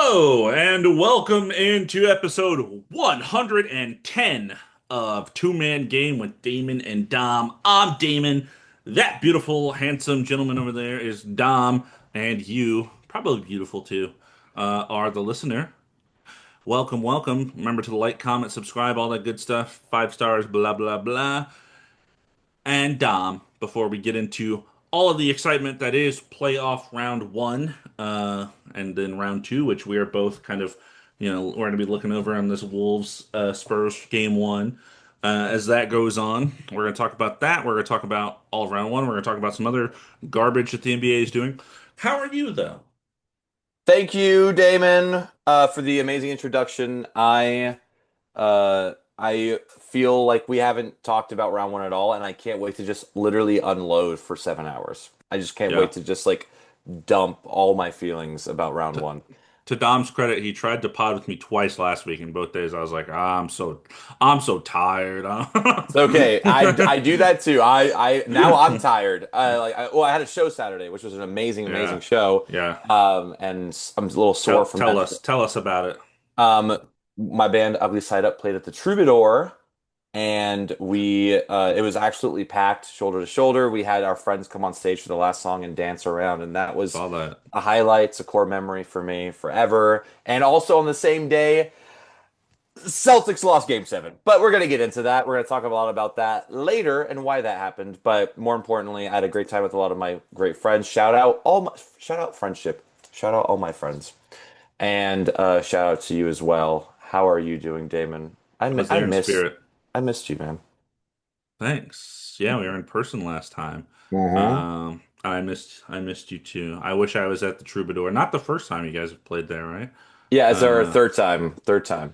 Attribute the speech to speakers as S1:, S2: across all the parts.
S1: Hello, and welcome into episode 110 of Two Man Game with Damon and Dom. I'm Damon. That beautiful, handsome gentleman over there is Dom, and you, probably beautiful too, are the listener. Welcome, welcome. Remember to like, comment, subscribe, all that good stuff. 5 stars, blah, blah, blah. And Dom, before we get into all of the excitement that is playoff round one, and then round two, which we are both kind of, we're going to be looking over on this Wolves Spurs game one. As that goes on, we're going to talk about that. We're going to talk about all of round one. We're going to talk about some other garbage that the NBA is doing. How are you, though?
S2: Thank you, Damon, for the amazing introduction. I feel like we haven't talked about round one at all, and I can't wait to just literally unload for 7 hours. I just can't
S1: Yeah.
S2: wait to just like dump all my feelings about round one.
S1: To Dom's credit, he tried to pod with me twice last week, and both days I was like, I'm so tired.
S2: It's okay. I do that too. I now I'm tired. I had a show Saturday, which was an amazing
S1: Yeah,
S2: show.
S1: yeah.
S2: And I'm a little sore
S1: Tell
S2: from
S1: tell
S2: that.
S1: us tell us about it.
S2: Um, my band Ugly Side Up played at the Troubadour, and we it was absolutely packed, shoulder to shoulder. We had our friends come on stage for the last song and dance around, and that was
S1: Saw that.
S2: a highlight. It's a core memory for me forever. And also on the same day, Celtics lost Game 7. But we're gonna get into that. We're gonna talk a lot about that later and why that happened. But more importantly, I had a great time with a lot of my great friends. Shout out friendship. Shout out all my friends. And shout out to you as well. How are you doing, Damon?
S1: I was there in spirit.
S2: I missed you, man.
S1: Thanks. Yeah, we were in person last time.
S2: Hmm.
S1: I missed you too. I wish I was at the Troubadour. Not the first time you guys have played there, right?
S2: Yeah, it's our
S1: Uh,
S2: third time. Third time.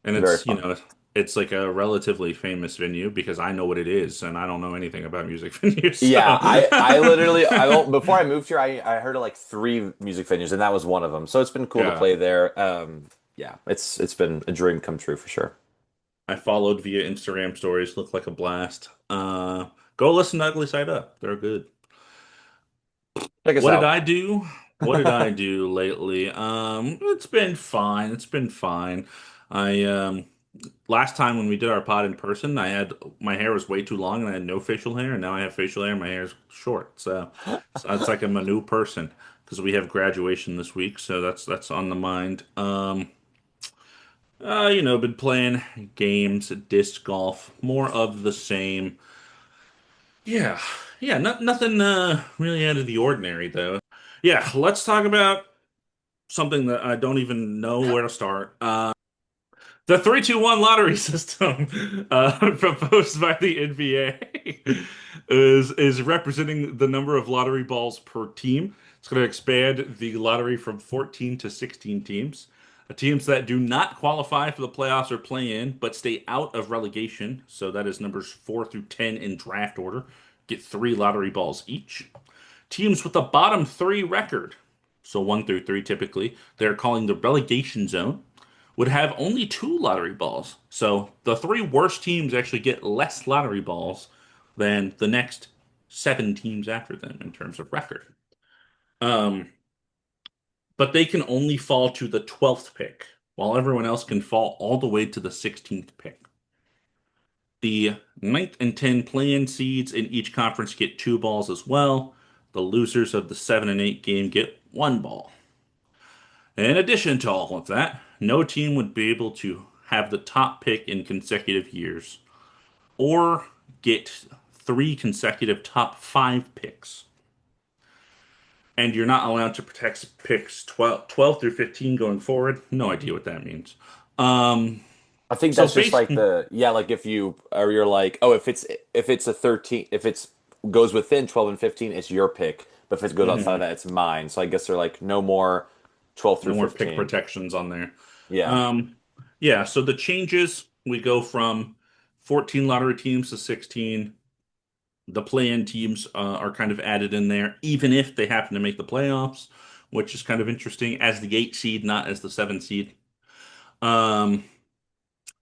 S1: and
S2: Very
S1: it's,
S2: fun.
S1: it's like a relatively famous venue because I know what it is and I don't know anything about music venues.
S2: Yeah, I literally I
S1: So
S2: don't before I moved here I heard of like three music venues and that was one of them. So it's been cool to
S1: yeah,
S2: play there. Yeah, it's been a dream come true for sure.
S1: I followed via Instagram stories. Looked like a blast. Go listen to Ugly Side Up. They're good.
S2: Check us
S1: What did
S2: out.
S1: I do? What did I do lately? It's been fine. It's been fine. I last time when we did our pod in person, I had my hair was way too long and I had no facial hair, and now I have facial hair and my hair is short. So it's like I'm a new person because we have graduation this week, so that's on the mind. Been playing games, disc golf, more of the same. Yeah, yeah, nothing really out of the ordinary though. Yeah, let's talk about something that I don't even know where to start. The 3-2-1 lottery system proposed by the NBA is representing the number of lottery balls per team. It's going to expand the lottery from 14 to 16 teams. Teams that do not qualify for the playoffs or play in, but stay out of relegation, so that is numbers 4 through 10 in draft order, get 3 lottery balls each. Teams with the bottom three record, so 1 through 3 typically, they're calling the relegation zone, would have only 2 lottery balls. So the 3 worst teams actually get less lottery balls than the next 7 teams after them in terms of record. Um, but they can only fall to the 12th pick, while everyone else can fall all the way to the 16th pick. The ninth and 10 play-in seeds in each conference get 2 balls as well. The losers of the 7 and 8 game get 1 ball. In addition to all of that, no team would be able to have the top pick in consecutive years or get 3 consecutive top 5 picks. And you're not allowed to protect picks 12 through 15 going forward. No idea what that means. Um,
S2: I think
S1: so
S2: that's just
S1: base,
S2: like the yeah, like if you or you're like, oh, if it's a 13, if it's goes within 12 and 15, it's your pick. But if it goes outside of
S1: mhm,
S2: that, it's mine. So I guess they're like no more 12 through
S1: no more pick
S2: 15.
S1: protections on there.
S2: Yeah.
S1: Um, yeah, so the changes we go from 14 lottery teams to 16. The play-in teams are kind of added in there, even if they happen to make the playoffs, which is kind of interesting as the 8 seed, not as the 7 seed. Um,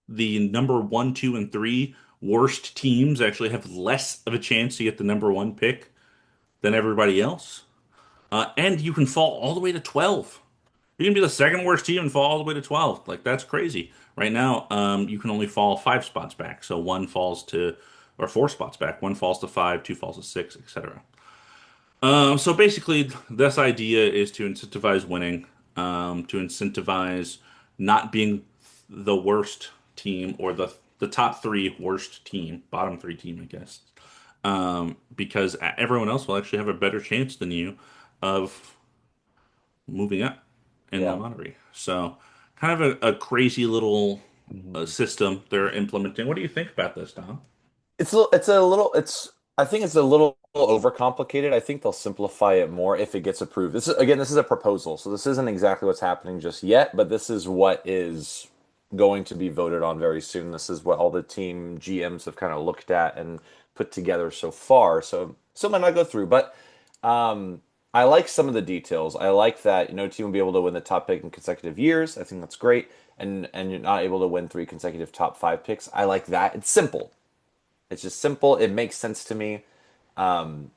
S1: the number one, two, and three worst teams actually have less of a chance to get the number one pick than everybody else. And you can fall all the way to 12. You can be the second worst team and fall all the way to 12. Like that's crazy. Right now, you can only fall 5 spots back. So one falls to, or 4 spots back. One falls to 5, two falls to 6, etc. So basically, this idea is to incentivize winning, to incentivize not being the worst team or the top three worst team, bottom three team, I guess, because everyone else will actually have a better chance than you of moving up in the
S2: Yeah.
S1: lottery. So, kind of a crazy little
S2: Mhm.
S1: system they're implementing. What do you think about this, Tom?
S2: I think it's a little overcomplicated. I think they'll simplify it more if it gets approved. This is a proposal, so this isn't exactly what's happening just yet, but this is what is going to be voted on very soon. This is what all the team GMs have kind of looked at and put together so far. So some might not go through, but I like some of the details. I like that, team will be able to win the top pick in consecutive years. I think that's great. And you're not able to win 3 consecutive top 5 picks. I like that. It's simple. It's just simple. It makes sense to me. Um,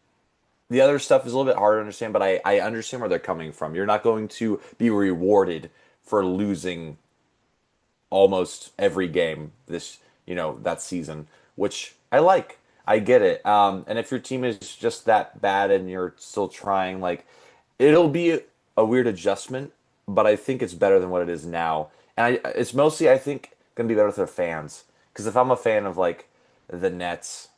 S2: the other stuff is a little bit harder to understand, but I understand where they're coming from. You're not going to be rewarded for losing almost every game that season, which I like. I get it. And if your team is just that bad and you're still trying, like, it'll be a weird adjustment, but I think it's better than what it is now. And it's mostly, I think, going to be better with their fans. Because if I'm a fan of, like, the Nets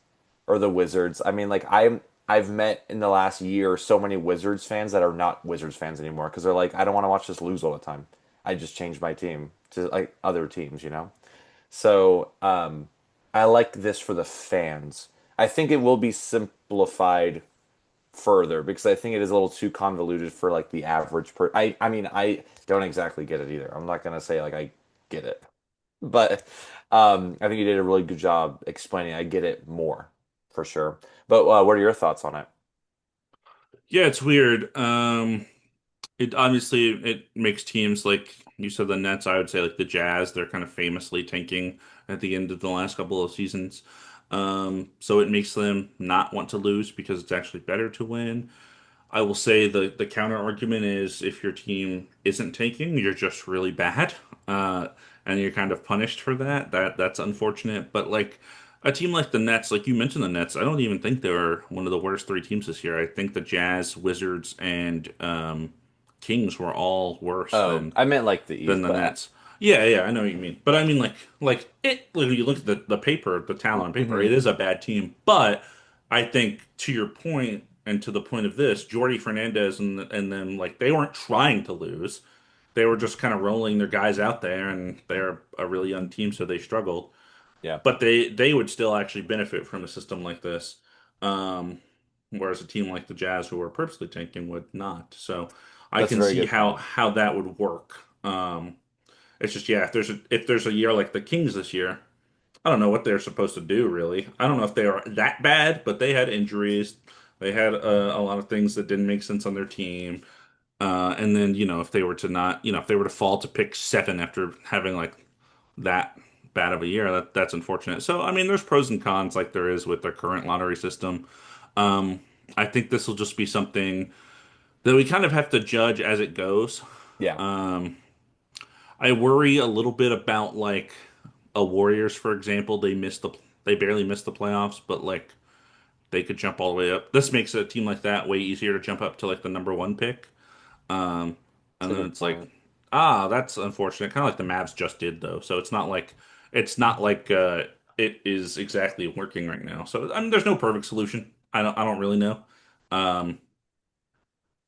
S2: or the Wizards, I mean, like, I've met in the last year so many Wizards fans that are not Wizards fans anymore because they're like, I don't want to watch this lose all the time. I just changed my team to like other teams. So I like this for the fans. I think it will be simplified further because I think it is a little too convoluted for like the average I mean, I don't exactly get it either. I'm not gonna say like I get it, but I think you did a really good job explaining. I get it more for sure. But what are your thoughts on it?
S1: Yeah, it's weird. It obviously it makes teams like you said the Nets, I would say like the Jazz, they're kind of famously tanking at the end of the last couple of seasons. So it makes them not want to lose because it's actually better to win. I will say the counter argument is if your team isn't tanking, you're just really bad, and you're kind of punished for that. That's unfortunate. But like a team like the Nets, like you mentioned the Nets, I don't even think they were one of the worst 3 teams this year. I think the Jazz, Wizards, and Kings were all worse
S2: Oh, I meant like the
S1: than
S2: East,
S1: the
S2: but
S1: Nets. Yeah, yeah, I know what you mean. But I mean like it when you look at the paper, the talent on paper, it
S2: mhm.
S1: is a bad team. But I think to your point and to the point of this, Jordy Fernandez and them like they weren't trying to lose. They were just kind of rolling their guys out there and they're a really young team, so they struggled.
S2: Yeah,
S1: But they would still actually benefit from a system like this. Um, whereas a team like the Jazz who are purposely tanking would not. So I
S2: that's a
S1: can
S2: very
S1: see
S2: good point.
S1: how that would work. It's just yeah, if there's a year like the Kings this year, I don't know what they're supposed to do really. I don't know if they are that bad, but they had injuries. They had a lot of things that didn't make sense on their team. And then if they were to not, if they were to fall to pick 7 after having like that bad of a year, that's unfortunate. So I mean, there's pros and cons like there is with their current lottery system. Um, I think this will just be something that we kind of have to judge as it goes.
S2: Yeah,
S1: Um, I worry a little bit about like a Warriors, for example. They barely missed the playoffs, but like they could jump all the way up. This makes a team like that way easier to jump up to like the number 1 pick. Um,
S2: that's
S1: and
S2: a
S1: then
S2: good
S1: it's like,
S2: point.
S1: that's unfortunate. Kind of like the Mavs just did though. So it's not like it is exactly working right now. So I mean, there's no perfect solution. I don't really know. I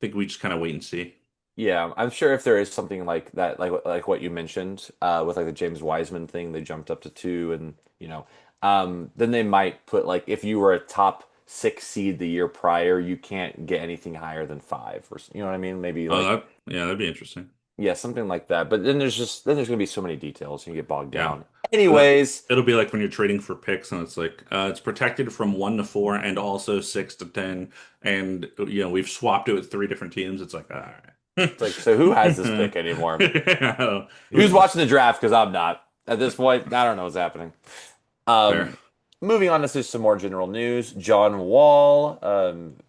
S1: think we just kind of wait and see.
S2: Yeah, I'm sure if there is something like that, like what you mentioned, with like the James Wiseman thing, they jumped up to 2, and then they might put like if you were a top 6 seed the year prior, you can't get anything higher than 5, or you know what I mean? Maybe
S1: Oh,
S2: like
S1: yeah, that'd be interesting.
S2: yeah, something like that. But then there's gonna be so many details, and you get bogged
S1: Yeah.
S2: down.
S1: That
S2: Anyways,
S1: it'll be like when you're trading for picks and it's like it's protected from 1 to 4 and also 6 to 10 and we've swapped it with 3 different teams. It's like all right.
S2: it's like, so who has this pick anymore?
S1: Who
S2: Who's
S1: knows?
S2: watching the draft? Because I'm not. At this point, I don't know what's happening.
S1: Fair.
S2: Um, moving on to some more general news. John Wall,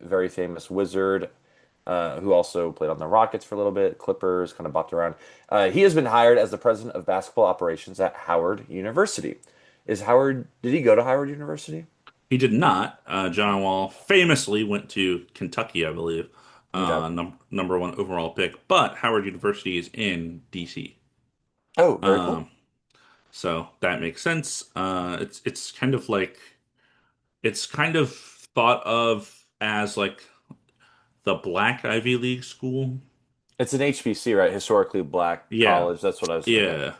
S2: very famous wizard, who also played on the Rockets for a little bit, Clippers, kind of bopped around. He has been hired as the president of basketball operations at Howard University. Did he go to Howard University?
S1: He did not. John Wall famously went to Kentucky, I believe,
S2: Okay.
S1: number one overall pick. But Howard University is in DC,
S2: Oh, very cool.
S1: um, so that makes sense. It's kind of like it's kind of thought of as like the Black Ivy League school.
S2: It's an HBC, right? Historically black
S1: Yeah,
S2: college. That's what I was thinking.
S1: yeah.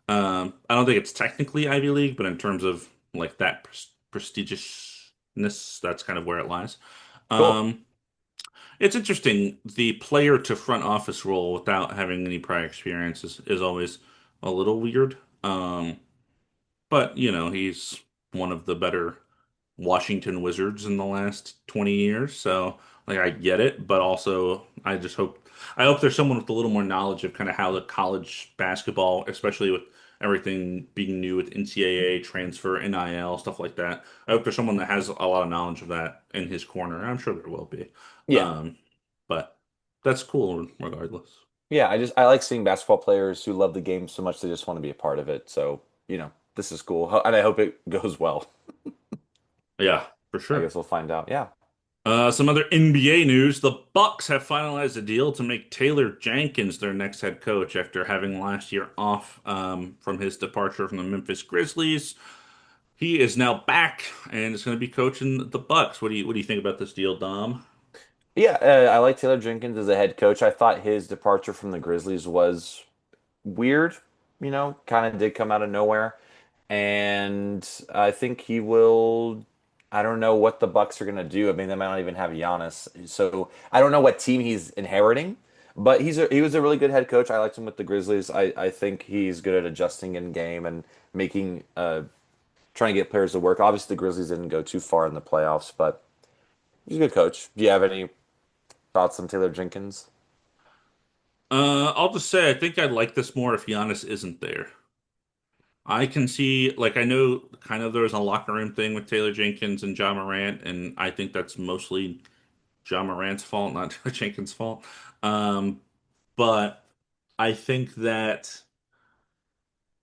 S1: I don't think it's technically Ivy League, but in terms of like that prestigiousness, that's kind of where it lies.
S2: Cool.
S1: Um, It's interesting. The player to front office role without having any prior experience is always a little weird. But he's one of the better Washington Wizards in the last 20 years. So like I get it, but also I hope there's someone with a little more knowledge of kind of how the college basketball, especially with everything being new with NCAA transfer, NIL, stuff like that. I hope there's someone that has a lot of knowledge of that in his corner. I'm sure there will be.
S2: Yeah.
S1: Um, but that's cool regardless.
S2: Yeah, I like seeing basketball players who love the game so much they just want to be a part of it. So, this is cool. And I hope it goes well.
S1: Yeah, for
S2: I
S1: sure.
S2: guess we'll find out. Yeah.
S1: Some other NBA news. The Bucks have finalized a deal to make Taylor Jenkins their next head coach after having last year off from his departure from the Memphis Grizzlies. He is now back and is going to be coaching the Bucks. What do you think about this deal, Dom?
S2: Yeah, I like Taylor Jenkins as a head coach. I thought his departure from the Grizzlies was weird, kind of did come out of nowhere. And I think he will. I don't know what the Bucks are gonna do. I mean, they might not even have Giannis, so I don't know what team he's inheriting. But he was a really good head coach. I liked him with the Grizzlies. I think he's good at adjusting in game and making trying to get players to work. Obviously, the Grizzlies didn't go too far in the playoffs, but he's a good coach. Do you have any thoughts on Taylor Jenkins?
S1: I'll just say I think I'd like this more if Giannis isn't there. I can see, like, I know kind of there's a locker room thing with Taylor Jenkins and John Morant, and I think that's mostly John Morant's fault, not Taylor Jenkins' fault. Um, but I think that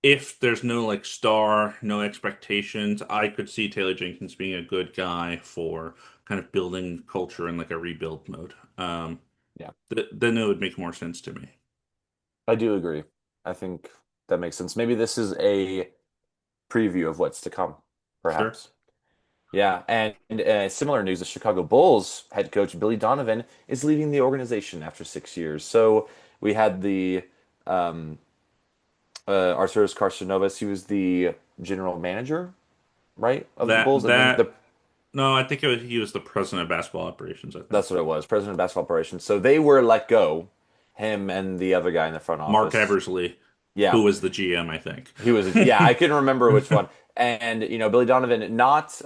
S1: if there's no like star, no expectations, I could see Taylor Jenkins being a good guy for kind of building culture in like a rebuild mode.
S2: Yeah,
S1: Then it would make more sense to me.
S2: I do agree. I think that makes sense. Maybe this is a preview of what's to come,
S1: Sure.
S2: perhaps. Yeah, and similar news, the Chicago Bulls head coach Billy Donovan is leaving the organization after 6 years. So we had the Arturas Karstanovas. He was the general manager, right, of the Bulls,
S1: That
S2: and then
S1: that no, I think he was the president of basketball operations, I think.
S2: that's what it was, president of basketball operations. So they were let go, him and the other guy in the front
S1: Mark
S2: office.
S1: Eversley,
S2: Yeah,
S1: who was the GM, I think.
S2: he was. Yeah, I couldn't remember which one. And Billy Donovan not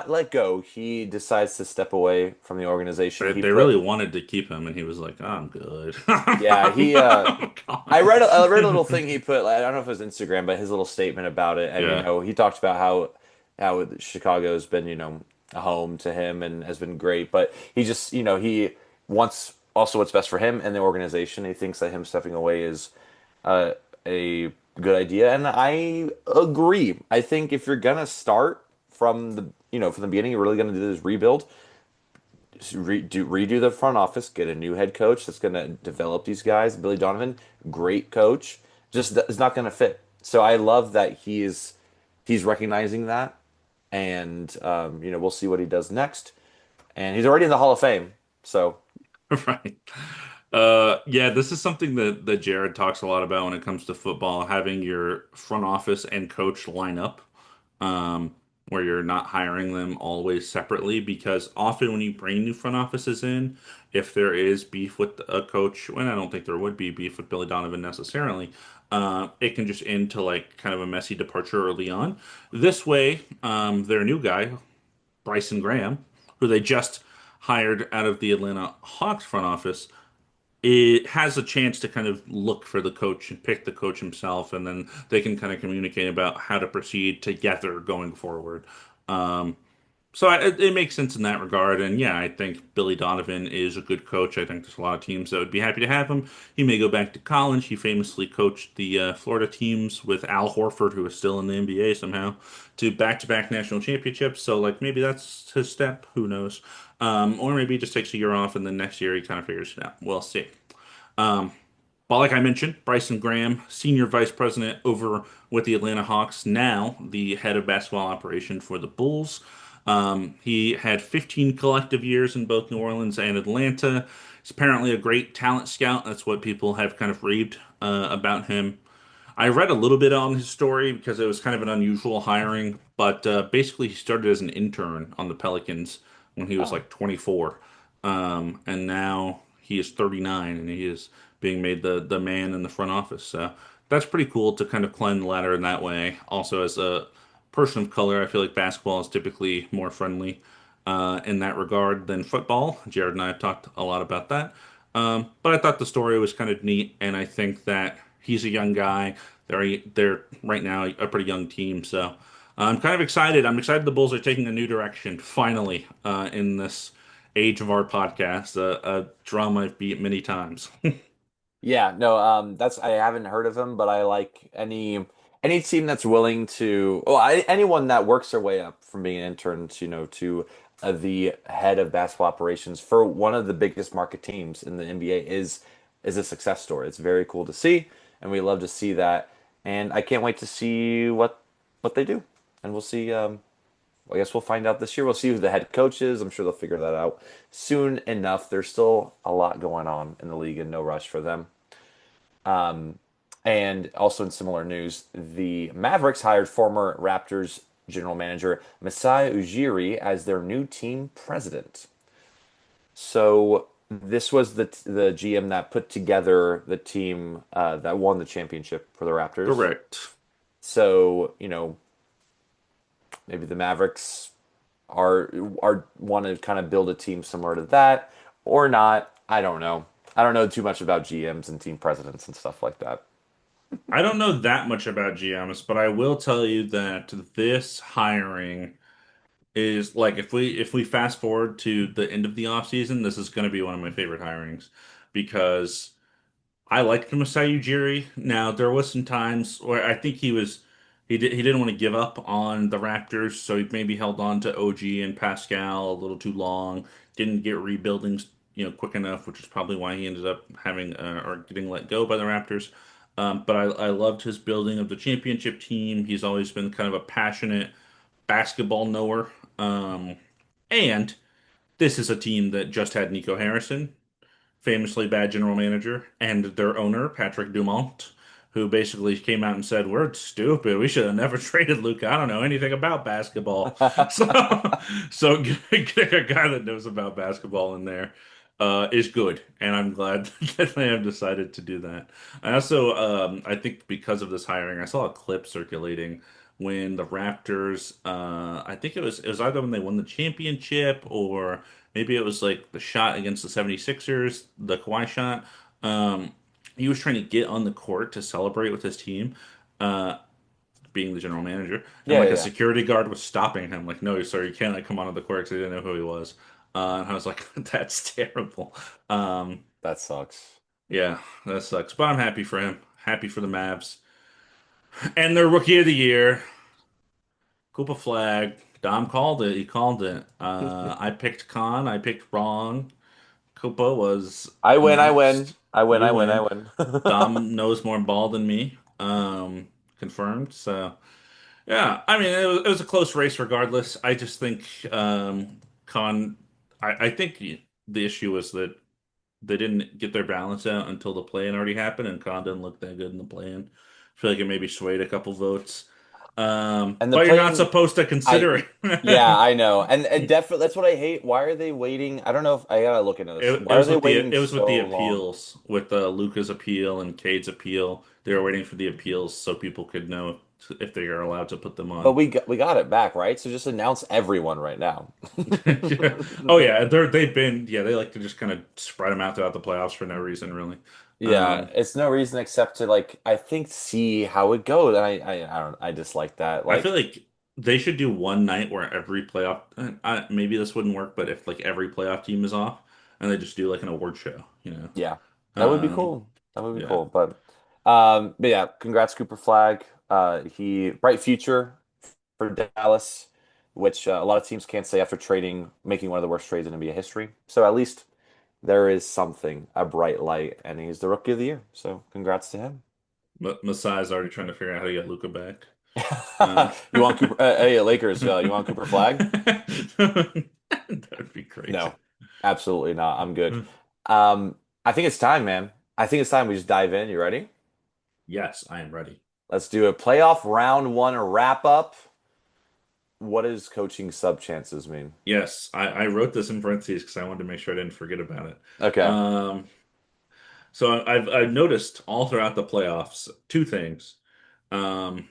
S2: let go. He decides to step away from the organization.
S1: They,
S2: He
S1: they really
S2: put
S1: wanted to keep him, and he was like, "I'm good."
S2: Yeah, he
S1: I'm
S2: I read a
S1: gone.
S2: little thing he put, like, I don't know if it was Instagram, but his little statement about it, and
S1: Yeah.
S2: he talked about how Chicago has been, a home to him and has been great, but he just, he wants also what's best for him and the organization. He thinks that him stepping away is uh, a good idea, and I agree. I think if you're gonna start from the beginning, you're really gonna do this rebuild, redo the front office, get a new head coach that's going to develop these guys. Billy Donovan, great coach, just is not going to fit. So I love that he's recognizing that, and we'll see what he does next. And he's already in the Hall of Fame, so
S1: Right. Yeah, this is something that Jared talks a lot about when it comes to football, having your front office and coach line up, where you're not hiring them always separately, because often when you bring new front offices in, if there is beef with a coach, and I don't think there would be beef with Billy Donovan necessarily, it can just end to like kind of a messy departure early on. This way, their new guy, Bryson Graham, who they just hired out of the Atlanta Hawks front office, it has a chance to kind of look for the coach and pick the coach himself, and then they can kind of communicate about how to proceed together going forward. Um, it makes sense in that regard. And yeah, I think Billy Donovan is a good coach. I think there's a lot of teams that would be happy to have him. He may go back to college. He famously coached the Florida teams with Al Horford, who is still in the NBA somehow, to back-to-back national championships. So like maybe that's his step. Who knows? Or maybe he just takes a year off and then next year he kind of figures it out. We'll see. Um, but like I mentioned, Bryson Graham, senior vice president over with the Atlanta Hawks, now the head of basketball operation for the Bulls. He had 15 collective years in both New Orleans and Atlanta. He's apparently a great talent scout. That's what people have kind of raved about him. I read a little bit on his story because it was kind of an unusual hiring, but basically he started as an intern on the Pelicans when he was
S2: Oh,
S1: like 24, and now he is 39 and he is being made the man in the front office. So that's pretty cool to kind of climb the ladder in that way. Also, as a person of color, I feel like basketball is typically more friendly in that regard than football. Jared and I have talked a lot about that. But I thought the story was kind of neat, and I think that he's a young guy. They're right now a pretty young team, so I'm kind of excited. I'm excited the Bulls are taking a new direction finally in this age of our podcast, a drum I've beat many times.
S2: yeah, no, that's I haven't heard of him, but I like any team that's willing to, well, anyone that works their way up from being an intern to, to the head of basketball operations for one of the biggest market teams in the NBA is a success story. It's very cool to see, and we love to see that. And I can't wait to see what they do, and we'll see. I guess we'll find out this year. We'll see who the head coach is. I'm sure they'll figure that out soon enough. There's still a lot going on in the league, and no rush for them. Um, and also in similar news, the Mavericks hired former Raptors general manager Masai Ujiri as their new team president. So this was the GM that put together the team that won the championship for the Raptors.
S1: Correct.
S2: So, maybe the Mavericks are want to kind of build a team similar to that or not. I don't know. I don't know too much about GMs and team presidents and stuff like that.
S1: I don't know that much about GMs, but I will tell you that this hiring is like if we fast forward to the end of the offseason, this is going to be one of my favorite hirings because I liked Masai Ujiri. Now there was some times where I think he didn't want to give up on the Raptors, so he maybe held on to OG and Pascal a little too long. Didn't get rebuilding, quick enough, which is probably why he ended up having or getting let go by the Raptors. But I loved his building of the championship team. He's always been kind of a passionate basketball knower. And this is a team that just had Nico Harrison, famously bad general manager, and their owner, Patrick Dumont, who basically came out and said, "We're stupid. We should have never traded Luka. I don't know anything about basketball." So getting a guy that knows about basketball in there is good, and I'm glad that they have decided to do that. I also, I think because of this hiring, I saw a clip circulating when the Raptors, I think it was either when they won the championship or maybe it was like the shot against the 76ers, the Kawhi shot. He was trying to get on the court to celebrate with his team, uh, being the general manager, and
S2: Yeah,
S1: like
S2: yeah,
S1: a
S2: yeah.
S1: security guard was stopping him, like, "No, sir, you can't like come onto the court," because they didn't know who he was. And I was like, "That's terrible." Um,
S2: That sucks.
S1: yeah, that sucks, but I'm happy for him. Happy for the Mavs and their rookie of the year, Koopa Flag. Dom called it. He called it. I picked Con. I picked wrong. Koopa was
S2: I win, I win.
S1: announced.
S2: I win,
S1: You
S2: I win, I
S1: win.
S2: win.
S1: Dom knows more ball than me. Confirmed. So yeah, I mean it was a close race regardless. I just think Con. I think the issue was that they didn't get their balance out until the play-in already happened, and Con didn't look that good in the play-in. I feel like it maybe swayed a couple votes.
S2: And the
S1: But you're not
S2: plane,
S1: supposed to consider
S2: yeah,
S1: it.
S2: I know. And definitely that's what I hate. Why are they waiting? I don't know if I gotta look into this.
S1: It
S2: Why are
S1: was
S2: they
S1: with the
S2: waiting
S1: it was with the
S2: so long?
S1: appeals, with Luca's appeal and Cade's appeal. They were waiting for the appeals so people could know if they are allowed to put them
S2: But
S1: on.
S2: we got it back, right? So just announce everyone right now.
S1: Yeah. Oh yeah, they like to just kind of spread them out throughout the playoffs for no reason really.
S2: Yeah,
S1: Um,
S2: it's no reason except to like I think see how it goes. And I don't I dislike that.
S1: I feel
S2: Like
S1: like they should do one night where every playoff, maybe this wouldn't work, but if like every playoff team is off, and they just do like an award show, you know?
S2: Yeah, that would be
S1: Um,
S2: cool. That would be
S1: yeah,
S2: cool. But yeah, congrats, Cooper Flag. He bright future for Dallas, which a lot of teams can't say after trading, making one of the worst trades in NBA history. So at least there is something, a bright light, and he's the rookie of the year. So congrats to him.
S1: Masai's already trying to figure out how to get Luka back. Uh,
S2: You want Cooper? Hey, Lakers, you want Cooper Flag?
S1: that would be crazy.
S2: No, absolutely not. I'm good. Um, I think it's time, man. I think it's time we just dive in. You ready?
S1: Yes, I am ready.
S2: Let's do a playoff round one wrap up. What does coaching sub chances mean?
S1: Yes, I wrote this in parentheses because I wanted to make sure I didn't forget about it.
S2: Okay.
S1: Um, so I've noticed all throughout the playoffs two things. Um,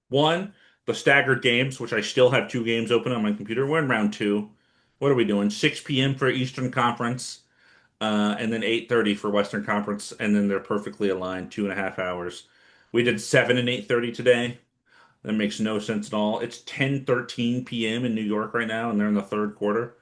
S1: One, the staggered games, which I still have two games open on my computer. We're in round two. What are we doing? 6 p.m. for Eastern Conference, and then 8:30 for Western Conference, and then they're perfectly aligned, 2.5 hours. We did 7 and 8:30 today. That makes no sense at all. It's 10:13 p.m. in New York right now, and they're in the third quarter.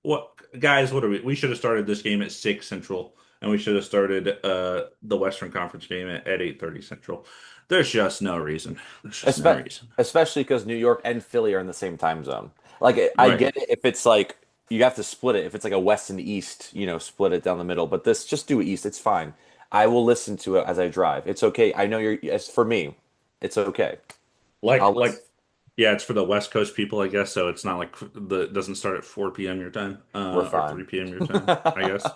S1: What guys, what are we? We should have started this game at 6 Central, and we should have started the Western Conference game at 8:30 Central. There's just no reason. There's just no
S2: Espe
S1: reason.
S2: Especially because New York and Philly are in the same time zone. Like I
S1: Right.
S2: get it if it's like you have to split it. If it's like a west and east, split it down the middle. But this just do it east. It's fine. I will listen to it as I drive. It's okay. I know you're. As for me, it's okay. I'll
S1: Like
S2: listen.
S1: yeah, it's for the West Coast people, I guess. So it's not like it doesn't start at 4 p.m. your time,
S2: We're
S1: or
S2: fine.
S1: 3 p.m. your time, I guess.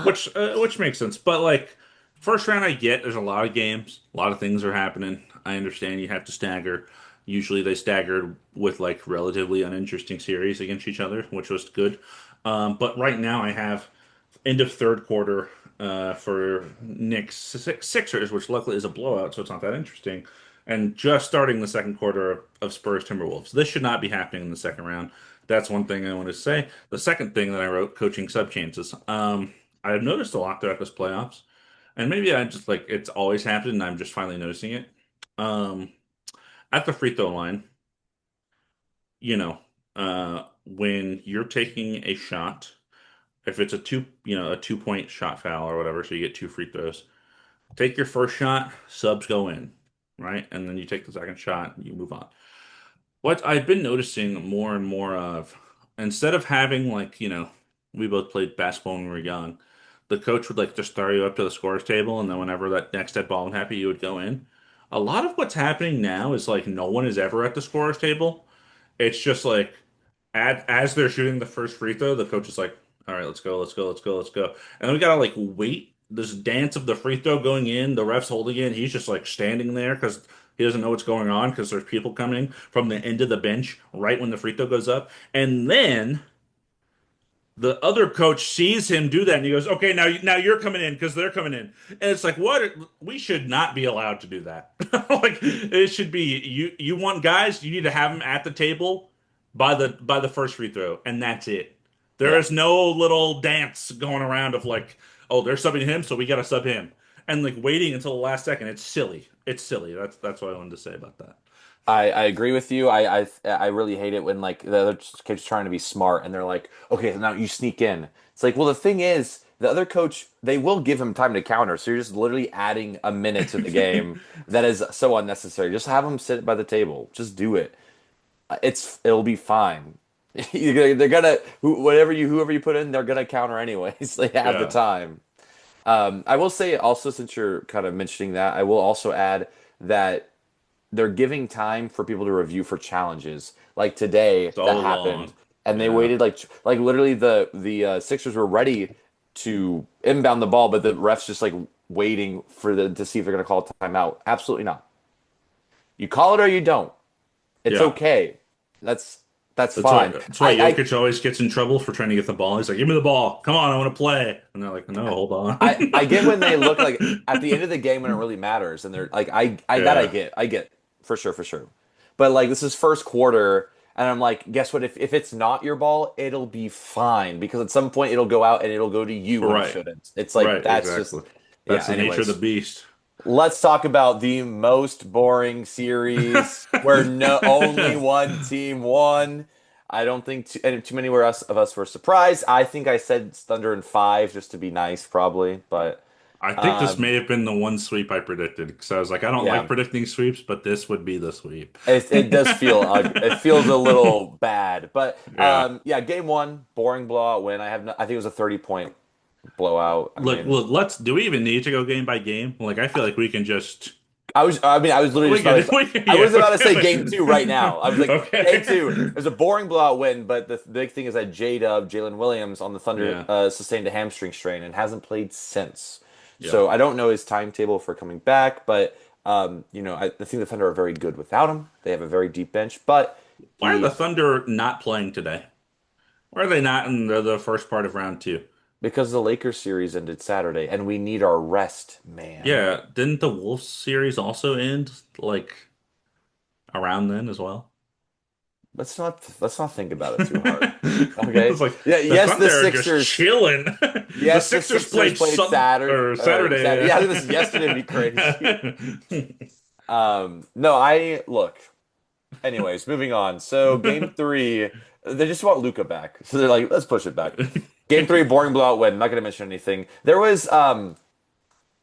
S1: Which makes sense. But like first round, I get there's a lot of games, a lot of things are happening. I understand you have to stagger. Usually they staggered with like relatively uninteresting series against each other, which was good. But right now I have end of third quarter for Knicks Sixers, which luckily is a blowout, so it's not that interesting. And just starting the second quarter of Spurs Timberwolves. This should not be happening in the second round. That's one thing I want to say. The second thing that I wrote, coaching sub chances. I've noticed a lot throughout this playoffs, and maybe I just like it's always happened, and I'm just finally noticing it. Um, at the free throw line, you know, when you're taking a shot, if it's a 2 point shot foul or whatever, so you get two free throws. Take your first shot, subs go in, right? And then you take the second shot, and you move on. What I've been noticing more and more of, instead of having like, we both played basketball when we were young, the coach would like just throw you up to the scores table, and then whenever that next dead ball would happen, you would go in. A lot of what's happening now is like no one is ever at the scores table. It's just like as they're shooting the first free throw, the coach is like, "All right, let's go, let's go, let's go, let's go." And then we gotta like wait this dance of the free throw going in, the ref's holding it, and he's just like standing there because he doesn't know what's going on because there's people coming from the end of the bench right when the free throw goes up, and then the other coach sees him do that and he goes, "Okay, now you're coming in because they're coming in." And it's like, what? We should not be allowed to do that. Like it should be you want guys, you need to have them at the table by the first free throw, and that's it. There
S2: Yeah.
S1: is no little dance going around of like, oh, they're subbing him, so we got to sub him, and like waiting until the last second. It's silly. It's silly. That's what I wanted to say about that.
S2: I agree with you. I really hate it when like the other kid's trying to be smart and they're like, okay, now you sneak in. It's like, well, the thing is, the other coach, they will give him time to counter. So you're just literally adding a minute to the game that is so unnecessary. Just have them sit by the table. Just do it. It'll be fine. They're gonna whoever you put in, they're gonna counter anyways. They have the
S1: Yeah.
S2: time. I will say also, since you're kind of mentioning that, I will also add that they're giving time for people to review for challenges. Like today,
S1: So
S2: that happened,
S1: long.
S2: and they
S1: Yeah.
S2: waited like literally the Sixers were ready to inbound the ball, but the refs just like waiting for the to see if they're gonna call a timeout. Absolutely not. You call it or you don't. It's
S1: Yeah.
S2: okay. That's that's
S1: That's why
S2: fine.
S1: that's why
S2: I
S1: Jokic always gets in trouble for trying to get the ball. He's like, "Give me the ball. Come on, I want to play." And they're like, "No, hold
S2: I get when they look
S1: on."
S2: like at the end of the game when it really matters, and they're like I that
S1: Yeah.
S2: I get for sure. But like this is first quarter, and I'm like, guess what? If it's not your ball, it'll be fine because at some point it'll go out and it'll go to you when it
S1: Right.
S2: shouldn't. It's like
S1: Right,
S2: that's just
S1: exactly.
S2: yeah.
S1: That's the nature of the
S2: Anyways,
S1: beast.
S2: Let's talk about the most boring series where no only one team won. I don't think too many of us were surprised. I think I said Thunder in five just to be nice, probably. But
S1: I think this may
S2: um,
S1: have been the one sweep I predicted because I was like, I don't like
S2: yeah,
S1: predicting sweeps, but this would be the sweep.
S2: it does feel it feels a little bad. But
S1: Yeah.
S2: yeah, game one, boring blowout win. I think it was a 30-point blowout. I
S1: Look,
S2: mean,
S1: look, do we even need to go game by game? Like, I feel like we can just,
S2: I was literally
S1: we
S2: just about
S1: can,
S2: to, I
S1: yeah,
S2: was about to say game two right now. I was like, game two.
S1: okay.
S2: It was a boring blowout win, but the big thing is that J-Dub, Jalen Williams on the Thunder
S1: Yeah.
S2: sustained a hamstring strain and hasn't played since.
S1: Yep.
S2: So I don't know his timetable for coming back, but I think the Thunder are very good without him. They have a very deep bench, but
S1: Why are the
S2: he
S1: Thunder not playing today? Why are they not in the first part of round two?
S2: because the Lakers series ended Saturday and we need our rest, man.
S1: Yeah, didn't the Wolves series also end like around then as well?
S2: Let's not think about it too hard. Okay.
S1: It's like
S2: Yeah,
S1: the
S2: yes, the
S1: Thunder are just
S2: Sixers.
S1: chilling. The
S2: Yes, the
S1: Sixers
S2: Sixers
S1: played
S2: played Saturday.
S1: Saturday.
S2: Yeah, I think this yesterday would be crazy. No, I look. Anyways, moving on. So game three, they just want Luka back. So they're like, let's push it back. Game three, boring blowout win. I'm not gonna mention anything. There was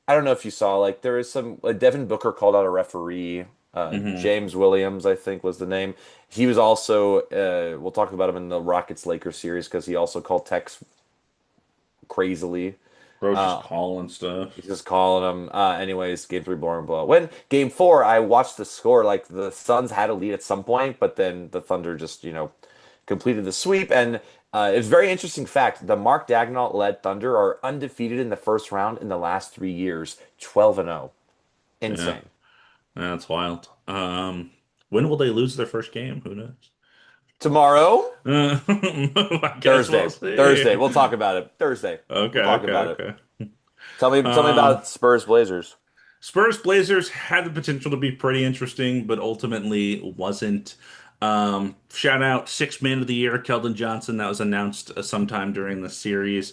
S2: I don't know if you saw, like there was some like Devin Booker called out a referee.
S1: hmm
S2: James Williams, I think was the name. He was also we'll talk about him in the Rockets Lakers series because he also called Tex crazily.
S1: Bro's just
S2: Uh,
S1: calling stuff.
S2: He's just calling them. Anyways, game three, boring blowout. When game four, I watched the score. Like the Suns had a lead at some point, but then the Thunder just, completed the sweep. And it's a very interesting fact. The Mark Daigneault led Thunder are undefeated in the first round in the last 3 years, 12-0.
S1: Yeah,
S2: Insane.
S1: that's wild. When will they lose their first game? Who knows?
S2: Tomorrow,
S1: I guess we'll
S2: Thursday.
S1: see.
S2: Thursday. We'll talk about it. Thursday.
S1: Okay,
S2: We'll talk
S1: okay,
S2: about it.
S1: okay.
S2: Tell me
S1: Um,
S2: about Spurs Blazers.
S1: Spurs Blazers had the potential to be pretty interesting, but ultimately wasn't. Shout out sixth man of the year, Keldon Johnson. That was announced sometime during the series.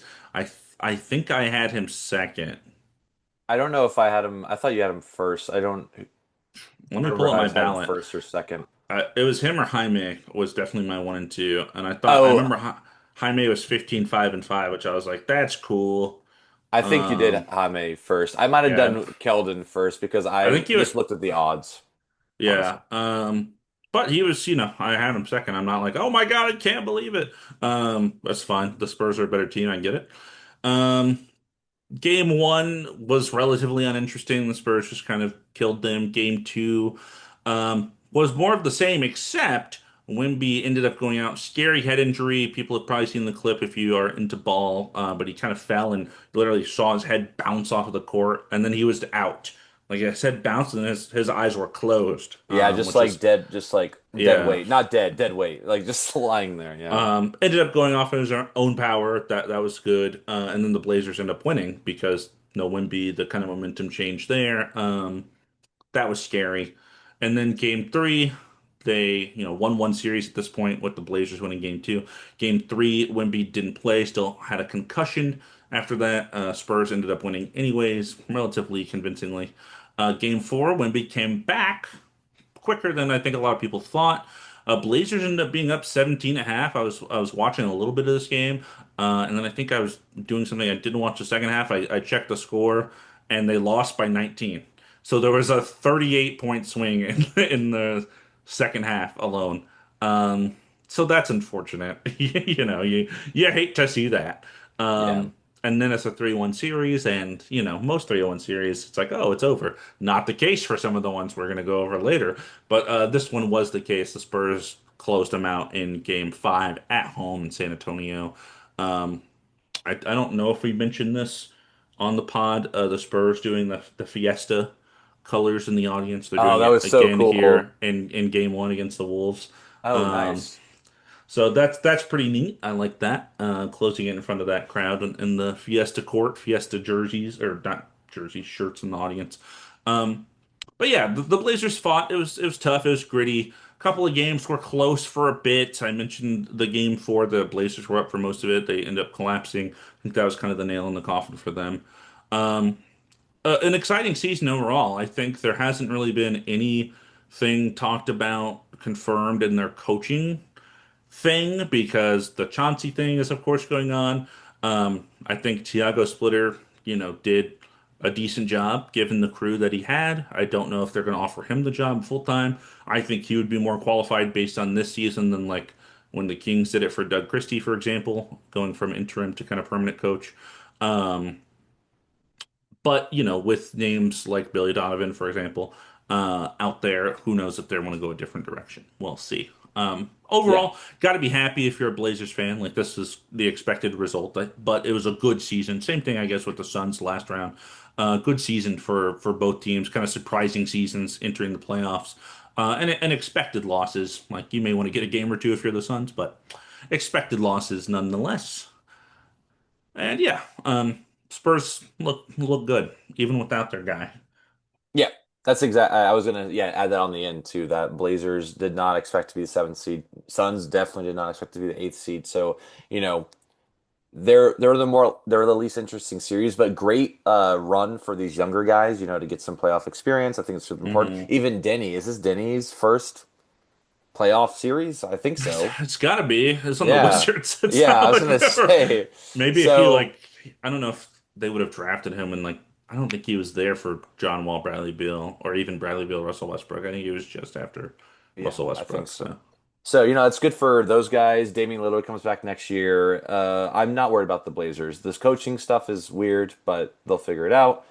S1: I think I had him second.
S2: I don't know if I had him. I thought you had him first. I don't
S1: Let me
S2: remember
S1: pull
S2: if
S1: up
S2: I
S1: my
S2: had him
S1: ballot.
S2: first or second.
S1: It was him or Jaime was definitely my one and two, and I
S2: Oh,
S1: remember Jaime was 15-5-5, which I was like, that's cool.
S2: I think you did
S1: Um,
S2: Hame first. I might have
S1: yeah,
S2: done Keldon first because
S1: I
S2: I
S1: think he was
S2: just looked at the odds, honestly.
S1: yeah. But he was, I had him second. I'm not like, oh my God, I can't believe it. That's fine. The Spurs are a better team. I get it. Um, Game one was relatively uninteresting. The Spurs just kind of killed them. Game two, was more of the same, except Wemby ended up going out. Scary head injury. People have probably seen the clip if you are into ball, but he kind of fell and literally saw his head bounce off of the court, and then he was out. Like I said, bounced, and his eyes were closed,
S2: Yeah,
S1: which is
S2: just like dead
S1: yeah.
S2: weight, not dead, dead weight, like just lying there. Yeah,
S1: Ended up going off of his own power. That was good. And then the Blazers end up winning because no Wemby, the kind of momentum change there. That was scary. And then game three, they, won one series at this point with the Blazers winning game two. Game three, Wemby didn't play, still had a concussion. After that, Spurs ended up winning anyways, relatively convincingly. Game four, Wemby came back quicker than I think a lot of people thought. Blazers ended up being up 17 and a half. I was watching a little bit of this game, and then I think I was doing something. I didn't watch the second half. I checked the score, and they lost by 19. So there was a 38-point swing in the second half alone. So that's unfortunate. You hate to see that.
S2: yeah,
S1: And then it's a 3-1 series, and most 3-1 series, it's like, oh, it's over. Not the case for some of the ones we're going to go over later, but this one was the case. The Spurs closed them out in Game 5 at home in San Antonio. Um, I don't know if we mentioned this on the pod. The Spurs doing the Fiesta colors in the audience. They're
S2: oh,
S1: doing
S2: that
S1: it
S2: was so
S1: again
S2: cool.
S1: here in Game 1 against the Wolves.
S2: Oh,
S1: Um,
S2: nice.
S1: so that's pretty neat. I like that. Closing it in front of that crowd in the Fiesta court, Fiesta jerseys or not jerseys, shirts in the audience. Um, but yeah, the Blazers fought. It was tough. It was gritty. A couple of games were close for a bit. I mentioned the game four. The Blazers were up for most of it. They ended up collapsing. I think that was kind of the nail in the coffin for them. Um, An exciting season overall. I think there hasn't really been anything talked about confirmed in their coaching thing because the Chauncey thing is, of course, going on. I think Tiago Splitter, did a decent job given the crew that he had. I don't know if they're going to offer him the job full time. I think he would be more qualified based on this season than like when the Kings did it for Doug Christie, for example, going from interim to kind of permanent coach. Um, but with names like Billy Donovan, for example, out there, who knows if they want to go a different direction? We'll see.
S2: Yeah.
S1: Overall, got to be happy if you're a Blazers fan. Like this is the expected result, but it was a good season. Same thing, I guess, with the Suns last round. Good season for both teams. Kind of surprising seasons entering the playoffs, and expected losses. Like you may want to get a game or two if you're the Suns, but expected losses nonetheless. And yeah, Spurs look good even without their guy.
S2: Yeah, that's exact. I was gonna add that on the end too. That Blazers did not expect to be the seventh seed. Suns definitely did not expect to be the eighth seed. So you know they're the least interesting series, but great run for these younger guys. To get some playoff experience. I think it's super important.
S1: Hmm.
S2: Even Denny, is this Denny's first playoff series? I think so.
S1: It's got to be. It's on the
S2: Yeah,
S1: Wizards. It's
S2: yeah. I
S1: not
S2: was
S1: like
S2: gonna
S1: ever.
S2: say.
S1: Maybe if he
S2: So
S1: like, I don't know if they would have drafted him and like, I don't think he was there for John Wall, Bradley Beal, or even Bradley Beal, Russell Westbrook. I think he was just after
S2: yeah,
S1: Russell
S2: I think
S1: Westbrook.
S2: so.
S1: So
S2: So, it's good for those guys. Damian Lillard comes back next year. I'm not worried about the Blazers. This coaching stuff is weird, but they'll figure it out.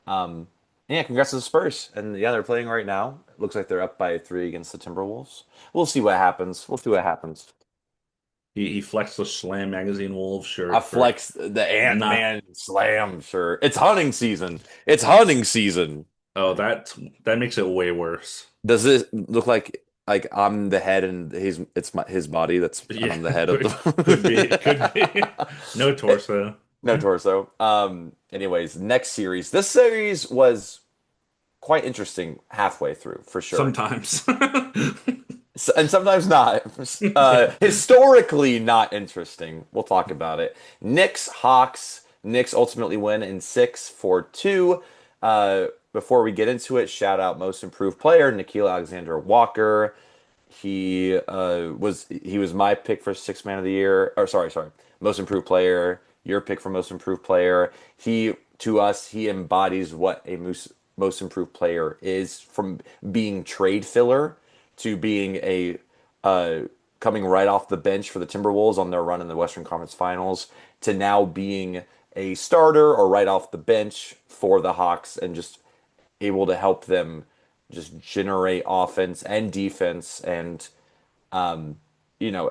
S2: Um, yeah, congrats to the Spurs. And yeah, they're playing right now. It looks like they're up by 3 against the Timberwolves. We'll see what happens. We'll see what happens.
S1: he flexed the Slam Magazine Wolves
S2: I
S1: shirt for
S2: flex the
S1: not.
S2: Ant-Man slam shirt. It's hunting season. It's hunting season.
S1: Oh, that makes it way worse.
S2: Does this look like I'm the head and his body that's and
S1: Yeah,
S2: I'm the head of
S1: could be, could be.
S2: the
S1: No torso.
S2: no torso. Anyways, next series. This series was quite interesting halfway through for sure.
S1: Sometimes.
S2: And sometimes not. Historically not interesting. We'll talk about it. Knicks, Hawks. Knicks ultimately win in 6-4-2. Before we get into it, shout out most improved player, Nickeil Alexander-Walker. He was my pick for sixth man of the year. Or sorry, most improved player. Your pick for most improved player. To us, he embodies what a most improved player is, from being trade filler to being a uh, coming right off the bench for the Timberwolves on their run in the Western Conference Finals to now being a starter or right off the bench for the Hawks and just able to help them just generate offense and defense. And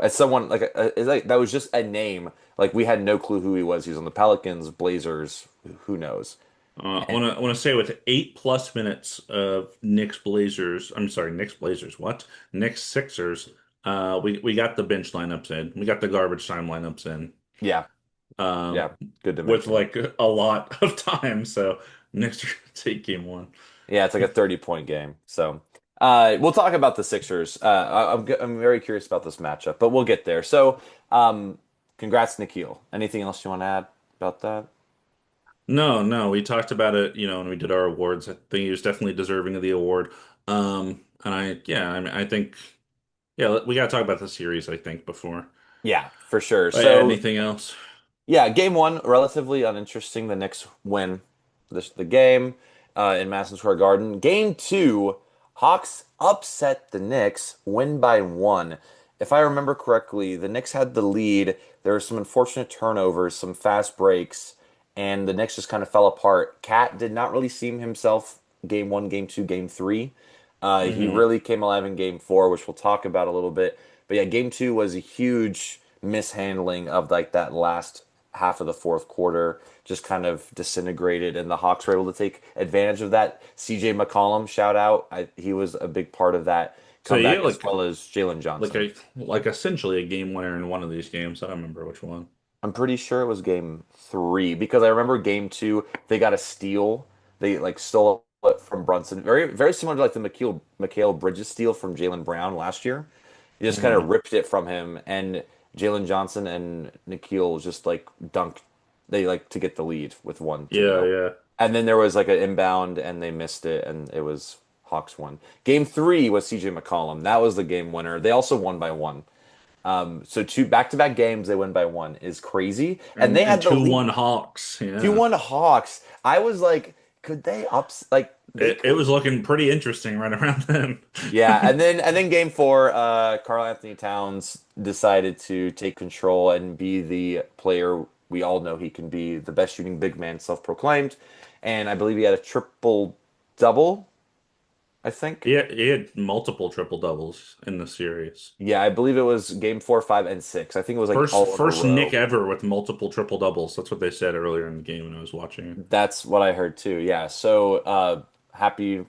S2: as someone it's like that was just a name. Like we had no clue who he was. He was on the Pelicans, Blazers, who knows.
S1: I want to say with 8+ minutes of Knicks Blazers, I'm sorry, Knicks Blazers, what? Knicks Sixers. We got the bench lineups in. We got the garbage time lineups in.
S2: Yeah,
S1: Um,
S2: yeah, good to
S1: with
S2: mention.
S1: like a lot of time. So Knicks are gonna take game one.
S2: Yeah, it's like a 30-point game. So we'll talk about the Sixers. I'm very curious about this matchup, but we'll get there. So congrats, Nikhil. Anything else you want to add about that?
S1: No, no, we talked about it, when we did our awards. I think he was definitely deserving of the award. And yeah, I mean, I think, yeah, we got to talk about the series, I think, before.
S2: Yeah, for sure. So
S1: Anything else?
S2: yeah, game one, relatively uninteresting. The Knicks win the game in Madison Square Garden. Game two, Hawks upset the Knicks, win by one. If I remember correctly, the Knicks had the lead. There were some unfortunate turnovers, some fast breaks, and the Knicks just kind of fell apart. Cat did not really seem himself game one, game two, game three. He
S1: Hmm.
S2: really came alive in game four, which we'll talk about a little bit. But yeah, game two was a huge mishandling of like that last half of the fourth quarter, just kind of disintegrated, and the Hawks were able to take advantage of that. CJ McCollum, shout out. He was a big part of that
S1: So yeah,
S2: comeback, as well as Jalen
S1: like
S2: Johnson.
S1: like essentially a game winner in one of these games. I don't remember which one.
S2: I'm pretty sure it was game three because I remember game two, they got a steal. They like stole it from Brunson. Very, very similar to like the Mikal Bridges steal from Jalen Brown last year. He just kind of
S1: Hmm.
S2: ripped it from him, and Jalen Johnson and Nikhil just like dunked. They like to get the lead with one to
S1: Yeah,
S2: go.
S1: yeah.
S2: And then there was like an inbound and they missed it and it was Hawks won. Game three was CJ McCollum. That was the game winner. They also won by one. So two back-to-back games they win by one is crazy. And they
S1: And
S2: had the lead
S1: 2-1 Hawks. Yeah.
S2: 2-1 Hawks. I was like, could they ups like they
S1: It
S2: could.
S1: was looking pretty interesting right around then.
S2: Yeah, and then game four, Karl Anthony Towns decided to take control and be the player we all know he can be, the best shooting big man, self-proclaimed. And I believe he had a triple double, I think.
S1: He had multiple triple doubles in the series.
S2: Yeah, I believe it was game four, five, and six. I think it was like all in a
S1: First Nick
S2: row.
S1: ever with multiple triple doubles. That's what they said earlier in the game when I was watching it.
S2: That's what I heard too. Yeah. So happy.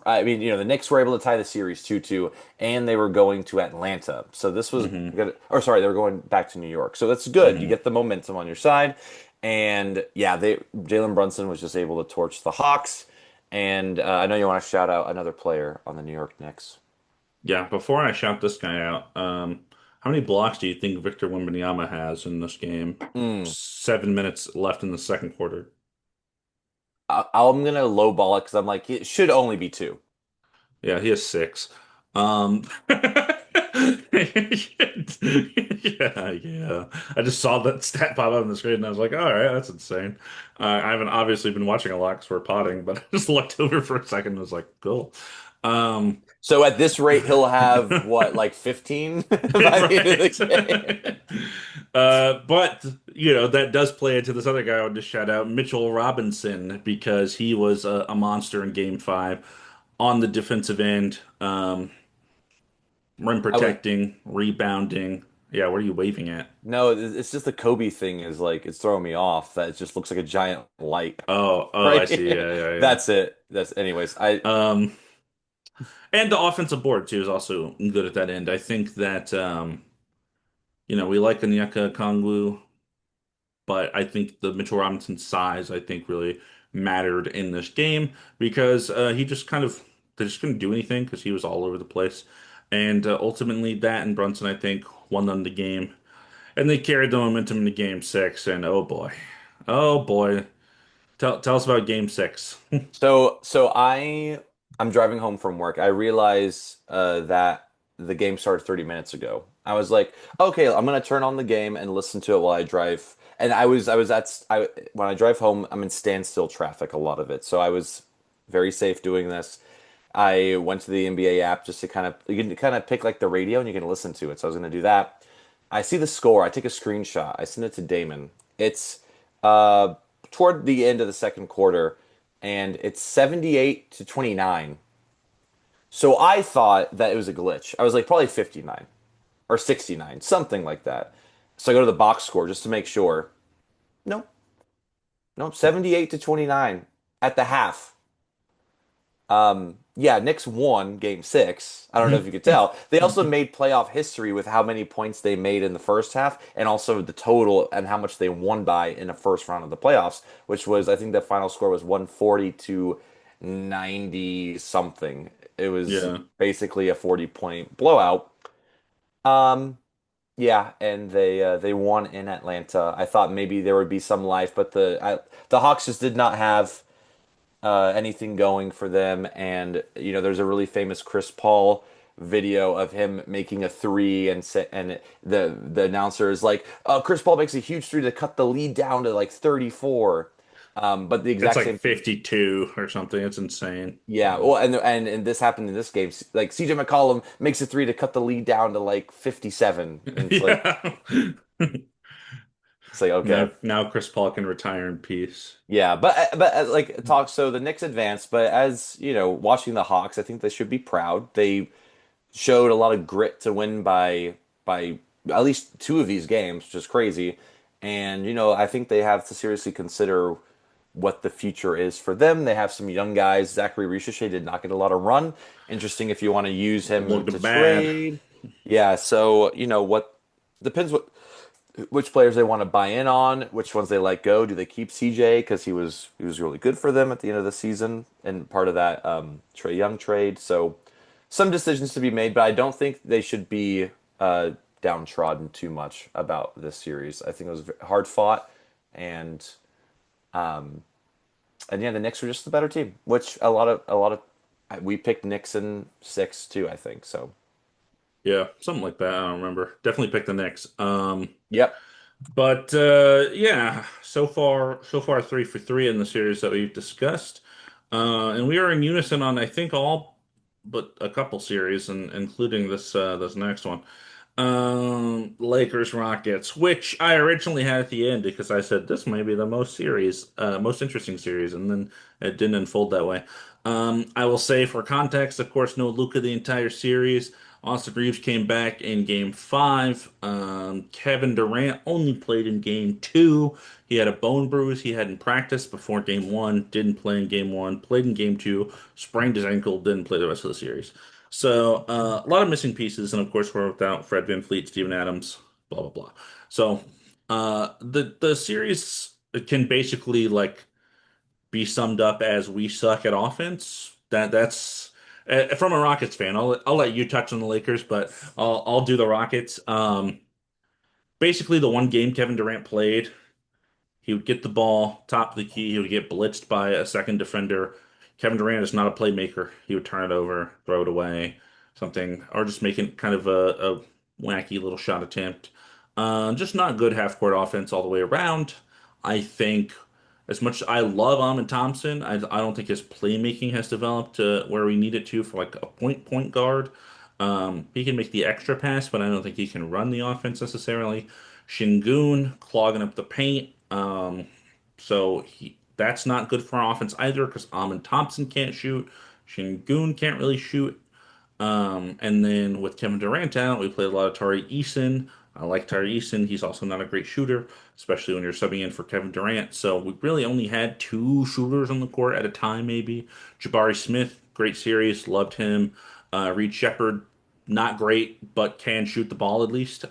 S2: I mean, the Knicks were able to tie the series 2-2, and they were going to Atlanta. So this was
S1: Hmm.
S2: good. Or sorry, they were going back to New York. So that's good. You
S1: Hmm.
S2: get the momentum on your side. And yeah, they Jalen Brunson was just able to torch the Hawks. And I know you want to shout out another player on the New York Knicks.
S1: Yeah, before I shout this guy out, how many blocks do you think Victor Wembanyama has in this game?
S2: Mm.
S1: 7 minutes left in the second quarter.
S2: I'm gonna lowball it because I'm like it should only be two.
S1: Yeah, he has 6. Yeah, yeah. I just saw that stat pop up on the screen and I was like, all right, that's insane. I haven't obviously been watching a lot because we're potting, but I just looked over for a second and was like, cool. Um,
S2: So at this rate, he'll have what, like 15 by the end of the
S1: right.
S2: game.
S1: But that does play into this other guy I wanted to shout out, Mitchell Robinson, because he was a monster in Game 5 on the defensive end, rim
S2: I was
S1: protecting, rebounding. Yeah, what are you waving at?
S2: No, it's just the Kobe thing is like it's throwing me off. That it just looks like a giant light,
S1: Oh, I see.
S2: right?
S1: Yeah, yeah,
S2: That's it. That's anyways. I
S1: yeah. And the offensive board too is also good at that end. I think that we like Onyeka Okongwu, but I think the Mitchell Robinson size, I think, really mattered in this game because he just kind of they just couldn't do anything because he was all over the place, and ultimately that and Brunson, I think, won them the game, and they carried the momentum into Game 6. And oh boy, tell us about Game 6.
S2: so I'm driving home from work. I realize that the game started 30 minutes ago. I was like, okay, I'm gonna turn on the game and listen to it while I drive. And I when I drive home, I'm in standstill traffic a lot of it. So I was very safe doing this. I went to the NBA app just to you can kind of pick like the radio and you can listen to it. So I was gonna do that. I see the score. I take a screenshot. I send it to Damon. It's uh, toward the end of the second quarter, and it's 78 to 29. So I thought that it was a glitch. I was like probably 59 or 69, something like that. So I go to the box score just to make sure. Nope, nope, 78 to 29 at the half. Yeah, Knicks won game six. I don't know if you could tell. They also made playoff history with how many points they made in the first half and also the total and how much they won by in the first round of the playoffs, which was, I think the final score was 140 to 90 something. It was
S1: Yeah.
S2: basically a 40-point blowout. Um, yeah, and they won in Atlanta. I thought maybe there would be some life, but the Hawks just did not have anything going for them. And there's a really famous Chris Paul video of him making a three, and the announcer is like, Chris Paul makes a huge three to cut the lead down to like 34. But the
S1: It's
S2: exact
S1: like
S2: same thing.
S1: 52 or something. It's insane.
S2: Yeah, well, and this happened in this game. Like CJ McCollum makes a three to cut the lead down to like 57, and
S1: Yeah.
S2: it's like okay.
S1: Now Chris Paul can retire in peace.
S2: Yeah, but like talk. So the Knicks advanced, but as you know, watching the Hawks, I think they should be proud. They showed a lot of grit to win by at least two of these games, which is crazy. And I think they have to seriously consider what the future is for them. They have some young guys. Zachary Ricochet did not get a lot of run. Interesting if you want to use him to
S1: Looked bad.
S2: trade. Yeah, so what depends which players they want to buy in on, which ones they let go. Do they keep CJ because he was really good for them at the end of the season and part of that Trae Young trade. So some decisions to be made, but I don't think they should be downtrodden too much about this series. I think it was hard fought, and And yeah, the Knicks were just the better team, which a lot of we picked Knicks in 6 too, I think. So,
S1: Yeah, something like that. I don't remember. Definitely pick the Knicks.
S2: yep.
S1: But yeah, so far 3 for 3 in the series that we've discussed, and we are in unison on I think all but a couple series, and including this next one. Lakers Rockets, which I originally had at the end because I said this may be the most interesting series, and then it didn't unfold that way. I will say for context, of course, no Luka the entire series. Austin Reeves came back in game five. Kevin Durant only played in game two. He had a bone bruise he hadn't practiced before game one, didn't play in game one, played in game two, sprained his ankle, didn't play the rest of the series. So a lot of missing pieces, and of course we're without Fred VanVleet, Steven Adams, blah blah blah. So the series can basically like be summed up as we suck at offense. That's from a Rockets fan. I'll let you touch on the Lakers, but I'll do the Rockets. Basically the one game Kevin Durant played. He would get the ball, top of the key. He would get blitzed by a second defender. Kevin Durant is not a playmaker. He would turn it over, throw it away, something, or just making kind of a wacky little shot attempt. Just not good half court offense all the way around. I think as much as I love Amon Thompson, I don't think his playmaking has developed to where we need it to for like a point guard. He can make the extra pass, but I don't think he can run the offense necessarily. Shingun clogging up the paint. That's not good for our offense either because Amon Thompson can't shoot. Shingun can't really shoot. And then with Kevin Durant out, we played a lot of Tari Eason. I like Tari Eason. He's also not a great shooter, especially when you're subbing in for Kevin Durant. So we really only had two shooters on the court at a time, maybe. Jabari Smith, great series, loved him. Reed Shepard, not great, but can shoot the ball at least.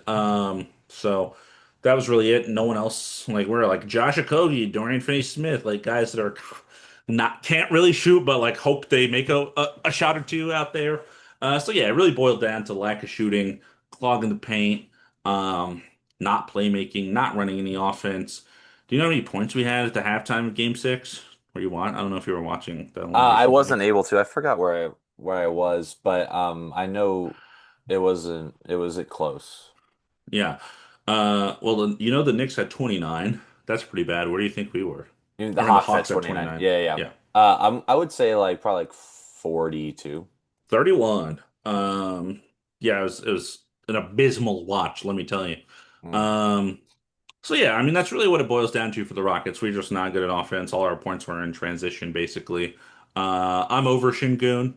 S1: So that was really it. No one else. Like we're like Josh Okogie, Dorian Finney-Smith, like guys that are not can't really shoot, but like hope they make a shot or two out there. So yeah, it really boiled down to lack of shooting, clogging the paint, um, not playmaking, not running any offense. Do you know how many points we had at the halftime of Game Six? Were you want? I don't know if you were watching the
S2: I
S1: Lakers game.
S2: wasn't able to. I forgot where I was, but I know it wasn't close.
S1: Yeah. The Knicks had 29. That's pretty bad. Where do you think we were?
S2: You know, the
S1: I mean, the
S2: Hawks had
S1: Hawks had
S2: 29.
S1: 29.
S2: Yeah, yeah.
S1: Yeah.
S2: I would say like probably like 42.
S1: 31. Yeah, it was an abysmal watch, let me tell you.
S2: Mm.
S1: Um, So yeah, I mean that's really what it boils down to for the Rockets. We're just not good at offense. All our points were in transition, basically. I'm over Şengün.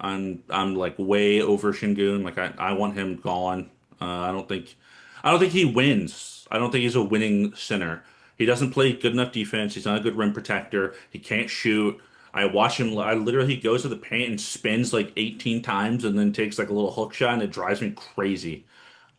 S1: I'm like way over Şengün. Like I want him gone. I don't think he wins. I don't think he's a winning center. He doesn't play good enough defense. He's not a good rim protector. He can't shoot. I watch him. I literally he goes to the paint and spins like 18 times and then takes like a little hook shot and it drives me crazy.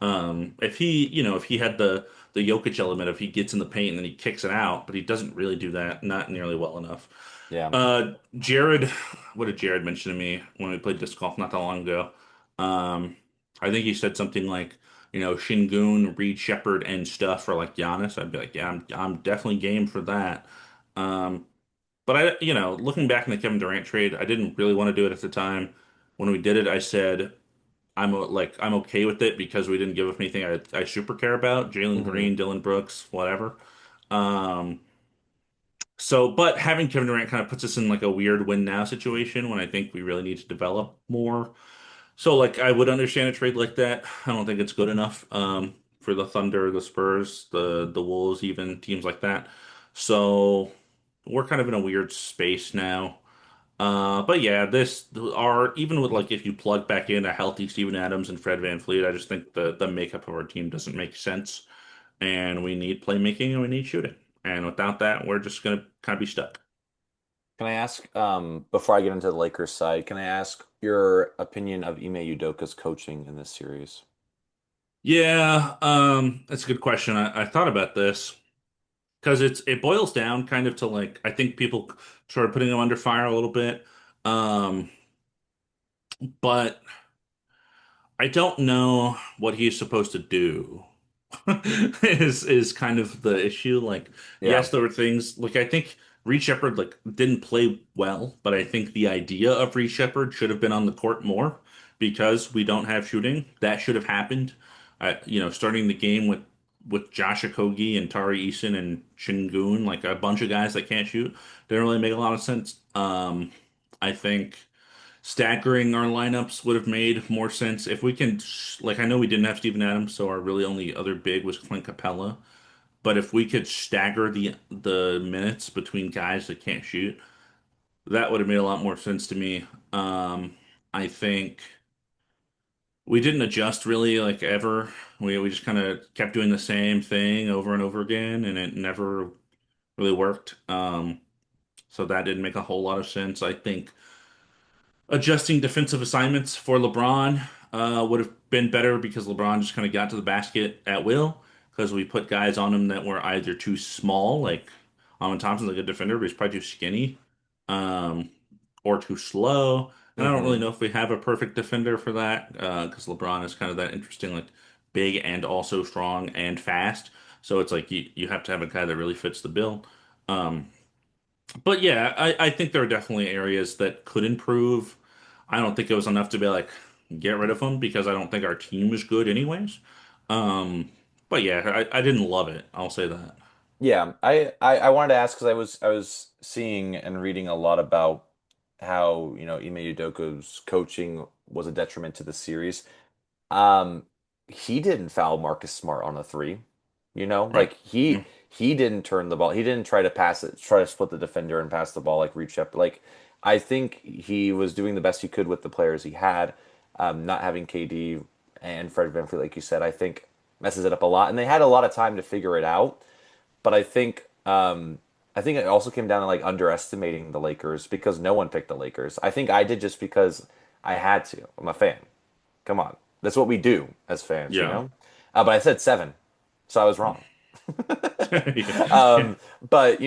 S1: If he, if he had the Jokic element, if he gets in the paint and then he kicks it out, but he doesn't really do that, not nearly well enough.
S2: Yeah.
S1: Jared, what did Jared mention to me when we played disc golf not that long ago? Um, I think he said something like, Şengün, Reed Shepard, and stuff for like Giannis. I'd be like, yeah, I'm definitely game for that. Um, but looking back in the Kevin Durant trade, I didn't really want to do it at the time. When we did it, I said. I'm okay with it because we didn't give up anything I super care about. Jalen
S2: Hmm.
S1: Green, Dylan Brooks, whatever. Um, but having Kevin Durant kind of puts us in like a weird win now situation when I think we really need to develop more. So like I would understand a trade like that. I don't think it's good enough for the Thunder, the Spurs, the Wolves, even teams like that. So we're kind of in a weird space now. But yeah, this are even with like if you plug back in a healthy Steven Adams and Fred VanVleet, I just think the makeup of our team doesn't make sense, and we need playmaking and we need shooting, and without that, we're just gonna kind of be stuck.
S2: Can I ask, before I get into the Lakers side, can I ask your opinion of Ime Udoka's coaching in this series?
S1: Yeah, that's a good question. I thought about this because it boils down kind of to like I think people started putting him under fire a little bit, um, but I don't know what he's supposed to do. Is kind of the issue. Like,
S2: Yeah.
S1: yes, there were things like I think. Reed Shepherd like didn't play well, but I think the idea of Reed Shepherd should have been on the court more because we don't have shooting. That should have happened. Starting the game with Josh Okogie and Tari Eason and Shingun, like a bunch of guys that can't shoot, didn't really make a lot of sense. I think staggering our lineups would have made more sense if we can. Like I know we didn't have Steven Adams, so our really only other big was Clint Capella. But if we could stagger the minutes between guys that can't shoot, that would have made a lot more sense to me. I think we didn't adjust really like ever. We just kind of kept doing the same thing over and over again, and it never really worked. So that didn't make a whole lot of sense. I think adjusting defensive assignments for LeBron would have been better because LeBron just kind of got to the basket at will because we put guys on him that were either too small, like Amon Thompson's a good defender, but he's probably too skinny, um, or too slow. And I don't really
S2: Hmm.
S1: know if we have a perfect defender for that because LeBron is kind of that interesting, like big and also strong and fast. So it's like you have to have a guy that really fits the bill. Um, but yeah, I think there are definitely areas that could improve. I don't think it was enough to be like get rid of him because I don't think our team is good anyways. Um, but yeah, I didn't love it. I'll say that.
S2: Yeah, I wanted to ask because I was seeing and reading a lot about how, Ime Udoka's coaching was a detriment to the series. Um, he didn't foul Marcus Smart on a three.
S1: Right.
S2: Like he didn't turn the ball. He didn't try to pass it, try to split the defender and pass the ball like Reed Shepherd. Like I think he was doing the best he could with the players he had. Not having KD and Fred VanVleet, like you said, I think messes it up a lot. And they had a lot of time to figure it out. But I think it also came down to like underestimating the Lakers because no one picked the Lakers. I think I did just because I had to. I'm a fan. Come on. That's what we do as fans, you
S1: Yeah.
S2: know? But I said seven, so I was wrong.
S1: Yeah.
S2: But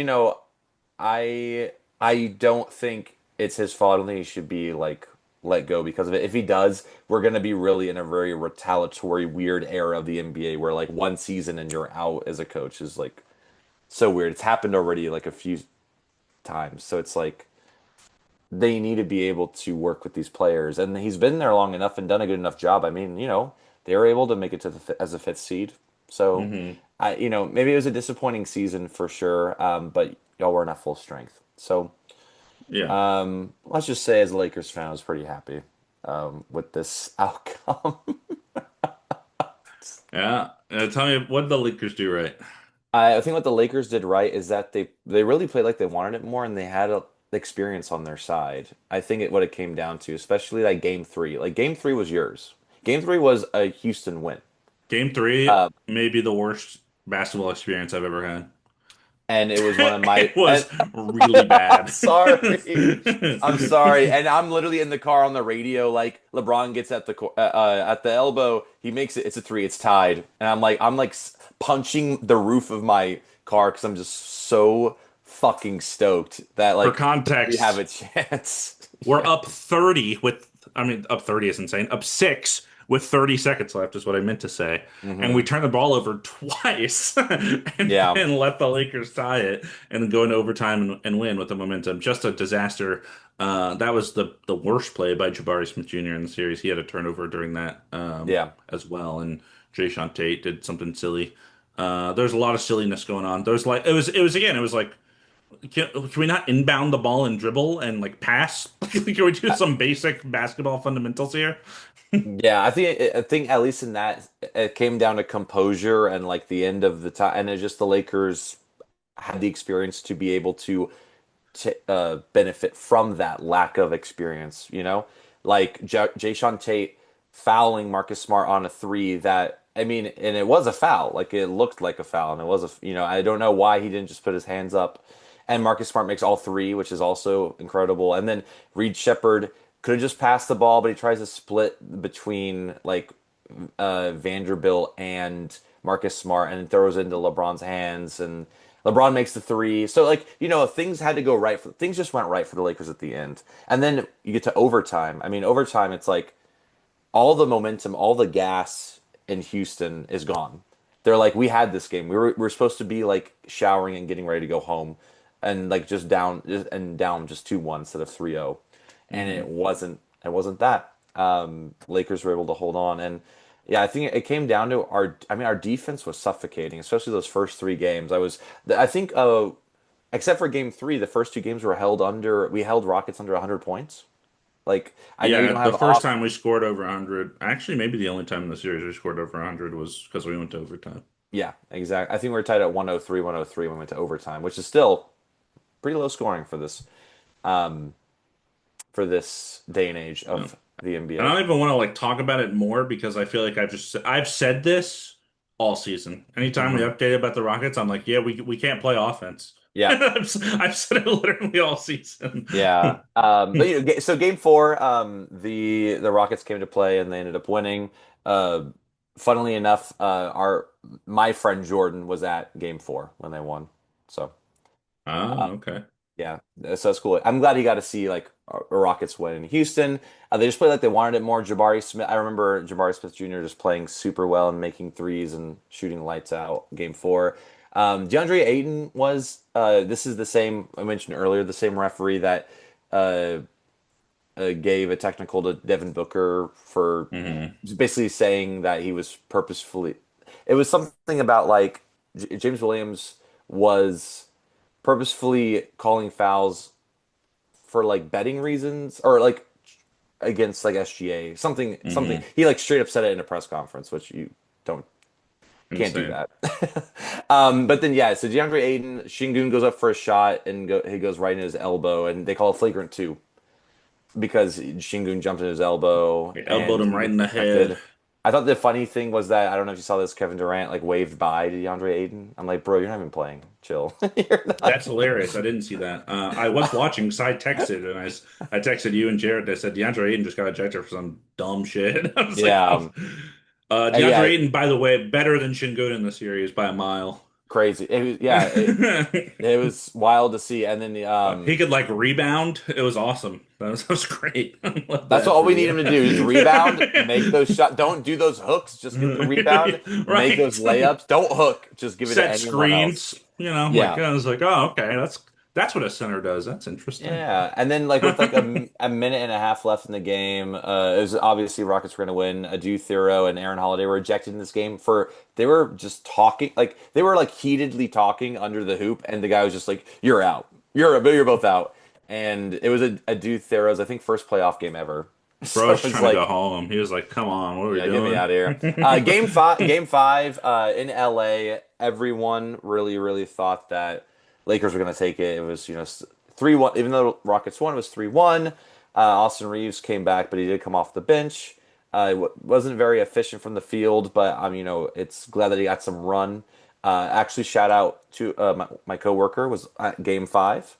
S2: I don't think it's his fault. I don't think he should be like let go because of it. If he does, we're gonna be really in a very retaliatory, weird era of the NBA where like one season and you're out as a coach is like so weird. It's happened already like a few times. So it's like they need to be able to work with these players. And he's been there long enough and done a good enough job. I mean, they were able to make it to as a fifth seed. So
S1: hmm
S2: maybe it was a disappointing season for sure. But y'all weren't at full strength. So
S1: Yeah.
S2: let's just say as a Lakers fan, I was pretty happy with this outcome.
S1: Yeah. Tell me what did the Lakers do right?
S2: I think what the Lakers did right is that they really played like they wanted it more and they had experience on their side. I think what it came down to, especially like game three. Like game three was yours. Game three was a Houston win.
S1: Game three,
S2: Uh,
S1: may be the worst basketball experience I've ever had.
S2: and it was one of my
S1: It
S2: and
S1: was really
S2: I'm
S1: bad.
S2: sorry. I'm sorry. And I'm literally in the car on the radio like LeBron gets at the elbow, he makes it, it's a three, it's tied. And I'm like punching the roof of my car cuz I'm just so fucking stoked that
S1: For
S2: like we have
S1: context,
S2: a chance.
S1: we're
S2: Yeah.
S1: up 30 with, I mean, up 30 is insane. Up six with 30 seconds left is what I meant to say. And we
S2: Hmm.
S1: turn the ball over twice and
S2: Yeah.
S1: then let the Lakers tie it and go into overtime and win with the momentum. Just a disaster. That was the worst play by Jabari Smith Jr. in the series. He had a turnover during that
S2: Yeah.
S1: as well. And Jayshawn Tate did something silly. There's a lot of silliness going on. There's like it was like can we not inbound the ball and dribble and like pass? Can we do some basic basketball fundamentals here?
S2: Yeah, I think at least in that it came down to composure and like the end of the time, and it's just the Lakers had the experience to be able to benefit from that lack of experience. Like Jayshawn Tate fouling Marcus Smart on a three that I mean, and it was a foul, like it looked like a foul, and it was I don't know why he didn't just put his hands up, and Marcus Smart makes all three, which is also incredible, and then Reed Shepherd could have just passed the ball, but he tries to split between like Vanderbilt and Marcus Smart and throws it into LeBron's hands and LeBron makes the three. So like, things had to go right things just went right for the Lakers at the end. And then you get to overtime. I mean, overtime it's like all the momentum, all the gas in Houston is gone. They're like, we had this game. We were supposed to be like showering and getting ready to go home. and like just down and down just 2-1 instead of 3-0. And
S1: Hmm.
S2: it wasn't that. Lakers were able to hold on, and yeah, I think it came down to our defense was suffocating, especially those first three games. I think except for game 3, the first two games we held Rockets under 100 points. Like I know you
S1: Yeah,
S2: don't
S1: the
S2: have
S1: first
S2: off.
S1: time we scored over 100, actually, maybe the only time in the series we scored over 100 was because we went to overtime.
S2: Yeah, exactly. I think we were tied at 103, 103 when we went to overtime, which is still pretty low scoring um for this day and age
S1: Yeah.
S2: of the
S1: And I
S2: NBA.
S1: don't even want to like talk about it more because I feel like I've said this all season. Anytime we
S2: Hmm.
S1: update about the Rockets, I'm like, yeah, we can't play offense.
S2: Yeah,
S1: I've said it literally all season.
S2: yeah. But so game 4, the Rockets came to play and they ended up winning. Uh, Funnily enough, our my friend Jordan was at game 4 when they won. So.
S1: Ah,
S2: uh,
S1: okay.
S2: Yeah, so that's cool. I'm glad he got to see like a Rockets win in Houston. They just played like they wanted it more. Jabari Smith, I remember Jabari Smith Jr. just playing super well and making threes and shooting lights out. Game 4, DeAndre Ayton was. This is the same I mentioned earlier, the same referee that uh, gave a technical to Devin Booker for
S1: Hmm.
S2: basically saying that he was purposefully. It was something about like James Williams was purposefully calling fouls for like betting reasons or like against like SGA something
S1: Hmm.
S2: he like straight up said it in a press conference, which don't can't do
S1: Insane.
S2: that. But then yeah, so DeAndre Ayton Shingun goes up for a shot and he goes right in his elbow and they call it flagrant 2 because Shingun jumped in his elbow
S1: They elbowed
S2: and
S1: him
S2: he
S1: right
S2: was
S1: in the head.
S2: ejected. I thought the funny thing was that I don't know if you saw this, Kevin Durant like waved by to DeAndre Ayton. I'm like, bro, you're not even playing. Chill. You're not
S1: That's
S2: even.
S1: hilarious. I didn't see that. I was watching because I texted and I texted you and Jared. I said DeAndre Ayton just got ejected for some dumb shit. I was like,
S2: Yeah.
S1: oh. DeAndre
S2: Yeah,
S1: Ayton, by the way, better than Şengün in the series by a mile.
S2: crazy. It was wild to see. And then
S1: He could like rebound. It was awesome. That was great. Love
S2: that's
S1: that
S2: all
S1: for
S2: we need
S1: you.
S2: him to do is rebound, make those shots. Don't do those hooks. Just get the rebound, make
S1: Right.
S2: those layups. Don't hook. Just give it to
S1: Set
S2: anyone else.
S1: screens. Like
S2: Yeah.
S1: I was like, oh, okay, that's what a center does. That's interesting.
S2: Yeah, and then like with like a minute and a half left in the game, it was obviously Rockets were going to win. Adu Thero and Aaron Holiday were ejected in this game for they were just talking like they were like heatedly talking under the hoop, and the guy was just like, "You're out. You're both out." And it was a Adu Thero's I think first playoff game ever. So
S1: Bro's
S2: it was
S1: trying to go
S2: like,
S1: home. He was like, "Come on, what are we
S2: yeah, get me
S1: doing?"
S2: out of here. Game five, in LA. Everyone really thought that Lakers were going to take it. It was 3-1. Even though Rockets won, it was 3-1. Austin Reeves came back, but he did come off the bench. Wasn't very efficient from the field, but it's glad that he got some run. Actually, shout out to my coworker was at Game 5.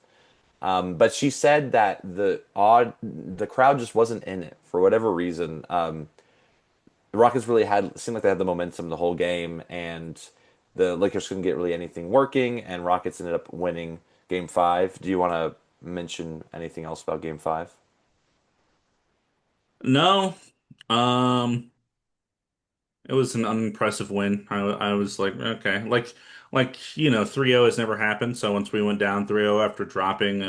S2: But she said that the crowd just wasn't in it for whatever reason. The Rockets really seemed like they had the momentum the whole game, and the Lakers couldn't get really anything working, and Rockets ended up winning Game 5. Do you want to mention anything else about Game 5?
S1: No, um, it was an unimpressive win. I was like, okay, like 3-0 has never happened. So once we went down 3-0 after dropping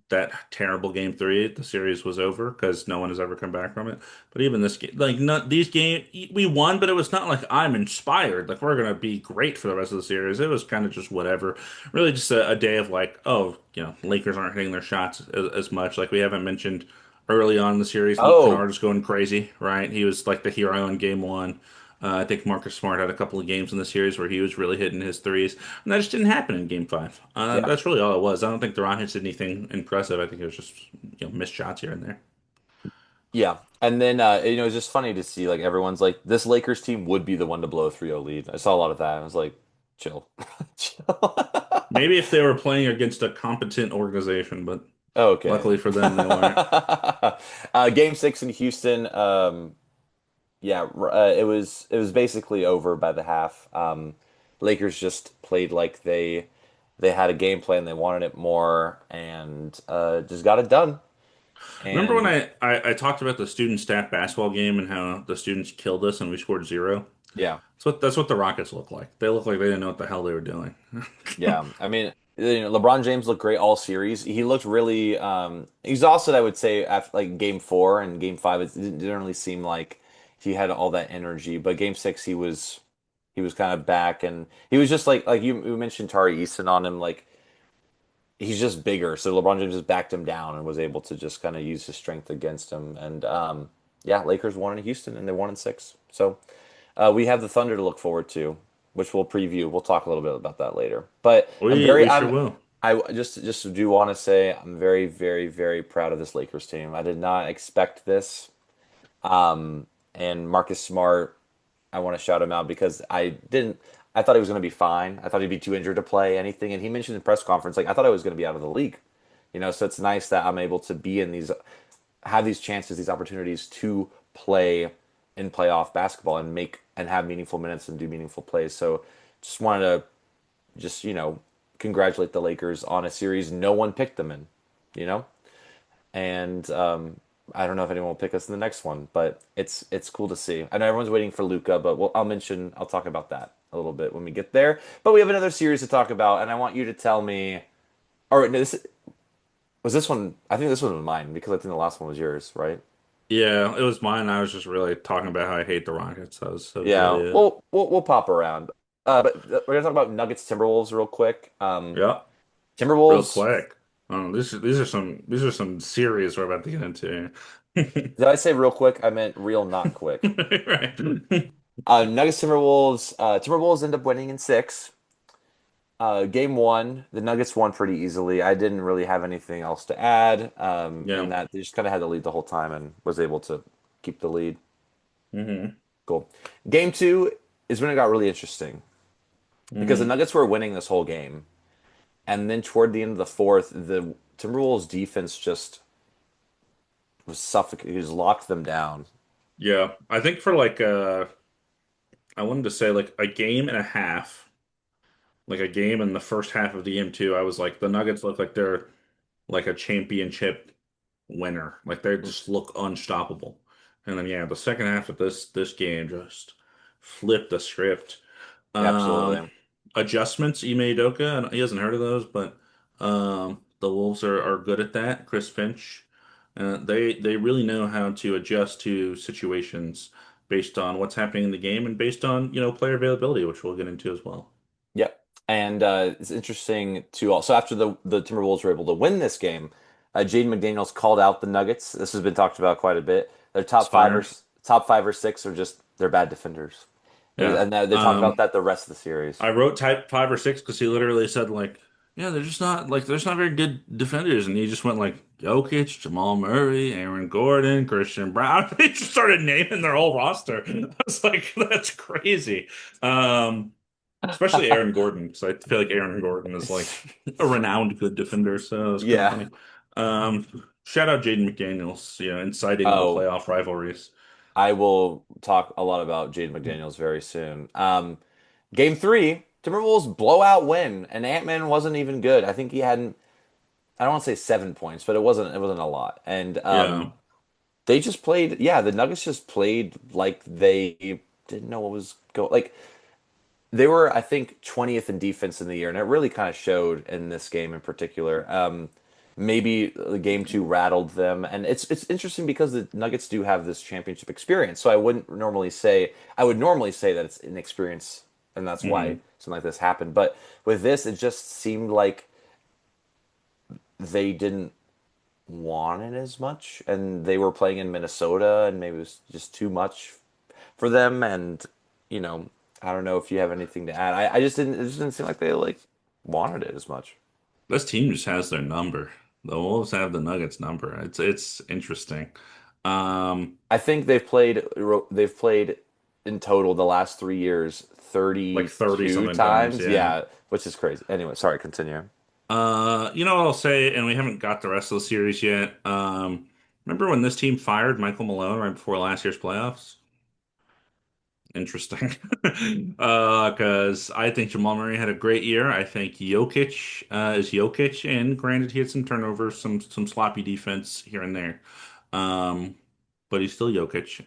S1: that terrible game 3, the series was over because no one has ever come back from it. But even this game, like not these game, we won, but it was not like I'm inspired. Like we're gonna be great for the rest of the series. It was kind of just whatever. Really, just a day of like, oh, Lakers aren't hitting their shots as much. Like we haven't mentioned early on in the series, Luke
S2: Oh,
S1: Kennard is going crazy, right? He was like the hero in game 1. I think Marcus Smart had a couple of games in the series where he was really hitting his threes, and that just didn't happen in Game 5.
S2: yeah,
S1: That's really all it was. I don't think the Rockets did anything impressive. I think it was just missed shots here and there.
S2: yeah. And then it's just funny to see like everyone's like this Lakers team would be the one to blow a 3-0 lead. I saw a lot of that. I was like, chill, chill.
S1: Maybe if they were playing against a competent organization, but
S2: Okay.
S1: luckily for them, they weren't.
S2: Game 6 in Houston. Yeah, it was basically over by the half. Lakers just played like they had a game plan, they wanted it more, and just got it done.
S1: Remember when
S2: And
S1: I talked about the student staff basketball game and how the students killed us and we scored 0?
S2: yeah,
S1: That's what the Rockets look like. They look like they didn't know what the hell they were doing.
S2: yeah. I mean, LeBron James looked great all series. He looked really exhausted, I would say, after like game 4 and game 5. It didn't really seem like he had all that energy. But game 6, he was kind of back, and he was just like you mentioned Tari Eason on him. Like he's just bigger, so LeBron James just backed him down and was able to just kind of use his strength against him. And yeah, Lakers won in Houston, and they won in 6. So we have the Thunder to look forward to, which we'll preview. We'll talk a little bit about that later. But
S1: We sure will.
S2: I just do want to say I'm very, very, very proud of this Lakers team. I did not expect this. And Marcus Smart, I want to shout him out because I didn't. I thought he was going to be fine. I thought he'd be too injured to play anything. And he mentioned in the press conference, like I thought I was going to be out of the league. So it's nice that I'm able to be in have these chances, these opportunities to play in playoff basketball and have meaningful minutes and do meaningful plays. So just wanted to congratulate the Lakers on a series no one picked them in, you know? And I don't know if anyone will pick us in the next one, but it's cool to see. I know everyone's waiting for Luka, but I'll talk about that a little bit when we get there. But we have another series to talk about, and I want you to tell me. Or no, this one. I think this one was mine because I think the last one was yours, right?
S1: Yeah, it was mine. I was just really talking about how I hate the Rockets. That was
S2: Yeah.
S1: really it.
S2: We'll pop around. But we're gonna talk about Nuggets Timberwolves real quick.
S1: Yeah, real
S2: Timberwolves.
S1: quick. These are some series we're about to get into.
S2: Did I say real quick? I meant real, not quick.
S1: Right.
S2: Nuggets Timberwolves. Timberwolves end up winning in 6. Game 1, the Nuggets won pretty easily. I didn't really have anything else to add. In
S1: Yeah.
S2: that they just kind of had the lead the whole time and was able to keep the lead.
S1: hmm
S2: Cool. Game 2 is when it got really interesting because the
S1: hmm
S2: Nuggets were winning this whole game, and then toward the end of the fourth, the Timberwolves defense just was suffocating. Just locked them down.
S1: Yeah. I think for like I wanted to say like a game and a half, like a game in the first half of the game two, I was like the Nuggets look like they're like a championship winner. Like they just look unstoppable. And then yeah, the second half of this game just flipped the script. Um,
S2: Absolutely.
S1: Adjustments, Ime Udoka, and he hasn't heard of those, but the Wolves are good at that. Chris Finch, they really know how to adjust to situations based on what's happening in the game and based on player availability, which we'll get into as well.
S2: Yep. And it's interesting to also after the Timberwolves were able to win this game, Jaden McDaniels called out the Nuggets. This has been talked about quite a bit. Their
S1: Spinners,
S2: top 5 or 6 are just they're bad defenders.
S1: yeah.
S2: And they talked about that the rest of the series.
S1: I wrote type 5 or 6 because he literally said like, yeah, they're just not like there's not very good defenders, and he just went like Jokic, Jamal Murray, Aaron Gordon, Christian Brown. He just started naming their whole roster. I was like, that's crazy. Um, Especially Aaron Gordon, because I feel like Aaron Gordon is like a renowned good defender, so it was kind of
S2: Yeah.
S1: funny. Shout out Jaden McDaniels, inciting the
S2: Oh,
S1: playoff rivalries.
S2: I will talk a lot about Jaden McDaniels very soon. Game 3, Timberwolves blowout win, and Ant-Man wasn't even good. I think he hadn't. I don't want to say 7 points, but it wasn't a lot. And
S1: Yeah.
S2: they just played. Yeah, the Nuggets just played like they didn't know what was going. Like they were, I think, 20th in defense in the year, and it really kind of showed in this game in particular. Maybe the game 2 rattled them, and it's interesting because the Nuggets do have this championship experience. So I would normally say that it's inexperience, and that's why
S1: hmm
S2: something like this happened. But with this, it just seemed like they didn't want it as much, and they were playing in Minnesota, and maybe it was just too much for them. And you know, I don't know if you have anything to add. I just didn't. It just didn't seem like they like wanted it as much.
S1: This team just has their number. The Wolves have the Nuggets number. It's interesting. Um,
S2: I think they've played in total the last 3 years
S1: like 30
S2: 32
S1: something times,
S2: times.
S1: yeah.
S2: Yeah, which is crazy. Anyway, sorry, continue.
S1: You know what I'll say, and we haven't got the rest of the series yet. Remember when this team fired Michael Malone right before last year's playoffs? Interesting. Because I think Jamal Murray had a great year. I think Jokic is Jokic, and granted he had some turnovers, some sloppy defense here and there. Um, but he's still Jokic.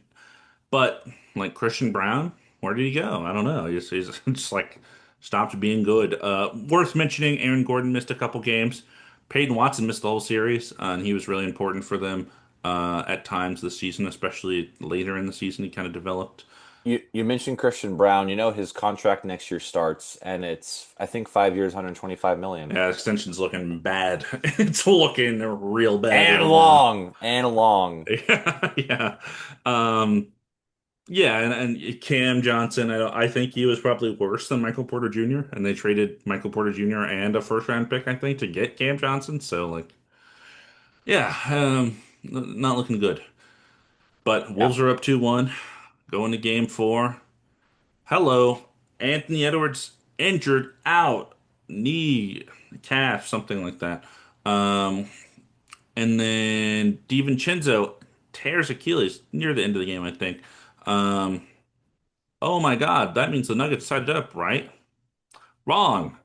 S1: But like Christian Brown, where did he go? I don't know. He's just like stopped being good. Worth mentioning, Aaron Gordon missed a couple games. Peyton Watson missed the whole series, and he was really important for them at times this season, especially later in the season. He kind of developed.
S2: You mentioned Christian Brown. You know his contract next year starts, and it's I think 5 years, 125 million.
S1: Yeah, extension's looking bad. It's looking real bad
S2: And
S1: right now.
S2: long, and long.
S1: Yeah, yeah. Um, yeah, and Cam Johnson, I think he was probably worse than Michael Porter Jr. And they traded Michael Porter Jr. and a first round pick, I think, to get Cam Johnson. So like, yeah, not looking good. But
S2: Yeah.
S1: Wolves are up 2-1, going to game four. Hello, Anthony Edwards injured out, knee, calf, something like that. Um, and then DiVincenzo tears Achilles near the end of the game, I think. Um, oh my God, that means the Nuggets tied it up, right? Wrong.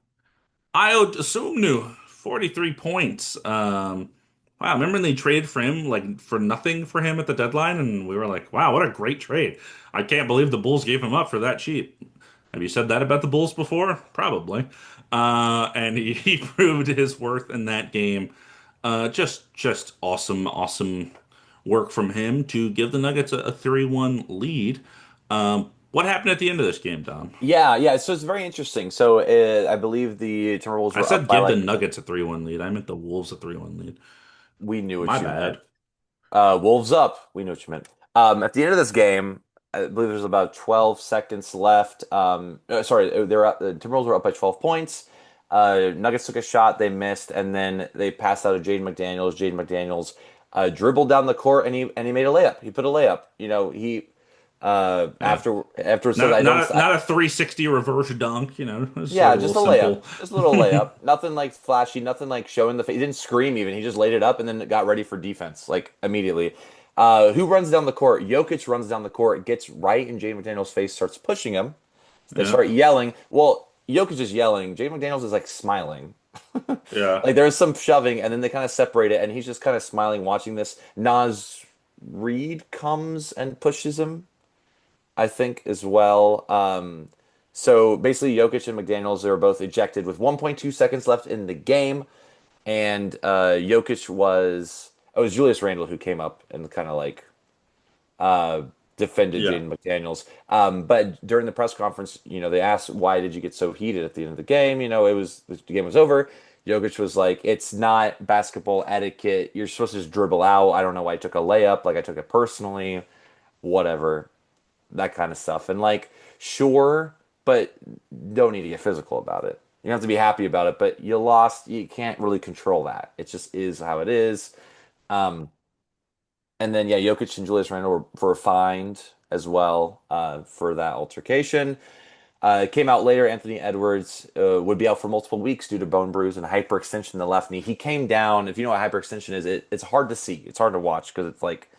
S1: Ayo Dosunmu, 43 points. Wow, remember when they traded for him, like for nothing for him at the deadline? And we were like, wow, what a great trade. I can't believe the Bulls gave him up for that cheap. Have you said that about the Bulls before? Probably. And he proved his worth in that game. Just awesome, awesome work from him to give the Nuggets a 3-1 lead. What happened at the end of this game, Dom?
S2: Yeah, yeah. So it's very interesting. So I believe the Timberwolves
S1: I
S2: were up
S1: said
S2: by
S1: give the
S2: like
S1: Nuggets a 3-1 lead. I meant the Wolves a 3-1 lead.
S2: we knew
S1: My
S2: what you meant.
S1: bad.
S2: Wolves up. We knew what you meant. At the end of this game, I believe there's about 12 seconds left. Sorry, they're up, the Timberwolves were up by 12 points. Nuggets took a shot, they missed, and then they passed out to Jaden McDaniels. Jaden McDaniels dribbled down the court and he made a layup. He put a layup. You know, he
S1: Yeah.
S2: after said
S1: Not
S2: I don't.
S1: not not a 360 reverse dunk, it's a
S2: Yeah,
S1: little
S2: just a layup.
S1: simple.
S2: Just a little layup. Nothing like flashy, nothing like showing the face. He didn't scream even. He just laid it up and then got ready for defense, like immediately. Who runs down the court? Jokic runs down the court, gets right in Jaden McDaniels' face, starts pushing him. They
S1: Yeah.
S2: start yelling. Well, Jokic is yelling. Jaden McDaniels is like smiling.
S1: Yeah.
S2: Like there's some shoving, and then they kind of separate it, and he's just kind of smiling watching this. Nas Reed comes and pushes him. I think, as well. So basically, Jokic and McDaniels are both ejected with 1.2 seconds left in the game, and Jokic was it was Julius Randle who came up and kind of like uh, defended
S1: Yeah.
S2: Jaden McDaniels. But during the press conference, they asked why did you get so heated at the end of the game? It was the game was over. Jokic was like, "It's not basketball etiquette. You're supposed to just dribble out. I don't know why I took a layup. Like I took it personally. Whatever." That kind of stuff. And like, sure, but don't need to get physical about it. You don't have to be happy about it, but you lost. You can't really control that. It just is how it is. Um, and then yeah, Jokic and Julius Randle were fined as well for that altercation. It came out later. Anthony Edwards would be out for multiple weeks due to bone bruise and hyperextension in the left knee. He came down. If you know what hyperextension is, it's hard to see. It's hard to watch because it's like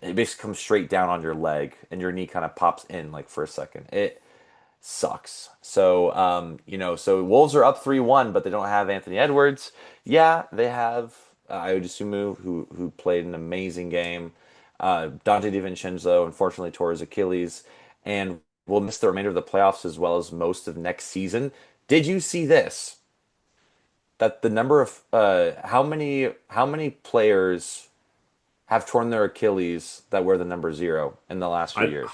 S2: it basically comes straight down on your leg and your knee kind of pops in like for a second. It sucks. So, so Wolves are up 3-1, but they don't have Anthony Edwards. Yeah, they have Ayo Dosunmu, who played an amazing game. Dante DiVincenzo unfortunately tore his Achilles and will miss the remainder of the playoffs as well as most of next season. Did you see this? That the number of how many players have torn their Achilles that wear the number 0 in the last few
S1: I
S2: years.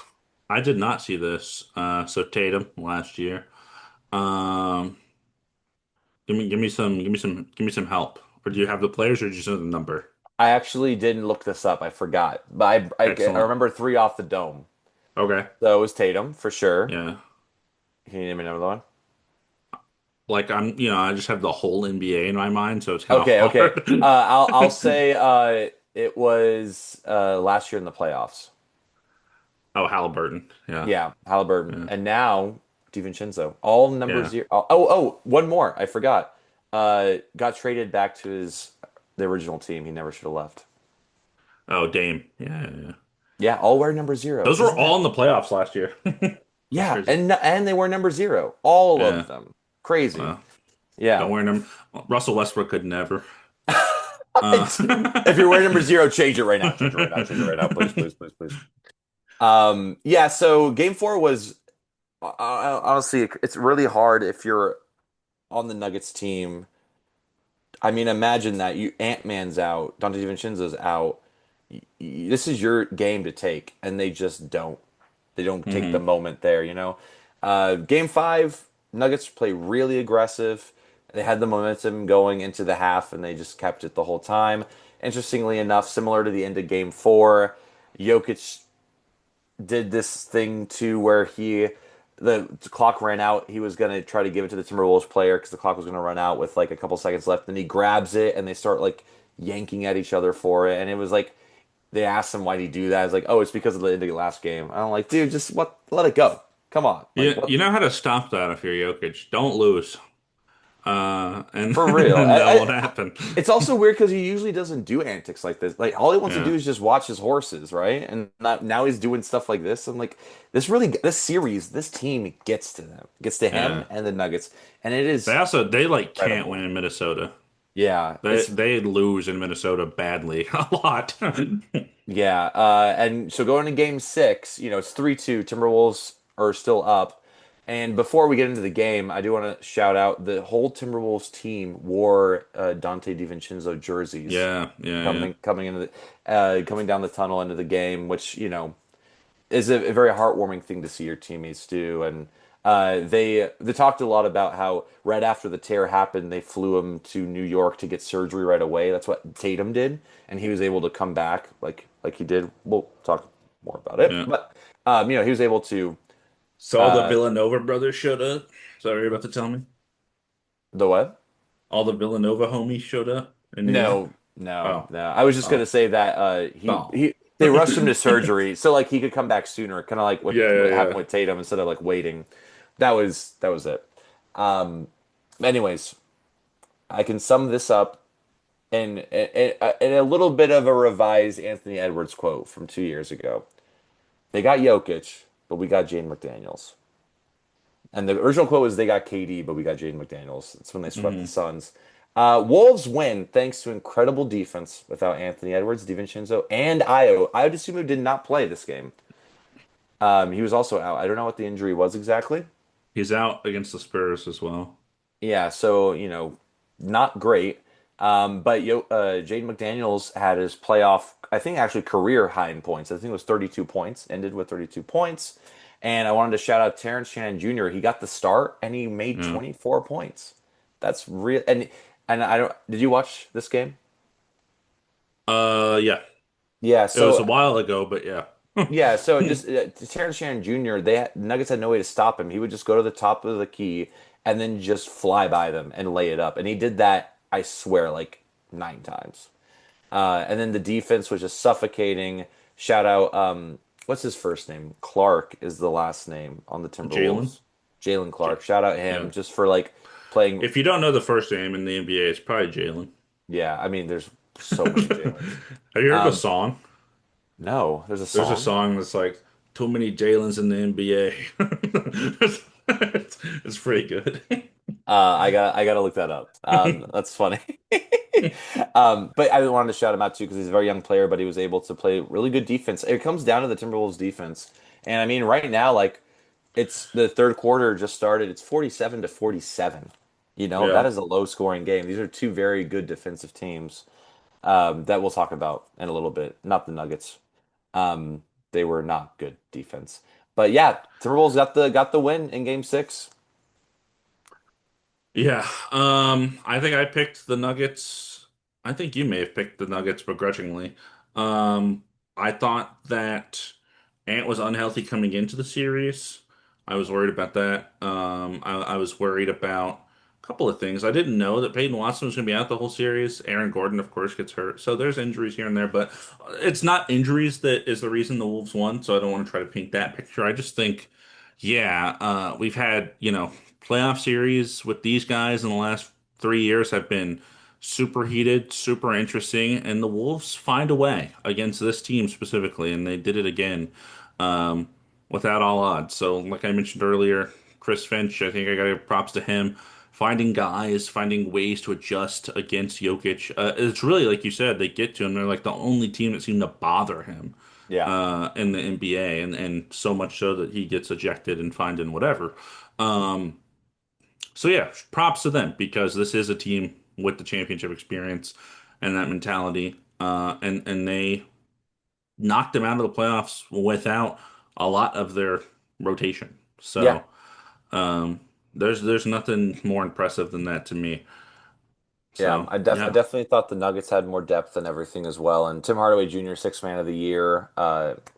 S1: I did not see this. So Tatum last year. Um, give me some help. Or do you have the players or just know the number?
S2: I actually didn't look this up. I forgot, but I
S1: Excellent.
S2: remember three off the dome.
S1: Okay.
S2: So it was Tatum for sure.
S1: Yeah.
S2: Can you name another one?
S1: Like I just have the whole NBA in my mind, so it's kind of
S2: Okay, okay.
S1: hard.
S2: I'll say it was last year in the playoffs.
S1: Oh, Halliburton. Yeah.
S2: Yeah, Halliburton,
S1: Yeah.
S2: and now DiVincenzo. All number
S1: Yeah.
S2: 0. Oh, one more. I forgot. Got traded back to the original team. He never should have left.
S1: Oh, Dame. Yeah, yeah, yeah.
S2: Yeah, all wear number 0.
S1: Those were
S2: Isn't that
S1: all in the playoffs last year. That's
S2: Yeah,
S1: crazy.
S2: and they were number 0, all of
S1: Yeah.
S2: them. Crazy.
S1: Well,
S2: Yeah.
S1: don't wear them. Russell Westbrook could never.
S2: If you're wearing number 0, change it right now. Change it right now. Change it right now, please, please, please, please. Yeah. So game 4 was Honestly, it's really hard if you're on the Nuggets team. I mean, imagine that you Ant-Man's out, Dante DiVincenzo's out. This is your game to take, and they just don't. They don't take the
S1: Hmm.
S2: moment there, you know. Game five, Nuggets play really aggressive. They had the momentum going into the half, and they just kept it the whole time. Interestingly enough, similar to the end of game four, Jokic did this thing too where the clock ran out. He was gonna try to give it to the Timberwolves player because the clock was gonna run out with like a couple seconds left. Then he grabs it and they start like yanking at each other for it. And it was like they asked him why did he do that. It's like, oh, it's because of the end of the last game. I'm like, dude, just let it go. Come on, like
S1: Yeah,
S2: what
S1: you know how to stop that if you're Jokic. Don't lose. And,
S2: for real.
S1: and that won't happen.
S2: It's also weird because he usually doesn't do antics like this. Like all he wants to
S1: Yeah.
S2: do is just watch his horses, right? And now he's doing stuff like this. I'm like, this series, this team gets to them, gets to him
S1: Yeah.
S2: and the Nuggets, and it is
S1: They like can't win
S2: incredible.
S1: in Minnesota.
S2: Yeah, it's
S1: They lose in Minnesota badly a lot.
S2: yeah. And so going to game six, it's 3-2. Timberwolves are still up. And before we get into the game, I do want to shout out the whole Timberwolves team wore Dante DiVincenzo jerseys
S1: Yeah, yeah, yeah.
S2: coming down the tunnel into the game, which is a very heartwarming thing to see your teammates do. And they talked a lot about how right after the tear happened, they flew him to New York to get surgery right away. That's what Tatum did, and he was able to come back like he did. We'll talk more about it,
S1: Yeah.
S2: but he was able to.
S1: So all the
S2: Uh,
S1: Villanova brothers showed up. Is that what you're about to tell me?
S2: the what?
S1: All the Villanova homies showed up in New York?
S2: No, no,
S1: Oh,
S2: no. I was just gonna
S1: oh,
S2: say that
S1: oh.
S2: they rushed him to surgery so like he could come back sooner, kind of like
S1: Yeah,
S2: what
S1: yeah,
S2: happened with Tatum instead of like waiting. That was it. Um, anyways, I can sum this up in a little bit of a revised Anthony Edwards quote from 2 years ago. They got Jokic, but we got Jaden McDaniels. And the original quote was they got KD, but we got Jaden McDaniels. It's when they
S1: yeah.
S2: swept the Suns. Wolves win thanks to incredible defense without Anthony Edwards, DiVincenzo, and Io. Io DeSumo did not play this game. He was also out. I don't know what the injury was exactly.
S1: He's out against the Spurs as well.
S2: Yeah, so not great. But Jaden McDaniels had his playoff, I think actually career high in points. I think it was 32 points, ended with 32 points. And I wanted to shout out Terrence Shannon Jr. He got the start and he made
S1: Yeah.
S2: 24 points. That's real. And I don't. Did you watch this game?
S1: Yeah.
S2: Yeah.
S1: It was a
S2: So
S1: while ago, but yeah.
S2: yeah. So just Terrence Shannon Jr. Nuggets had no way to stop him. He would just go to the top of the key and then just fly by them and lay it up. And he did that, I swear, like 9 times. And then the defense was just suffocating. Shout out, what's his first name? Clark is the last name on the
S1: Jalen?
S2: Timberwolves. Jalen
S1: J
S2: Clark. Shout out
S1: yeah.
S2: him just for like playing.
S1: If you don't know the first name in the NBA, it's probably Jalen.
S2: Yeah, I mean, there's so many Jalen's.
S1: Have you heard the
S2: Um,
S1: song?
S2: no, there's a
S1: There's a
S2: song.
S1: song that's like too many Jalen's in the NBA. It's pretty good.
S2: I gotta look that up. That's funny. But I wanted to shout him out too because he's a very young player, but he was able to play really good defense. It comes down to the Timberwolves defense, and I mean, right now, like it's the third quarter just started. It's 47-47. That
S1: Yeah.
S2: is a low scoring game. These are two very good defensive teams that we'll talk about in a little bit. Not the Nuggets. They were not good defense, but yeah, Timberwolves got the win in Game 6.
S1: Yeah. I think I picked the Nuggets. I think you may have picked the Nuggets begrudgingly. I thought that Ant was unhealthy coming into the series. I was worried about that. I was worried about a couple of things. I didn't know that Peyton Watson was going to be out the whole series. Aaron Gordon, of course, gets hurt. So there's injuries here and there, but it's not injuries that is the reason the Wolves won. So I don't want to try to paint that picture. I just think, yeah, we've had, playoff series with these guys in the last 3 years have been super heated, super interesting, and the Wolves find a way against this team specifically, and they did it again um, without all odds. So, like I mentioned earlier, Chris Finch, I think I got to give props to him. Finding guys, finding ways to adjust against Jokic. It's really like you said, they get to him. They're like the only team that seemed to bother him.
S2: Yeah.
S1: in the NBA, and so much so that he gets ejected and fined and whatever. Um, so yeah, props to them because this is a team with the championship experience and that mentality, and they knocked them out of the playoffs without a lot of their rotation.
S2: Yeah.
S1: So um, there's nothing more impressive than that to me.
S2: Yeah,
S1: So
S2: I
S1: yeah,
S2: definitely thought the Nuggets had more depth and everything as well. And Tim Hardaway Jr., sixth man of the year,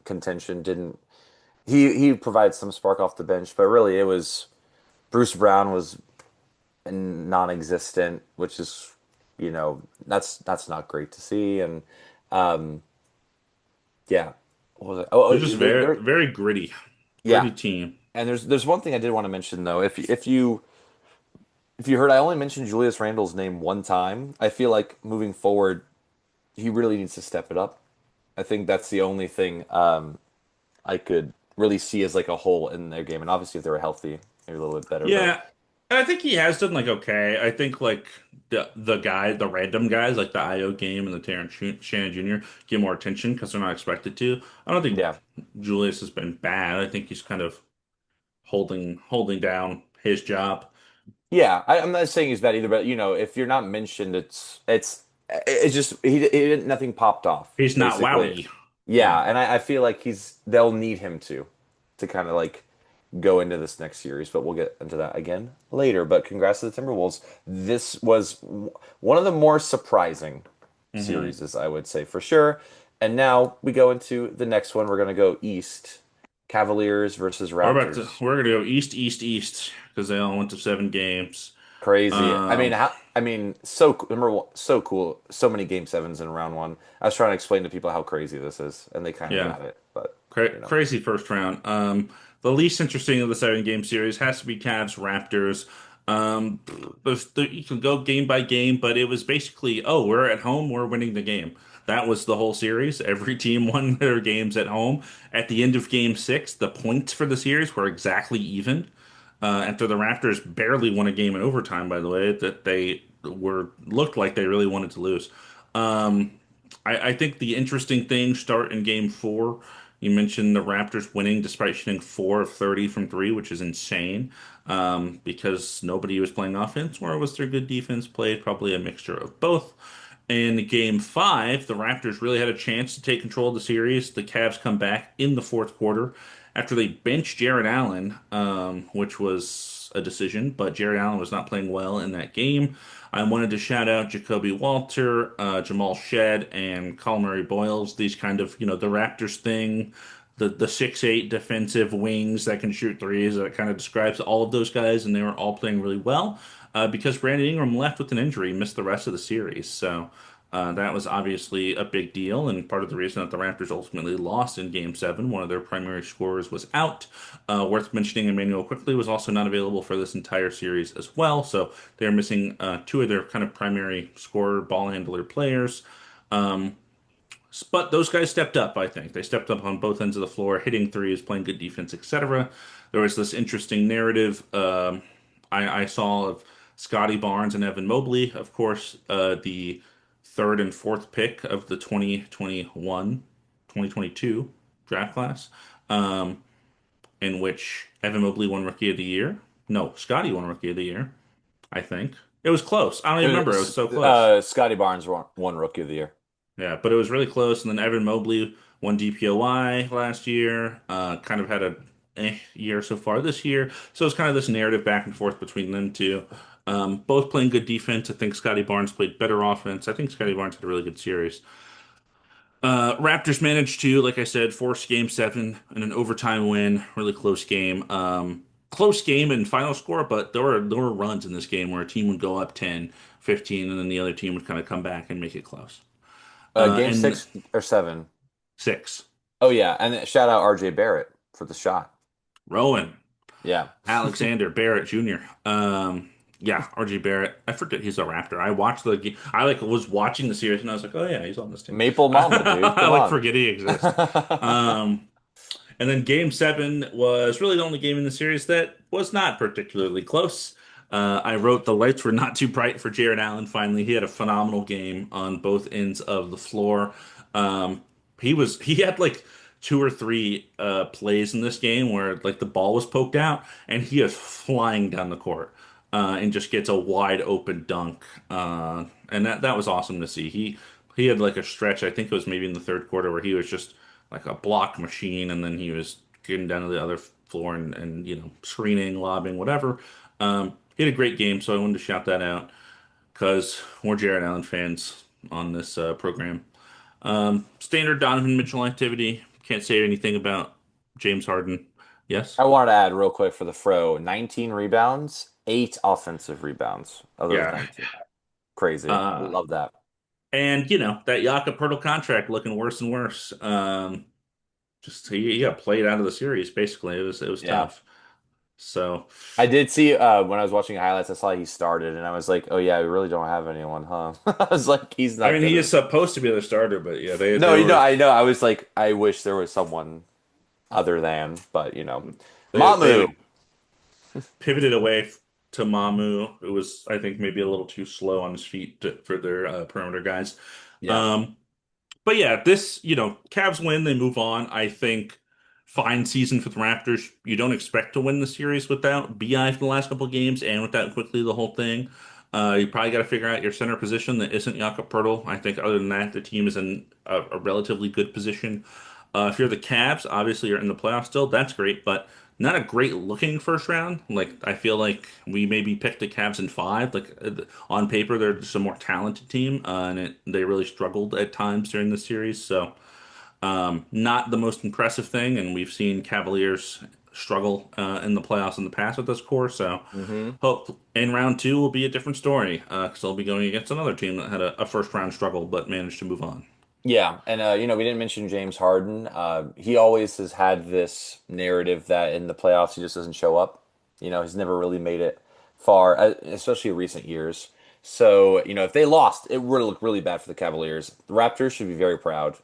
S2: contention didn't he provided some spark off the bench, but really it was Bruce Brown was non-existent, which is, that's not great to see. And um, yeah, what was it?
S1: they're just very
S2: There,
S1: very gritty,
S2: yeah.
S1: gritty team.
S2: And there's one thing I did want to mention though. If you heard, I only mentioned Julius Randle's name one time. I feel like moving forward, he really needs to step it up. I think that's the only thing I could really see as like a hole in their game. And obviously, if they were healthy, maybe a little bit better. But
S1: Yeah, I think he has done like okay. I think like the random guys like the IO game and the Terrence Shannon Jr. get more attention because they're not expected to. I don't think
S2: yeah,
S1: Julius has been bad. I think he's kind of holding down his job.
S2: yeah, I'm not saying he's bad either. But if you're not mentioned, it's just he didn't nothing popped off
S1: He's not
S2: basically.
S1: wowy.
S2: Yeah,
S1: Yeah.
S2: and I feel like they'll need him to kind of like go into this next series, but we'll get into that again later. But congrats to the Timberwolves. This was one of the more surprising
S1: hmm
S2: series, I would say for sure. And now we go into the next one. We're going to go East. Cavaliers versus Raptors.
S1: We're gonna go east, east, east because they all went to 7 games.
S2: Crazy. I mean,
S1: Um,
S2: number one, so cool. So many game sevens in round one. I was trying to explain to people how crazy this is, and they kind of
S1: yeah.
S2: got it. But you know,
S1: Crazy first round. The least interesting of the 7 game series has to be Cavs Raptors. You can go game by game, but it was basically, oh, we're at home, we're winning the game. That was the whole series. Every team won their games at home. At the end of game 6, the points for the series were exactly even. After the Raptors barely won a game in overtime, by the way, that they were looked like they really wanted to lose. Um, I think the interesting things start in game 4. You mentioned the Raptors winning despite shooting 4 of 30 from three, which is insane because nobody was playing offense, or was their good defense played? Probably a mixture of both. In game 5, the Raptors really had a chance to take control of the series. The Cavs come back in the fourth quarter after they benched Jared Allen, which was a decision, but Jared Allen was not playing well in that game. I wanted to shout out Jacoby Walter, Jamal Shed, and Colin Murray Boyles. These kind of, the Raptors thing, the 6'8" defensive wings that can shoot threes. That kind of describes all of those guys, and they were all playing really well because Brandon Ingram left with an injury, missed the rest of the series. So that was obviously a big deal, and part of the reason that the Raptors ultimately lost in Game 7. One of their primary scorers was out. Worth mentioning, Emmanuel quickly was also not available for this entire series as well, so they're missing 2 of their kind of primary scorer, ball handler players. Um, but those guys stepped up, I think. They stepped up on both ends of the floor, hitting threes, playing good defense, etc. There was this interesting narrative I saw of Scotty Barnes and Evan Mobley, of course, the third and fourth pick of the 2021, 2022 draft class, um, in which Evan Mobley won Rookie of the Year. No, Scotty won Rookie of the Year, I think. It was close. I don't even remember. It was so close.
S2: Scotty Barnes won Rookie of the Year.
S1: Yeah, but it was really close. And then Evan Mobley won DPOY last year. Kind of had a year so far this year. So it's kind of this narrative back and forth between them two. Both playing good defense. I think Scotty Barnes played better offense. I think Scotty Barnes had a really good series. Raptors managed to, like I said, force game 7 and an overtime win. Really close game. Close game and final score, but there were runs in this game where a team would go up 10, 15, and then the other team would kind of come back and make it close.
S2: Game
S1: And
S2: 6 or 7.
S1: 6.
S2: Oh yeah, and shout out RJ Barrett for the shot.
S1: Rowan,
S2: Yeah.
S1: Alexander Barrett Jr. Yeah, RJ Barrett. I forget he's a Raptor. I watched the game. I like was watching the series and I was like, oh yeah, he's on this team.
S2: Maple Mamba, dude.
S1: I
S2: Come
S1: like
S2: on.
S1: forget he exists. Um, and then game 7 was really the only game in the series that was not particularly close. I wrote the lights were not too bright for Jared Allen. Finally, he had a phenomenal game on both ends of the floor. Um, he had like two or three plays in this game where like the ball was poked out and he is flying down the court and just gets a wide open dunk. And that was awesome to see. He had like a stretch, I think it was maybe in the third quarter, where he was just like a block machine, and then he was getting down to the other floor and screening, lobbing, whatever. He had a great game, so I wanted to shout that out because we're Jared Allen fans on this program. Standard Donovan Mitchell activity. Can't say anything about James Harden. Yes?
S2: I wanted to add real quick for the fro, 19 rebounds, 8 offensive rebounds of those
S1: Yeah.
S2: 19. Crazy.
S1: Uh,
S2: Love that.
S1: and that Jakob Poeltl contract looking worse and worse. Just he got played out of the series basically. It was
S2: Yeah.
S1: tough. So,
S2: I did see when I was watching highlights, I saw he started and I was like, "Oh yeah, we really don't have anyone, huh?" I was like, "He's
S1: I
S2: not
S1: mean, he
S2: gonna."
S1: is supposed to be the starter, but yeah, they
S2: No,
S1: were
S2: I know. I was like, I wish there was someone other than, but
S1: they
S2: Mamu.
S1: pivoted away to Mamu. It was, I think, maybe a little too slow on his feet for their perimeter guys.
S2: Yeah.
S1: Um, but yeah, Cavs win, they move on. I think fine season for the Raptors. You don't expect to win the series without BI for the last couple of games and without quickly the whole thing. You probably got to figure out your center position that isn't Jakob Poeltl. I think other than that, the team is in a relatively good position. If you're the Cavs, obviously you're in the playoffs still. That's great, but not a great looking first round. Like I feel like we maybe picked the Cavs in five. Like on paper, they're just a more talented team, they really struggled at times during the series. So not the most impressive thing, and we've seen Cavaliers struggle in the playoffs in the past with this core. So
S2: hmm
S1: hope in round two will be a different story because they'll be going against another team that had a first round struggle but managed to move on.
S2: Yeah, and we didn't mention James Harden. He always has had this narrative that in the playoffs he just doesn't show up. He's never really made it far, especially in recent years. So, if they lost, it would look really bad for the Cavaliers. The Raptors should be very proud.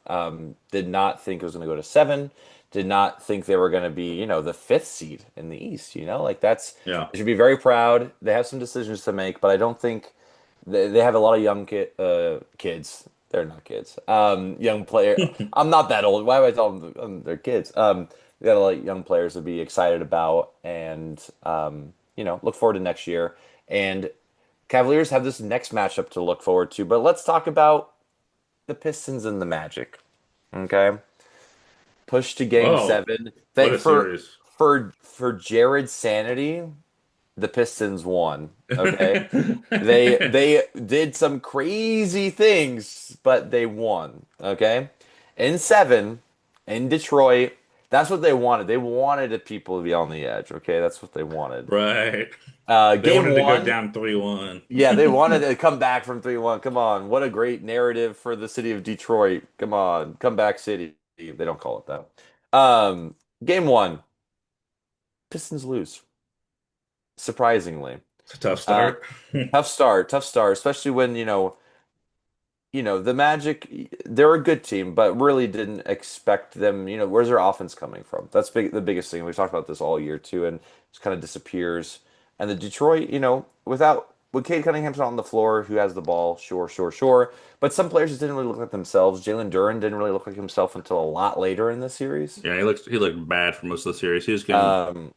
S2: Did not think it was going to go to 7. Did not think they were going to be, the fifth seed in the East. Like
S1: Yeah.
S2: they should be very proud. They have some decisions to make, but I don't think they have a lot of young kids. They're not kids. Young player. I'm not that old. Why would I tell them they're kids? They got a lot of young players to be excited about, and look forward to next year. And Cavaliers have this next matchup to look forward to. But let's talk about the Pistons and the Magic. Okay, push to Game
S1: Whoa,
S2: 7.
S1: what
S2: Thank
S1: a series.
S2: for Jared's sanity. The Pistons won. Okay. They did some crazy things, but they won. Okay. In 7, in Detroit, that's what they wanted. They wanted the people to be on the edge. Okay. That's what they wanted.
S1: Right. They
S2: Game
S1: wanted to go
S2: 1,
S1: down 3-1.
S2: yeah, they wanted to come back from 3-1. Come on. What a great narrative for the city of Detroit. Come on. Comeback city. They don't call it that. Game 1, Pistons lose, surprisingly.
S1: It's a tough
S2: Uh,
S1: start.
S2: tough start, especially when, the Magic, they're a good team, but really didn't expect them, where's their offense coming from? That's the biggest thing. We've talked about this all year too, and just kind of disappears. And the Detroit, with Cade Cunningham's not on the floor, who has the ball, sure, sure, sure. But some players just didn't really look like themselves. Jalen Duren didn't really look like himself until a lot later in the series.
S1: Yeah, he looked bad for most of the series. He was getting
S2: Um,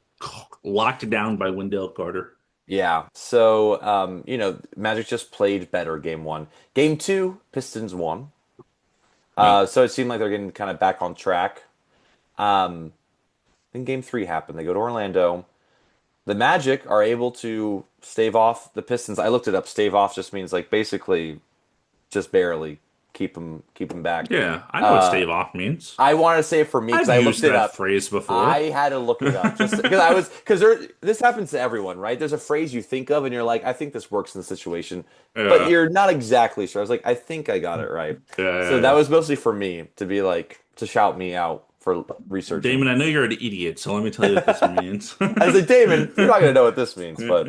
S1: locked down by Wendell Carter.
S2: Yeah. So, Magic just played better game 1. Game 2, Pistons won.
S1: Yep.
S2: So it seemed like they're getting kind of back on track. Um, then game 3 happened. They go to Orlando. The Magic are able to stave off the Pistons. I looked it up. Stave off just means like basically just barely keep them back.
S1: Yeah, I know what
S2: Uh,
S1: stave off means.
S2: I wanted to say it for me because
S1: I've
S2: I
S1: used
S2: looked it
S1: that
S2: up.
S1: phrase before.
S2: I had to look it up just because this happens to everyone, right? There's a phrase you think of and you're like, I think this works in the situation, but
S1: Yeah,
S2: you're not exactly sure. I was like, I think I got it right.
S1: yeah,
S2: So
S1: yeah,
S2: that
S1: yeah.
S2: was mostly for me to be like to shout me out for researching.
S1: Damon, I know you're an idiot, so let me tell you what this means.
S2: I was like, Damon, you're not gonna know what this means, but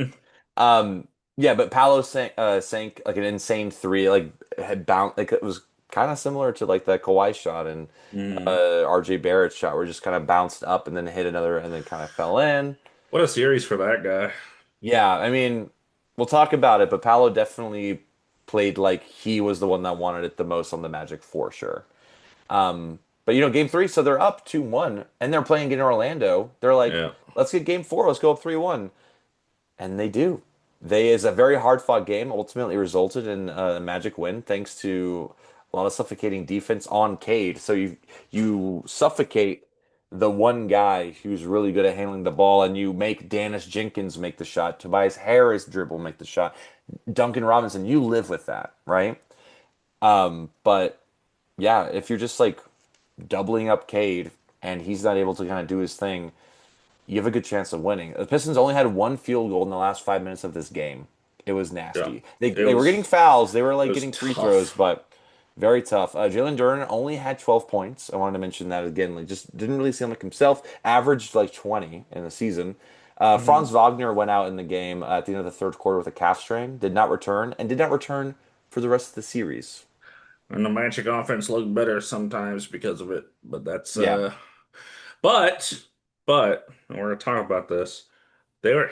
S2: um, yeah, but Paolo sank like an insane three, like had bounced, like it was kind of similar to like that Kawhi shot and
S1: Mm.
S2: RJ Barrett shot, where it just kind of bounced up and then hit another and then kind of fell in.
S1: What a series for that guy.
S2: Yeah, I mean, we'll talk about it, but Paolo definitely played like he was the one that wanted it the most on the Magic for sure. But game three, so they're up 2-1, and they're playing in Orlando. They're like,
S1: Yeah.
S2: let's get game four. Let's go up 3-1. And they do. They is a very hard fought game. Ultimately resulted in a Magic win thanks to a lot of suffocating defense on Cade. So you suffocate the one guy who's really good at handling the ball, and you make Danis Jenkins make the shot, Tobias Harris dribble make the shot, Duncan Robinson. You live with that, right? But yeah, if you're just like doubling up Cade and he's not able to kind of do his thing, you have a good chance of winning. The Pistons only had one field goal in the last 5 minutes of this game. It was
S1: Yeah.
S2: nasty. They
S1: It
S2: they were getting
S1: was
S2: fouls. They were
S1: it
S2: like
S1: was
S2: getting free throws,
S1: tough.
S2: but very tough. Jalen Duren only had 12 points. I wanted to mention that again. Like, just didn't really seem like himself. Averaged like 20 in the season.
S1: Mhm.
S2: Franz Wagner went out in the game at the end of the third quarter with a calf strain. Did not return and did not return for the rest of the series.
S1: And the Magic offense looked better sometimes because of it. But that's
S2: Yeah,
S1: but we're gonna talk about this.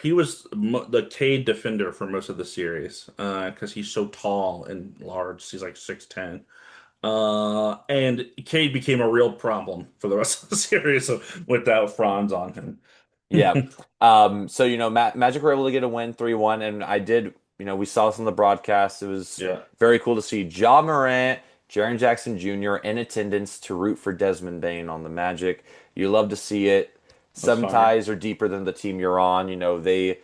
S1: He was the Cade defender for most of the series because he's so tall and large. He's like 6'10". And Cade became a real problem for the rest of the series without Franz on him.
S2: yeah. So Magic were able to get a win 3-1, and I did. We saw this on the broadcast. It was
S1: Yeah,
S2: very cool to see Ja Morant, Jaren Jackson Jr. in attendance to root for Desmond Bane on the Magic. You love to see it.
S1: that's
S2: Some
S1: fire.
S2: ties are deeper than the team you're on. They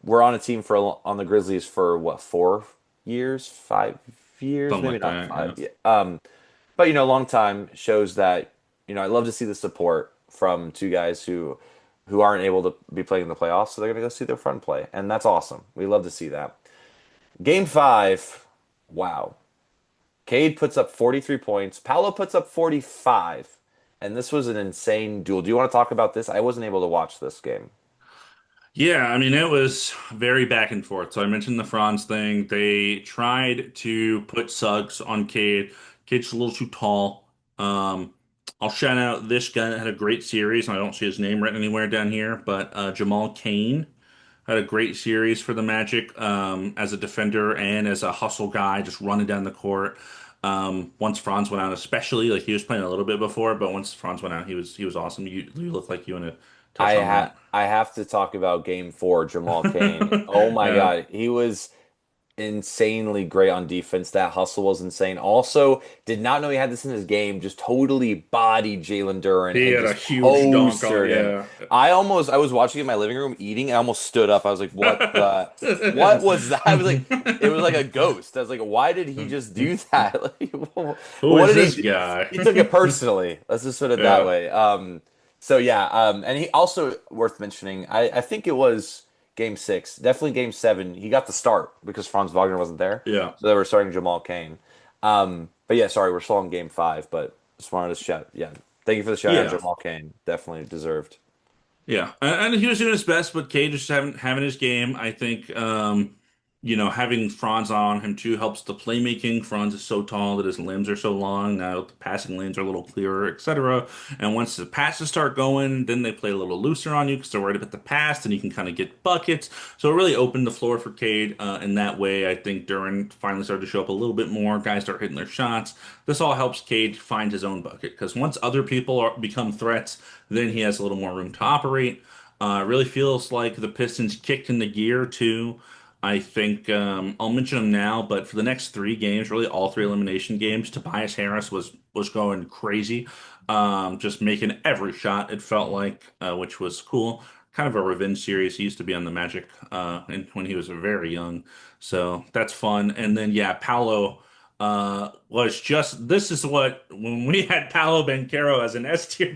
S2: were on a team on the Grizzlies for what, 4 years, 5 years,
S1: Something
S2: maybe
S1: like
S2: not
S1: that.
S2: five.
S1: Yeah.
S2: Yeah. But long time shows that I love to see the support from two guys who aren't able to be playing in the playoffs, so they're gonna go see their friend play, and that's awesome. We love to see that. Game five, wow. Cade puts up 43 points. Paolo puts up 45, and this was an insane duel. Do you want to talk about this? I wasn't able to watch this game.
S1: Yeah, I mean, it was very back and forth. So I mentioned the Franz thing. They tried to put Suggs on Cade. Cade's a little too tall. I'll shout out this guy that had a great series, and I don't see his name written anywhere down here, but Jamal Cain had a great series for the Magic as a defender and as a hustle guy, just running down the court. Once Franz went out, especially like he was playing a little bit before, but once Franz went out, he was awesome. You look like you want to touch on that.
S2: I have to talk about game four, Jamal Cain. Oh my
S1: Yeah.
S2: God. He was insanely great on defense. That hustle was insane. Also, did not know he had this in his game. Just totally bodied Jalen Duren
S1: He
S2: and
S1: had a
S2: just
S1: huge dunk on,
S2: postered him.
S1: yeah.
S2: I was watching in my living room eating. I almost stood up. I was like, what was that? I was like, it was like a ghost. I was like, why did he just do that? Like,
S1: Who
S2: what
S1: is
S2: did he
S1: this
S2: do?
S1: guy?
S2: He took it personally. Let's just put it that
S1: Yeah,
S2: way. So yeah, and he also worth mentioning. I think it was game six, definitely game seven. He got the start because Franz Wagner wasn't there,
S1: yeah,
S2: so they were starting Jamal Cain. But yeah, sorry, we're still on game five, but just wanted to shout. Yeah, thank you for the shout out,
S1: yeah.
S2: Jamal Cain. Definitely deserved.
S1: Yeah, and he was doing his best, but Cade just having his game. I think having Franz on him too helps the playmaking. Franz is so tall that his limbs are so long. Now the passing lanes are a little clearer, etc. And once the passes start going, then they play a little looser on you because they're worried about the pass, and you can kind of get buckets. So it really opened the floor for Cade in that way. I think Duran finally started to show up a little bit more. Guys start hitting their shots. This all helps Cade find his own bucket because once other people become threats, then he has a little more room to operate. It really feels like the Pistons kicked into gear too. I think I'll mention them now, but for the next 3 games, really all 3 elimination games, Tobias Harris was going crazy, just making every shot. It felt like, which was cool. Kind of a revenge series. He used to be on the Magic, and when he was very young, so that's fun. And then yeah, Paolo was just this is what when we had Paolo Banchero as an S tier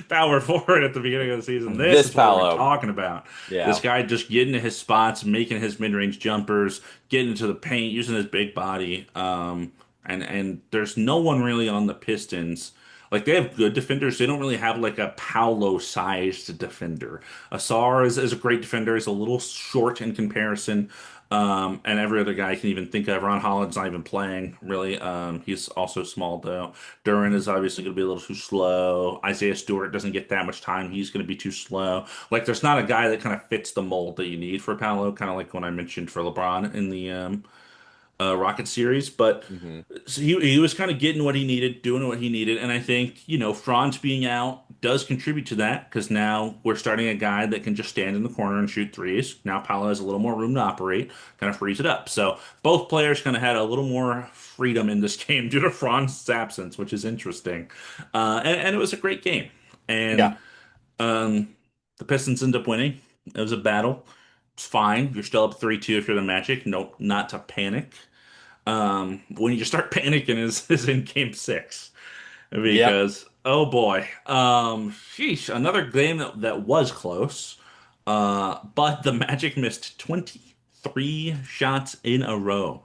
S1: power forward at the beginning of the season. This
S2: This
S1: is what we're
S2: Paolo,
S1: talking about. This
S2: yeah.
S1: guy just getting to his spots, making his mid-range jumpers, getting into the paint, using his big body. And there's no one really on the Pistons. Like they have good defenders. They don't really have like a Paolo-sized defender. Asar is a great defender. He's a little short in comparison. And every other guy I can even think of. Ron Holland's not even playing, really. He's also small, though. Duran is obviously going to be a little too slow. Isaiah Stewart doesn't get that much time. He's going to be too slow. Like, there's not a guy that kind of fits the mold that you need for Paolo, kind of like when I mentioned for LeBron in the Rocket series, but
S2: Hmm.
S1: so he was kind of getting what he needed, doing what he needed, and I think Franz being out does contribute to that because now we're starting a guy that can just stand in the corner and shoot threes. Now Paolo has a little more room to operate, kind of frees it up. So both players kind of had a little more freedom in this game due to Franz's absence, which is interesting, and it was a great game.
S2: Yeah.
S1: And the Pistons end up winning. It was a battle. It's fine. You're still up 3-2 if you're the Magic. Nope, not to panic. When you start panicking is in game 6
S2: Yep.
S1: because oh boy, sheesh, another game that was close. But the Magic missed 23 shots in a row.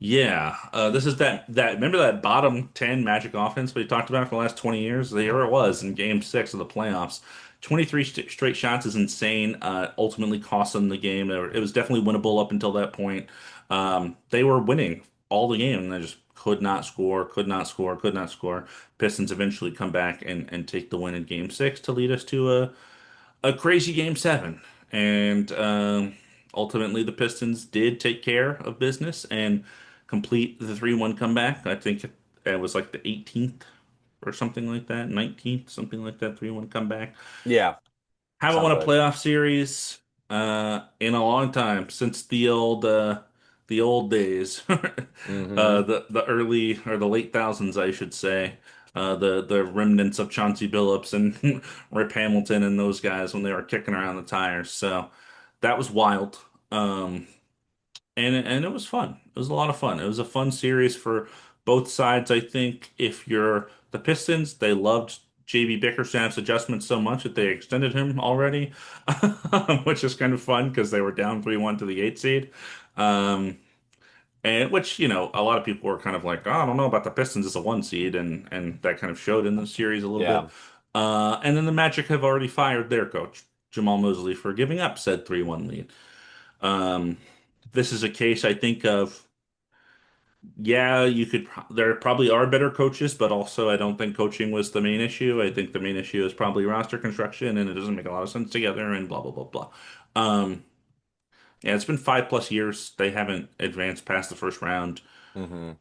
S1: Yeah, this is that remember that bottom 10 Magic offense we talked about for the last 20 years? There it was in game 6 of the playoffs. 23 straight shots is insane. Ultimately cost them the game. It was definitely winnable up until that point. They were winning all the game and they just could not score, could not score, could not score. Pistons eventually come back and take the win in game 6 to lead us to a crazy game 7. And ultimately, the Pistons did take care of business and complete the 3-1 comeback. I think it was like the 18th or something like that, 19th, something like that, 3-1 comeback.
S2: Yeah.
S1: Haven't won
S2: Sounds
S1: a
S2: right.
S1: playoff series in a long time since the old days,
S2: Hmm.
S1: the early or the late thousands, I should say. The remnants of Chauncey Billups and Rip Hamilton and those guys when they were kicking around the tires. So that was wild. Um, and it was fun. It was a lot of fun. It was a fun series for both sides. I think if you're the Pistons, they loved JB Bickerstaff's adjustment so much that they extended him already, which is kind of fun because they were down 3-1 to the 8 seed. Um, and which, a lot of people were kind of like, oh, I don't know about the Pistons as a 1 seed, and that kind of showed in the series a little bit.
S2: Yeah.
S1: And then the Magic have already fired their coach, Jamal Mosley, for giving up said 3-1 lead. Um, this is a case I think of, yeah, there probably are better coaches, but also I don't think coaching was the main issue. I think the main issue is probably roster construction and it doesn't make a lot of sense together and blah, blah, blah, blah. Um, yeah, it's been 5+ years. They haven't advanced past the first round,
S2: Hmm.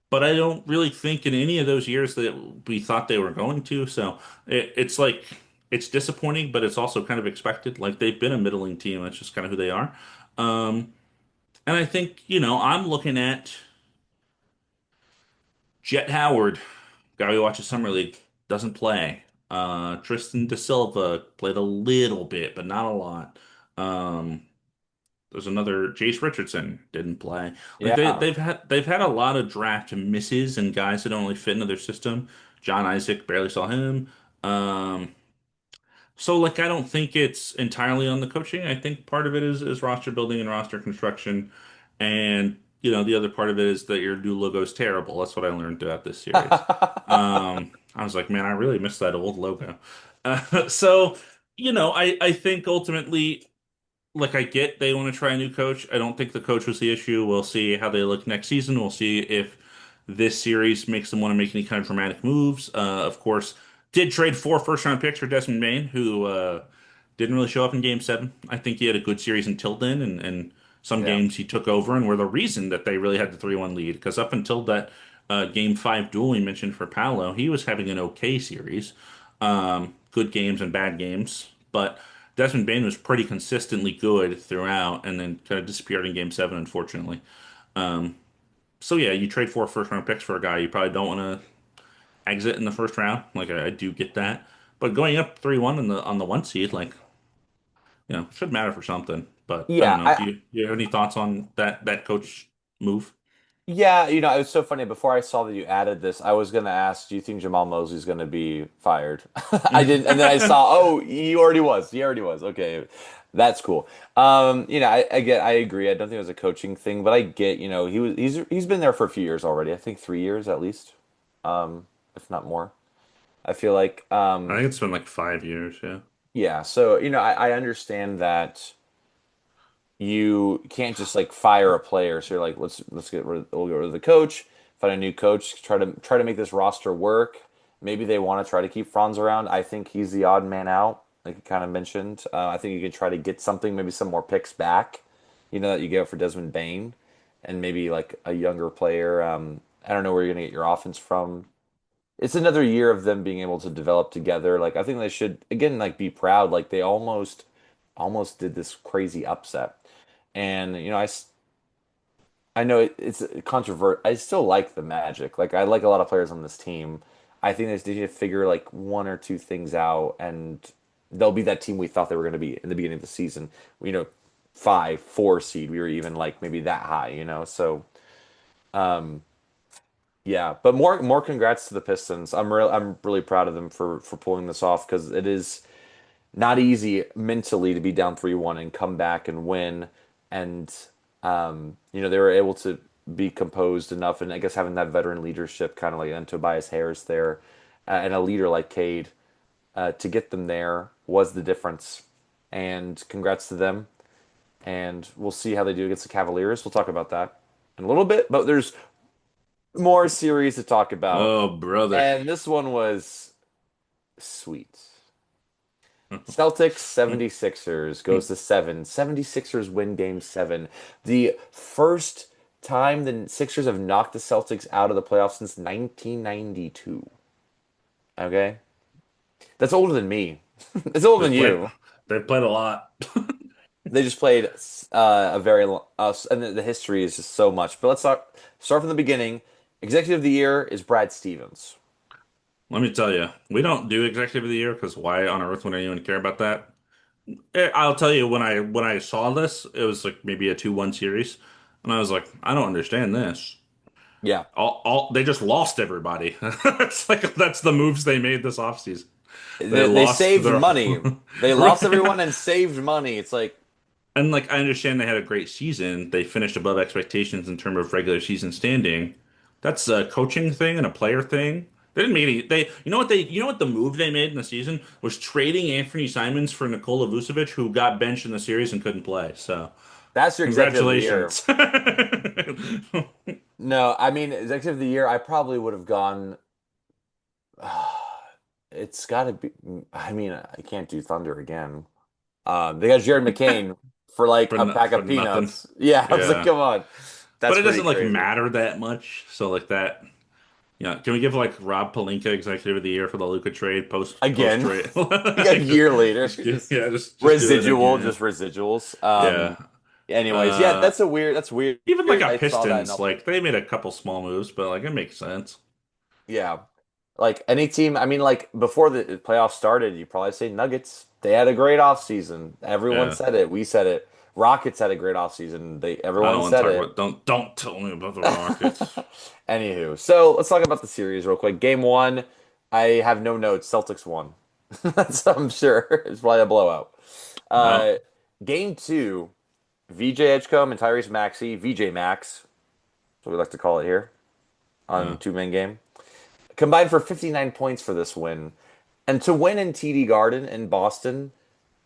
S1: but I don't really think in any of those years that we thought they were going to. So it's like, it's disappointing, but it's also kind of expected. Like they've been a middling team. That's just kind of who they are. Um, and I think, I'm looking at Jet Howard, guy we watch at Summer League, doesn't play. Tristan Da Silva played a little bit, but not a lot. Um, there's another Jace Richardson didn't play. Like
S2: Yeah.
S1: they've had a lot of draft misses and guys that don't really fit into their system. John Isaac barely saw him. Um, so like I don't think it's entirely on the coaching. I think part of it is roster building and roster construction. And the other part of it is that your new logo is terrible. That's what I learned throughout this series. I was like, man, I really miss that old logo. So, I think ultimately like I get they want to try a new coach. I don't think the coach was the issue. We'll see how they look next season. We'll see if this series makes them want to make any kind of dramatic moves. Of course, did trade 4 first-round picks for Desmond Bain, who didn't really show up in Game 7. I think he had a good series until then, and some
S2: Yeah.
S1: games he took over and were the reason that they really had the 3-1 lead. Because up until that Game 5 duel we mentioned for Paolo, he was having an okay series. Good games and bad games, but Desmond Bain was pretty consistently good throughout, and then kind of disappeared in Game 7, unfortunately. So yeah, you trade 4 first-round picks for a guy you probably don't want to exit in the first round. Like I do get that, but going up 3-1 on the 1 seed, like should matter for something. But I don't
S2: Yeah.
S1: know. Do you have any thoughts on that coach move?
S2: Yeah, it was so funny. Before I saw that you added this, I was gonna ask, do you think Jamal Mosley's gonna be fired? I didn't, and then I saw, oh, he already was. He already was. Okay, that's cool. I agree. I don't think it was a coaching thing, but I get, he's been there for a few years already. I think 3 years at least, if not more. I feel like,
S1: I think it's been like 5 years. Yeah.
S2: yeah. So, I understand that you can't just like fire a player. So you're like, we'll get rid of the coach, find a new coach, try to make this roster work. Maybe they want to try to keep Franz around. I think he's the odd man out, like you kind of mentioned. I think you can try to get something, maybe some more picks back, that you get for Desmond Bain. and maybe like a younger player. I don't know where you're gonna get your offense from. It's another year of them being able to develop together. Like I think they should again like be proud. Like they almost did this crazy upset. And I know it's controversial. I still like the Magic. Like I like a lot of players on this team. I think they just need to figure like one or two things out, and they'll be that team we thought they were going to be in the beginning of the season. You know, 5, 4 seed. We were even like maybe that high. So um, yeah. But more congrats to the Pistons. I'm really proud of them for pulling this off because it is not easy mentally to be down 3-1 and come back and win. And they were able to be composed enough, and I guess having that veteran leadership, kind of like and Tobias Harris there, and a leader like Cade, to get them there was the difference. And congrats to them. And we'll see how they do against the Cavaliers. We'll talk about that in a little bit, but there's more series to talk about.
S1: Oh, brother.
S2: And this one was sweet. Celtics 76ers goes to 7. 76ers win game 7. The first time the Sixers have knocked the Celtics out of the playoffs since 1992. Okay? That's older than me. It's older than
S1: They've played
S2: you.
S1: they've played a lot.
S2: They just played a very long, and the history is just so much. But let's start from the beginning. Executive of the year is Brad Stevens.
S1: Let me tell you, we don't do executive of the year because why on earth would anyone care about that? I'll tell you when I saw this, it was like maybe a 2-1 series, and I was like, I don't understand this.
S2: Yeah.
S1: All they just lost everybody. It's like that's the moves they made this offseason. They
S2: They
S1: lost
S2: saved
S1: their
S2: money. They lost
S1: right.
S2: everyone and saved money. It's like,
S1: And like I understand they had a great season. They finished above expectations in terms of regular season standing. That's a coaching thing and a player thing. They didn't make any. You know what the move they made in the season was trading Anthony Simons for Nikola Vucevic, who got benched in the series and couldn't play. So
S2: that's your executive of the year.
S1: congratulations.
S2: No, I mean, executive of the year, I probably would have gone. It's got to be. I mean, I can't do Thunder again. They got Jared McCain for like a pack
S1: For
S2: of
S1: nothing.
S2: peanuts. Yeah, I was like,
S1: Yeah.
S2: come on,
S1: But
S2: that's
S1: it
S2: pretty
S1: doesn't like
S2: crazy.
S1: matter that much. So like that. Yeah, can we give like Rob Pelinka Executive of the Year for the Luka trade post
S2: Again,
S1: trade?
S2: a year later,
S1: Yeah, just do it
S2: residual,
S1: again.
S2: just residuals.
S1: Yeah.
S2: Anyways, yeah,
S1: Uh,
S2: that's weird.
S1: Even like a
S2: I saw that.
S1: Pistons, like they made a couple small moves, but like it makes sense.
S2: Yeah. Like any team, I mean, like before the playoffs started, you probably say Nuggets. They had a great offseason. Everyone
S1: Yeah.
S2: said it. We said it. Rockets had a great offseason.
S1: I don't
S2: Everyone
S1: want to
S2: said
S1: talk
S2: it.
S1: about don't tell me about the Rockets.
S2: Anywho, so let's talk about the series real quick. Game one, I have no notes. Celtics won. That's I'm sure it's probably a blowout.
S1: No.
S2: Uh, game two, VJ Edgecombe and Tyrese Maxey, VJ Max, that's what we like to call it here on
S1: Yeah.
S2: two-man game, combined for 59 points for this win. And to win in TD Garden in Boston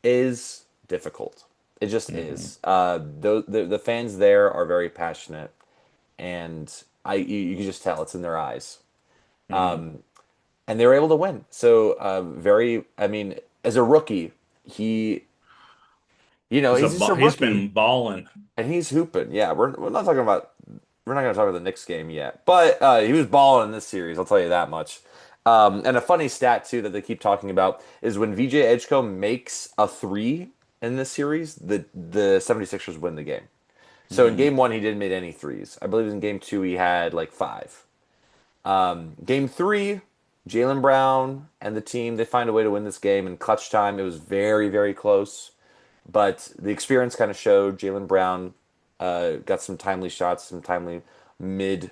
S2: is difficult. It just
S1: Hmm.
S2: is. The fans there are very passionate, and you can just tell it's in their eyes.
S1: Hmm.
S2: And they were able to win. So very, I mean, as a rookie, he, he's just a
S1: He's
S2: rookie
S1: been balling.
S2: and he's hooping. Yeah, we're not talking about we're not going to talk about the Knicks game yet, but he was balling in this series. I'll tell you that much. And a funny stat too that they keep talking about is when VJ Edgecombe makes a three in this series, the 76ers win the game. So in
S1: Hmm.
S2: game one, he didn't make any threes. I believe in game two, he had like five. Game three, Jalen Brown and the team, they find a way to win this game in clutch time. It was very, very close. But the experience kind of showed Jalen Brown got some timely shots, some timely mid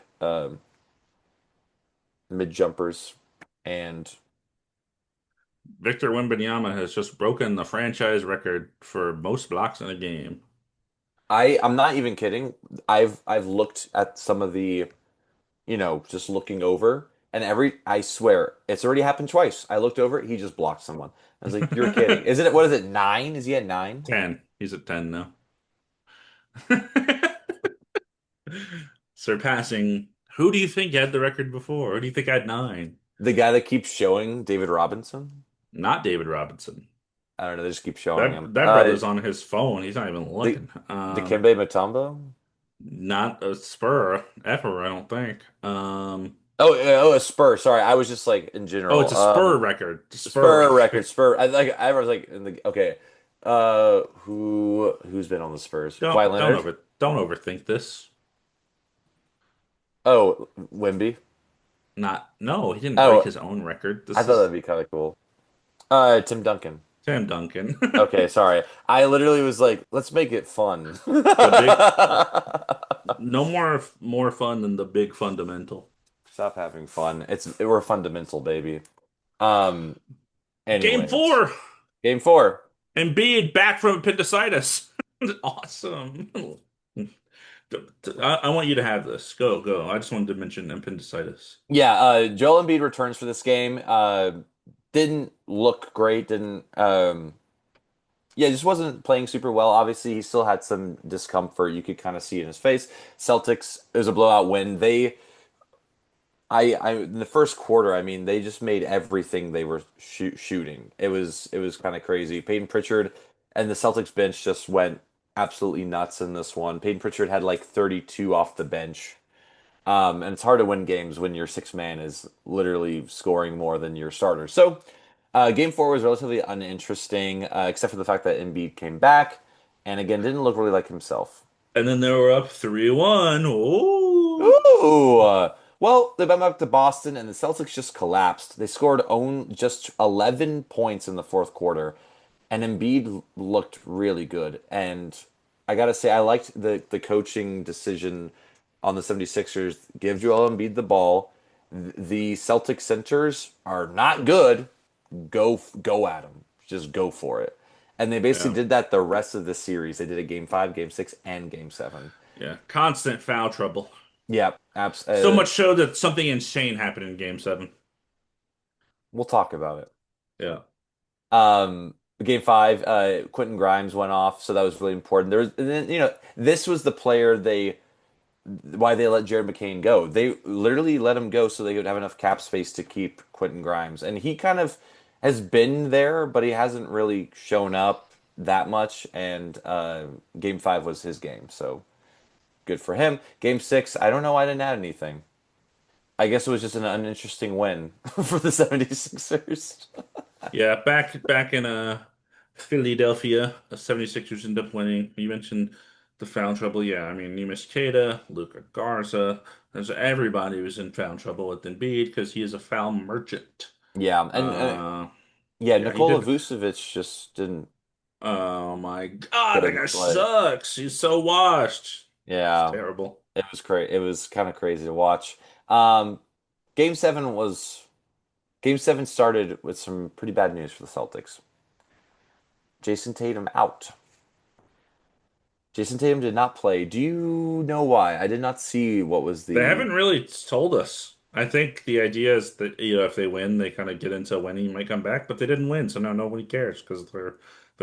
S2: mid jumpers, and
S1: Victor Wembanyama has just broken the franchise record for most blocks in a game.
S2: I'm not even kidding. I've looked at some of the just looking over, and I swear it's already happened twice. I looked over, he just blocked someone. I was like, you're kidding. Is it what is it 9? Is he at 9?
S1: 10. He's at 10 now. Surpassing. Who do you think had the record before? Who do you think had 9?
S2: The guy that keeps showing David Robinson.
S1: Not David Robinson.
S2: I don't know. They just keep showing him.
S1: That brother's on his phone. He's not even
S2: The
S1: looking.
S2: Dikembe Mutombo.
S1: Not a Spur ever, I don't think.
S2: Oh, a Spur. Sorry, I was just like in
S1: Oh,
S2: general.
S1: it's a Spur record. It's a Spur
S2: Spur record.
S1: record.
S2: Spur. I was like in the okay. Who's been on the Spurs? Kawhi Leonard.
S1: Don't overthink this.
S2: Oh, Wemby.
S1: Not no, he didn't break
S2: Oh,
S1: his own record.
S2: I
S1: This
S2: thought
S1: is
S2: that'd be kind of cool. Tim Duncan.
S1: Tim Duncan.
S2: Okay, sorry. I literally was like, let's make it fun.
S1: The big no more fun than the big fundamental.
S2: Stop having fun. We're fundamental, baby. Um,
S1: Game
S2: anyways,
S1: 4.
S2: game four.
S1: Embiid back from appendicitis. Awesome. I want you to have this. Go, go. I just wanted to mention appendicitis.
S2: Yeah, Joel Embiid returns for this game. Didn't look great. Didn't yeah, just wasn't playing super well. Obviously, he still had some discomfort. You could kind of see it in his face. Celtics, it was a blowout win. I in the first quarter, I mean, they just made everything they were shooting. It was kind of crazy. Peyton Pritchard and the Celtics bench just went absolutely nuts in this one. Peyton Pritchard had like 32 off the bench. And it's hard to win games when your six man is literally scoring more than your starter. So, game four was relatively uninteresting, except for the fact that Embiid came back and again didn't look really like himself.
S1: And then they were up 3-1. Oh.
S2: Ooh. Well, they went back to Boston, and the Celtics just collapsed. They scored own just 11 points in the fourth quarter, and Embiid looked really good. And I gotta say, I liked the coaching decision on the 76ers. Give Joel Embiid the ball. The Celtic centers are not good. Go at them. Just go for it. And they basically
S1: Yeah.
S2: did that the rest of the series. They did it game five, game six, and game seven.
S1: Yeah. Constant foul trouble.
S2: Yeah,
S1: So much so that something insane happened in game 7.
S2: we'll talk about it.
S1: Yeah.
S2: Game five, Quentin Grimes went off, so that was really important. And then, this was the player why they let Jared McCain go. They literally let him go so they would have enough cap space to keep Quentin Grimes, and he kind of has been there, but he hasn't really shown up that much. And game five was his game, so good for him. Game six, I don't know why I didn't add anything. I guess it was just an uninteresting win for the 76ers.
S1: Yeah, back in Philadelphia, the 76ers end up winning. You mentioned the foul trouble. Yeah, I mean, you missed Cade, Luka Garza. There's everybody was in foul trouble with Embiid because he is a foul merchant.
S2: Yeah, and
S1: Uh,
S2: yeah,
S1: yeah, he
S2: Nikola
S1: did.
S2: Vucevic just didn't
S1: Oh my God, that guy
S2: couldn't play.
S1: sucks. He's so washed. It's
S2: Yeah,
S1: terrible.
S2: it was crazy. It was kind of crazy to watch. Um, game seven was Game seven started with some pretty bad news for the Celtics. Jason Tatum out. Jason Tatum did not play. Do you know why? I did not see what was
S1: They
S2: the.
S1: haven't really told us. I think the idea is that if they win, they kind of get into when he might come back, but they didn't win, so now nobody cares because they're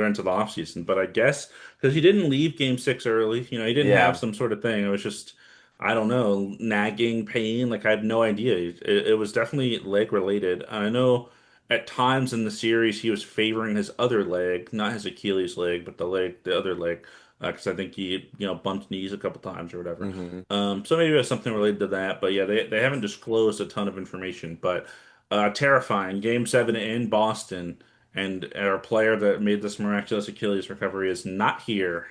S1: into the offseason. But I guess because he didn't leave Game 6 early, he didn't have
S2: Yeah.
S1: some sort of thing. It was just I don't know, nagging pain. Like I had no idea. It was definitely leg related. I know at times in the series he was favoring his other leg, not his Achilles leg, but the other leg, because I think he bumped knees a couple times or whatever.
S2: hmm
S1: So maybe it was something related to that, but yeah, they haven't disclosed a ton of information. But terrifying. Game 7 in Boston, and our player that made this miraculous Achilles recovery is not here.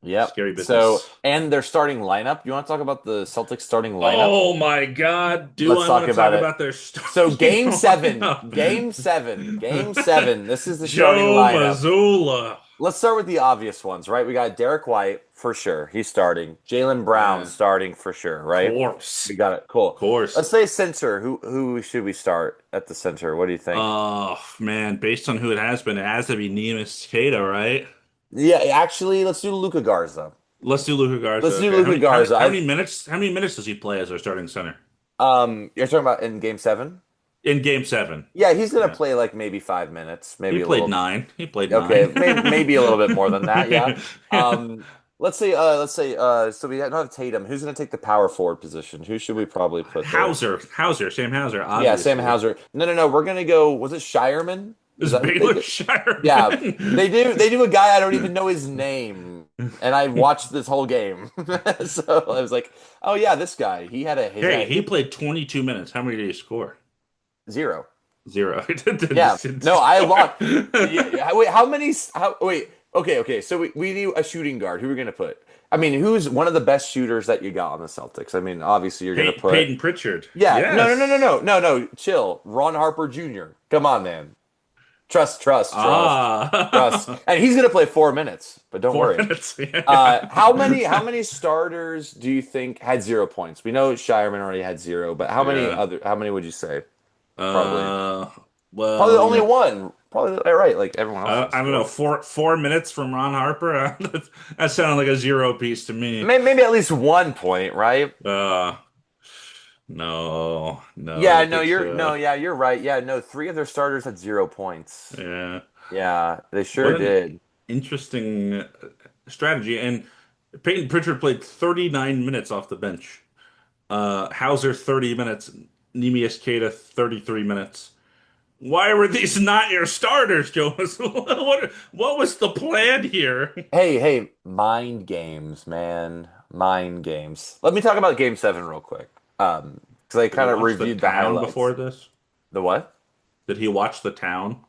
S2: Yep.
S1: Scary
S2: So,
S1: business.
S2: and their starting lineup. You want to talk about the Celtics starting lineup?
S1: Oh my God. Do
S2: Let's
S1: I
S2: talk
S1: want to talk
S2: about it.
S1: about their
S2: So,
S1: starting
S2: game seven,
S1: lineup?
S2: game seven, game seven. This is the starting
S1: Joe
S2: lineup.
S1: Mazzulla.
S2: Let's start with the obvious ones, right? We got Derek White for sure. He's starting. Jalen Brown
S1: Yeah,
S2: starting for sure, right?
S1: course.
S2: We got it. Cool.
S1: Course.
S2: Let's say center. Who should we start at the center? What do you think?
S1: Oh man, based on who it has been, it has to be Neemias Queta, right?
S2: Yeah, actually, let's do Luka Garza.
S1: Let's do Luka Garza.
S2: Let's do
S1: Okay.
S2: Luka Garza.
S1: How many minutes does he play as our starting center?
S2: You're talking about in game seven?
S1: In game 7.
S2: Yeah, he's gonna
S1: Yeah.
S2: play like maybe 5 minutes,
S1: He
S2: maybe a
S1: played
S2: little.
S1: 9. He played
S2: Okay,
S1: 9.
S2: maybe a little bit more than that. Yeah.
S1: Yeah.
S2: So we don't have Tatum. Who's gonna take the power forward position? Who should we probably put there?
S1: Sam Hauser,
S2: Yeah, Sam
S1: obviously.
S2: Hauser. No. We're gonna go. Was it Shireman? Is
S1: Is
S2: that who they
S1: Baylor
S2: do? Yeah,
S1: Shireman?
S2: they do. They do a guy I don't even know his name. and I watched this whole game. So I was like, oh yeah, this guy.
S1: Hey, he played 22 minutes. How many did he score?
S2: zero.
S1: Zero.
S2: Yeah. No, I lost. Yeah, wait, how many? Wait. Okay. So we need a shooting guard. Who are we gonna put? I mean, who's one of the best shooters that you got on the Celtics? I mean, obviously you're gonna put.
S1: Peyton Pritchard.
S2: Yeah.
S1: Yes.
S2: No. Chill. Ron Harper Jr. Come on, man. Trust.
S1: Ah,
S2: And he's gonna play 4 minutes, but don't
S1: 4
S2: worry.
S1: minutes. Yeah.
S2: How many starters do you think had 0 points? We know Shireman already had zero, but
S1: Yeah.
S2: how many would you say? Probably.
S1: Uh,
S2: Probably only
S1: well,
S2: one. Probably right. Like everyone else has
S1: I don't know.
S2: scored.
S1: Four minutes from Ron Harper. That sounded like a zero piece to me.
S2: Maybe at least 1 point, right?
S1: Uh, no, no, I
S2: Yeah,
S1: don't
S2: no,
S1: think so.
S2: yeah, you're right. Yeah, no, three of their starters had 0 points.
S1: Yeah.
S2: Yeah, they
S1: What
S2: sure
S1: an
S2: did.
S1: interesting strategy. And Peyton Pritchard played 39 minutes off the bench. Hauser 30 minutes. Neemias Queta 33 minutes. Why were these not your starters, Jonas? What was the plan here?
S2: Hey, mind games, man. Mind games. Let me talk about game seven real quick. Because I
S1: Did he
S2: kind of
S1: watch The
S2: reviewed the
S1: Town before
S2: highlights.
S1: this?
S2: The what?
S1: Did he watch The Town?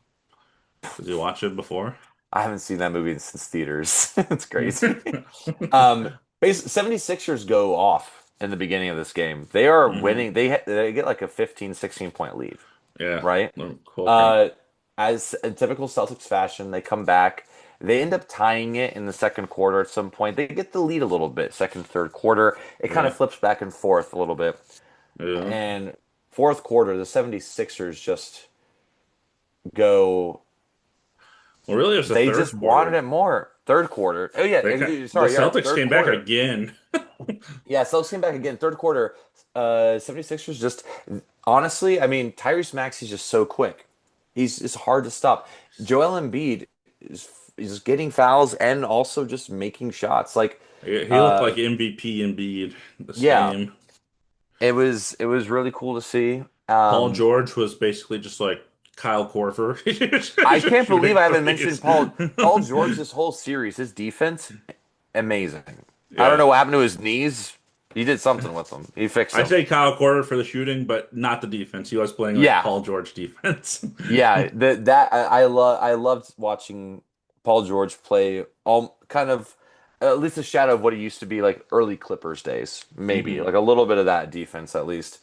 S1: Did he watch it before?
S2: I haven't seen that movie since theaters. It's crazy. Um, 76ers go off in the beginning of this game. They are
S1: hmm
S2: winning. They get like a 15, 16 point lead,
S1: Yeah,
S2: right?
S1: they're cooking.
S2: Uh, as in typical Celtics fashion, they come back. They end up tying it in the second quarter at some point. They get the lead a little bit, second, third quarter. It kind
S1: Yeah,
S2: of flips back and forth a little bit.
S1: yeah.
S2: And fourth quarter, the 76ers just go.
S1: Well, really, it was the
S2: They
S1: third
S2: just wanted
S1: quarter.
S2: it more. Third quarter. Oh yeah,
S1: The
S2: sorry, you're right.
S1: Celtics
S2: Third
S1: came back
S2: quarter.
S1: again.
S2: Yeah, Celtics came back again. Third quarter. 76ers just honestly, I mean, Tyrese Maxey's just so quick. He's it's hard to stop. Joel Embiid is getting fouls and also just making shots. Like,
S1: He looked
S2: uh,
S1: like MVP Embiid this
S2: yeah,
S1: game.
S2: it was really cool to see.
S1: Paul George was basically just like Kyle Korver,
S2: I
S1: just
S2: can't believe
S1: shooting
S2: I haven't mentioned
S1: threes.
S2: Paul George this whole series. His defense, amazing. I don't
S1: Yeah,
S2: know what happened to his knees. He did something with them. He fixed
S1: I'd
S2: them.
S1: say Kyle Korver for the shooting, but not the defense. He was playing like
S2: Yeah,
S1: Paul George defense.
S2: yeah. I loved watching Paul George play. All kind of at least a shadow of what he used to be like early Clippers days. Maybe
S1: hmm
S2: like a little bit of that defense at least.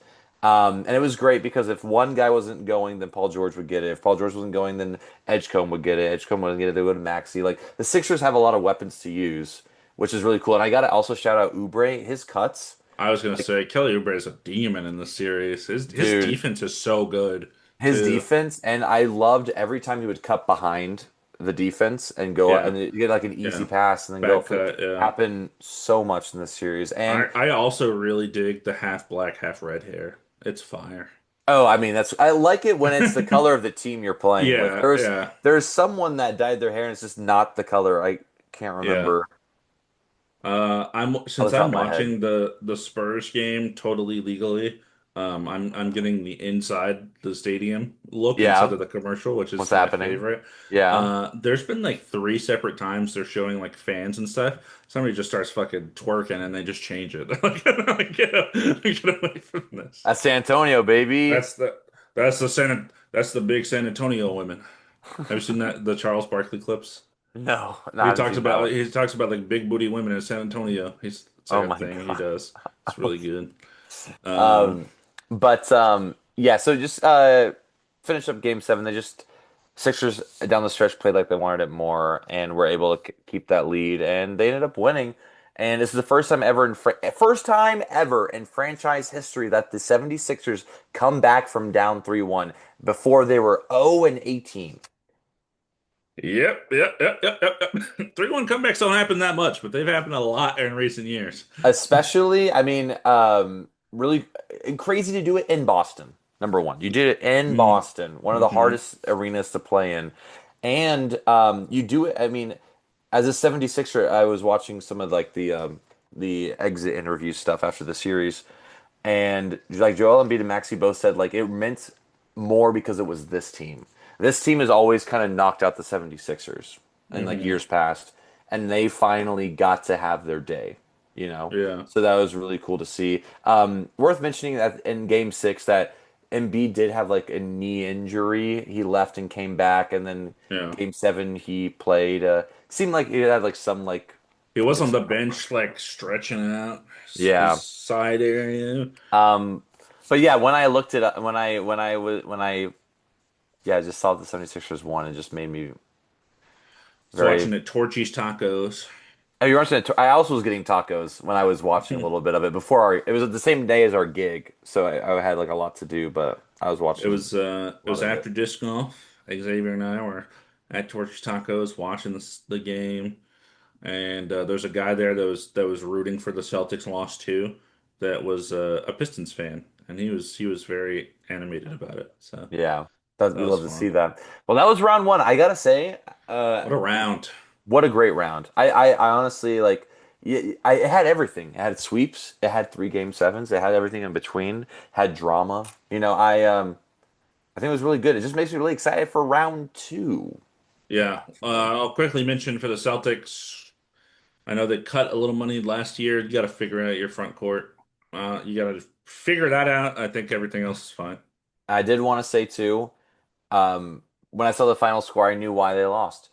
S2: And it was great because if one guy wasn't going, then Paul George would get it. If Paul George wasn't going, then Edgecombe would get it. Edgecombe wouldn't get it. They would Maxi. Like the Sixers have a lot of weapons to use, which is really cool. And I gotta also shout out Oubre. His cuts,
S1: I was gonna
S2: like
S1: say Kelly Oubre is a demon in the series. His
S2: dude,
S1: defense is so good
S2: his
S1: too.
S2: defense, and I loved every time he would cut behind the defense and go
S1: Yeah,
S2: and you get like an easy
S1: yeah.
S2: pass and then go
S1: Back
S2: for
S1: cut. Yeah.
S2: happen so much in this series. And
S1: I also really dig the half black, half red hair. It's fire.
S2: oh, I mean that's I like it when it's the color of the team you're playing with.
S1: Yeah, yeah,
S2: There's someone that dyed their hair and it's just not the color. I can't
S1: yeah.
S2: remember
S1: I'm
S2: off
S1: since
S2: the top
S1: I'm
S2: of my head.
S1: watching the Spurs game totally legally. I'm getting the inside the stadium look instead
S2: Yeah,
S1: of the commercial, which
S2: what's
S1: is my
S2: happening?
S1: favorite.
S2: Yeah.
S1: There's been like three separate times they're showing like fans and stuff. Somebody just starts fucking twerking and they just change it. Like, get away from this.
S2: That's San Antonio, baby.
S1: That's the that's the big San Antonio women. Have you seen that the Charles Barkley clips?
S2: No, I haven't seen that one.
S1: He talks about like big booty women in San Antonio. It's like
S2: Oh
S1: a
S2: my
S1: thing he
S2: God.
S1: does. It's really good. Um,
S2: Um, but yeah, so just finish up game seven. They just Sixers down the stretch played like they wanted it more and were able to keep that lead, and they ended up winning. And this is the first time ever in franchise history that the 76ers come back from down 3-1 before they were 0 and 18.
S1: yep. 3-1 comebacks don't happen that much, but they've happened a lot in recent years.
S2: Especially, I mean, really crazy to do it in Boston. Number one, you did it in
S1: Mm,
S2: Boston, one of the
S1: hmm
S2: hardest arenas to play in. And you do it, I mean, as a 76er, I was watching some of like the exit interview stuff after the series, and like Joel Embiid and Maxey both said like it meant more because it was this team. This team has always kind of knocked out the 76ers in like
S1: hmm
S2: years past. and they finally got to have their day, you know?
S1: Yeah.
S2: So that was really cool to see. Worth mentioning that in game six that Embiid did have like a knee injury. He left and came back, and then
S1: Yeah.
S2: game seven he played. Seemed like he had like some
S1: He was
S2: like
S1: on the
S2: some,
S1: bench, like stretching out his
S2: yeah.
S1: side area.
S2: Um, but yeah, when I looked it up, when I yeah, I just saw the 76ers won, it just made me
S1: I was
S2: very.
S1: watching it, Torchy's Tacos.
S2: Oh, you watching it? I also was getting tacos when I was watching a little bit of it before it was the same day as our gig, so I had like a lot to do, but I was watching
S1: It
S2: a lot
S1: was
S2: of it.
S1: after disc golf. Xavier and I were at Torchy's Tacos watching the game, and there's a guy there that was rooting for the Celtics loss too. That was a Pistons fan, and he was very animated about it. So
S2: Yeah,
S1: that
S2: you
S1: was
S2: love to see
S1: fun.
S2: that. Well, that was round one. I gotta say, uh,
S1: What a round!
S2: what a great round. I honestly like. It had everything. It had sweeps. It had three game sevens. It had everything in between. Had drama. I think it was really good. It just makes me really excited for round two.
S1: Yeah, I'll quickly mention for the Celtics. I know they cut a little money last year. You got to figure out your front court. You got to figure that out. I think everything else is fine.
S2: I did want to say too, when I saw the final score, I knew why they lost.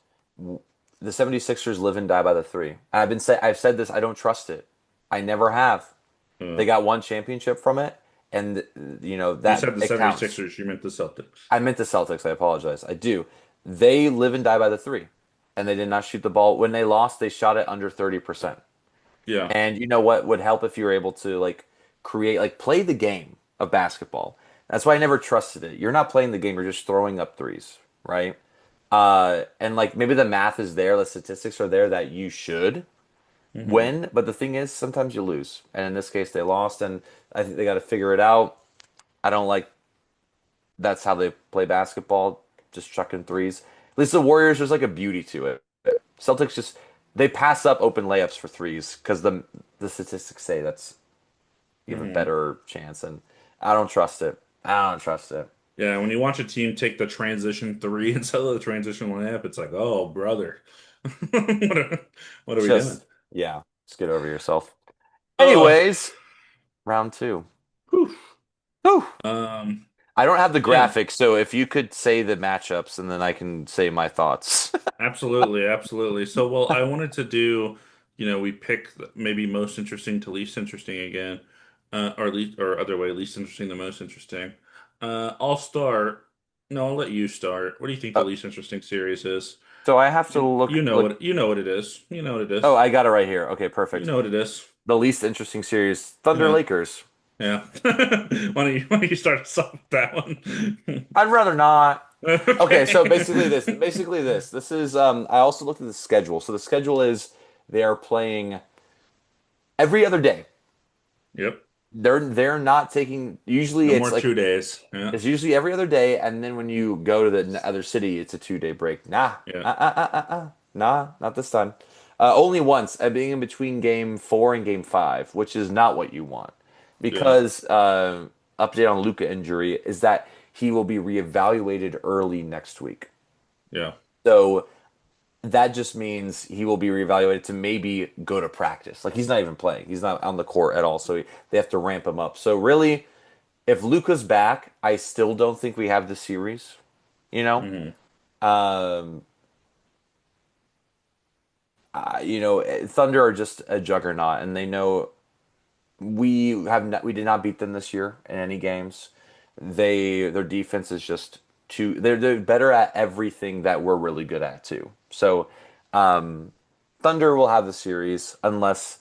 S2: The 76ers live and die by the three. I've said this, I don't trust it. I never have.
S1: Uh,
S2: They got one championship from it, and
S1: you
S2: that
S1: said the
S2: it counts.
S1: 76ers, you meant the Celtics.
S2: I meant the Celtics. I apologize. I do. They live and die by the three, and they did not shoot the ball. When they lost, they shot it under 30%.
S1: Yeah.
S2: And you know what would help if you were able to play the game of basketball. That's why I never trusted it. You're not playing the game, you're just throwing up threes, right? And like maybe the math is there, the statistics are there that you should
S1: Hmm.
S2: win, but the thing is sometimes you lose. And in this case they lost and I think they got to figure it out. I don't like that's how they play basketball, just chucking threes. At least the Warriors, there's like a beauty to it. Celtics just they pass up open layups for threes because the statistics say that's you have a
S1: Hmm.
S2: better chance, and I don't trust it. I don't trust it.
S1: Yeah, when you watch a team take the transition three instead of the transition layup, it's like, oh, brother. What are we doing?
S2: Just yeah, just get over yourself.
S1: Oh,
S2: Anyways, round two.
S1: whew.
S2: Whew.
S1: Um,
S2: I don't have the
S1: yeah,
S2: graphics, so if you could say the matchups, and then I can say my thoughts.
S1: absolutely, absolutely. So, well, I wanted to do, we pick maybe most interesting to least interesting again, or least or other way, least interesting to most interesting. I'll start. No, I'll let you start. What do you think the
S2: Uh,
S1: least interesting series is?
S2: so I have to look.
S1: You know what it is. You know what it
S2: Oh,
S1: is.
S2: I got it right here. Okay,
S1: You
S2: perfect.
S1: know what it is.
S2: The least interesting series, Thunder
S1: Yeah,
S2: Lakers.
S1: yeah. Why don't you start us off with that one?
S2: I'd rather not. Okay, so
S1: Okay.
S2: this is I also looked at the schedule. So the schedule is they are playing every other day.
S1: Yep.
S2: They're not taking usually
S1: No more 2 days. Yeah.
S2: it's usually every other day and then when you go to the other city it's a 2 day break.
S1: Yeah.
S2: Nah, not this time. Only once, being in between game four and game five, which is not what you want.
S1: Yeah.
S2: Because update on Luka injury is that he will be reevaluated early next week.
S1: Yeah.
S2: So that just means he will be reevaluated to maybe go to practice. Like he's not even playing. He's not on the court at all. So they have to ramp him up. So really, if Luka's back, I still don't think we have the series. You know,
S1: Hmm.
S2: um, Thunder are just a juggernaut, and they know we did not beat them this year in any games. Their defense is just too. They're better at everything that we're really good at too. So, um, Thunder will have the series unless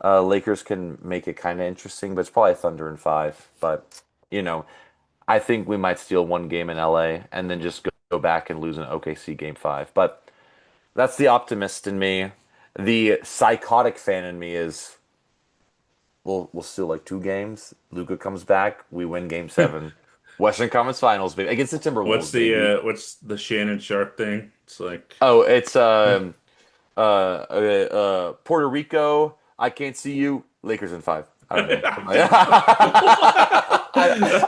S2: Lakers can make it kind of interesting. But it's probably Thunder in five. But you know, I think we might steal one game in LA and then just go back and lose an OKC game five. But that's the optimist in me. The psychotic fan in me is we'll steal like two games. Luka comes back, we win game seven. Western Conference Finals, baby. Against the Timberwolves, baby.
S1: What's the Shannon Sharp thing? It's like
S2: Oh, it's Puerto Rico. I can't see you. Lakers in five. I don't know.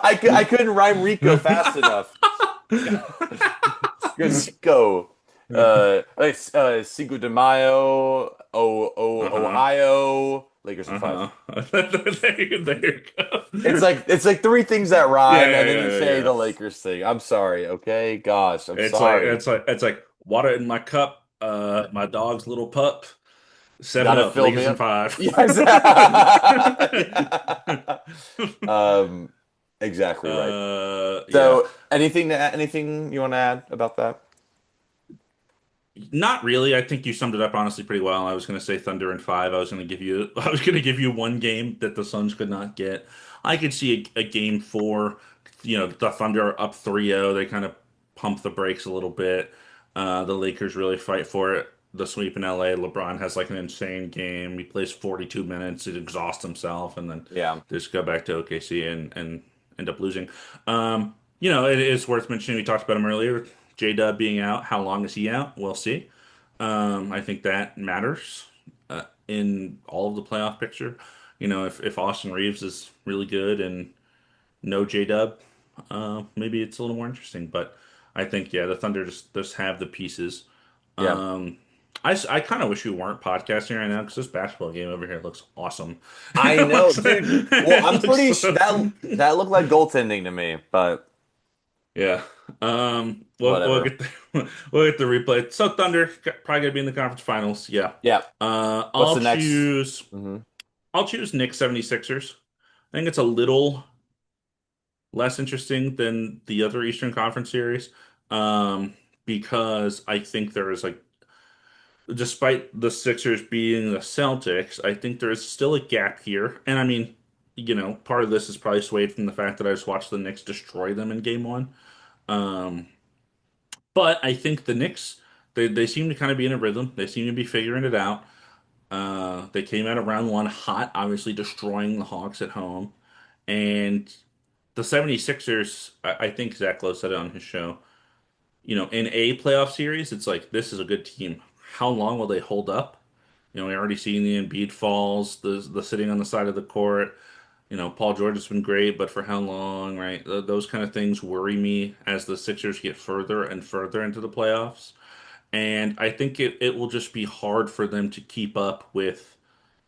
S2: I couldn't rhyme Rico fast enough. Rico. Cinco de Mayo,
S1: Uh-huh.
S2: Ohio, Lakers in five.
S1: Uh-huh. There you go.
S2: It's like three things that
S1: Yeah,
S2: rhyme,
S1: yeah,
S2: and then you
S1: yeah, yeah,
S2: say
S1: yeah.
S2: the Lakers thing. I'm sorry, okay? Gosh, I'm
S1: It's like
S2: sorry.
S1: it's like water in my cup, my dog's little pup. Seven
S2: Gotta
S1: up,
S2: fill
S1: Lakers
S2: me
S1: in
S2: up.
S1: five.
S2: Yes. Um, exactly right.
S1: Yeah.
S2: So, anything you want to add about that?
S1: Not really. I think you summed it up honestly pretty well. I was going to say Thunder in five. I was going to give you one game that the Suns could not get. I could see a game four, the Thunder up 3-0. They kind of pump the brakes a little bit. The Lakers really fight for it. The sweep in LA, LeBron has like an insane game. He plays 42 minutes. He exhausts himself and then
S2: Yeah.
S1: just go back to OKC and end up losing. It is worth mentioning. We talked about him earlier. J-Dub being out. How long is he out? We'll see. I think that matters in all of the playoff picture. If Austin Reeves is really good and no J-Dub, maybe it's a little more interesting. But I think, yeah, the Thunder just have the pieces.
S2: Yeah.
S1: Um, I kind of wish we weren't podcasting right now because this basketball game over here looks awesome.
S2: I
S1: It
S2: know,
S1: looks,
S2: dude. Well,
S1: it
S2: I'm
S1: looks
S2: pretty
S1: so
S2: that looked like goaltending to me, but
S1: Yeah. We'll
S2: whatever.
S1: get the we'll get the replay. So Thunder probably gonna be in the conference finals. Yeah.
S2: Yeah.
S1: Uh,
S2: What's
S1: I'll
S2: the next?
S1: choose
S2: Hmm.
S1: I'll choose Knicks 76ers. I think it's a little less interesting than the other Eastern Conference series. Because I think there is like despite the Sixers beating the Celtics, I think there is still a gap here. And I mean, part of this is probably swayed from the fact that I just watched the Knicks destroy them in game one. Um, But I think the Knicks, they seem to kind of be in a rhythm. They seem to be figuring it out. They came out of round one hot, obviously destroying the Hawks at home. And the 76ers, I think Zach Lowe said it on his show, in a playoff series, it's like, this is a good team. How long will they hold up? We already seen the Embiid falls, the sitting on the side of the court. Paul George has been great, but for how long, right? Those kind of things worry me as the Sixers get further and further into the playoffs. And I think it will just be hard for them to keep up with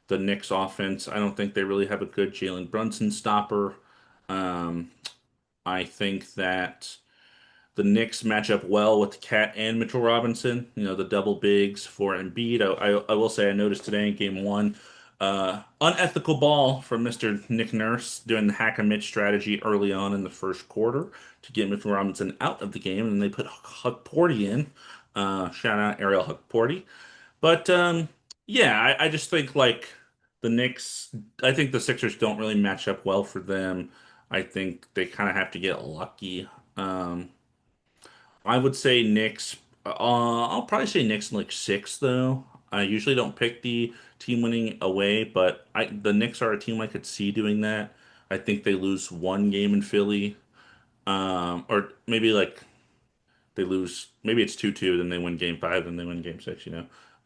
S1: the Knicks offense. I don't think they really have a good Jalen Brunson stopper. Um, I think that the Knicks match up well with Cat and Mitchell Robinson, the double bigs for Embiid. I will say I noticed today in game one, unethical ball from Mr. Nick Nurse doing the hack and Mitch strategy early on in the first quarter to get Mitchell Robinson out of the game, and they put Hukporty in. Shout out Ariel Hukporty. But yeah, I just think like the Knicks, I think the Sixers don't really match up well for them. I think they kind of have to get lucky. I would say Knicks. I'll probably say Knicks in like six though. I usually don't pick the team winning away, but the Knicks are a team I could see doing that. I think they lose one game in Philly, or maybe like they lose. Maybe it's 2-2, then they win game five, then they win game six.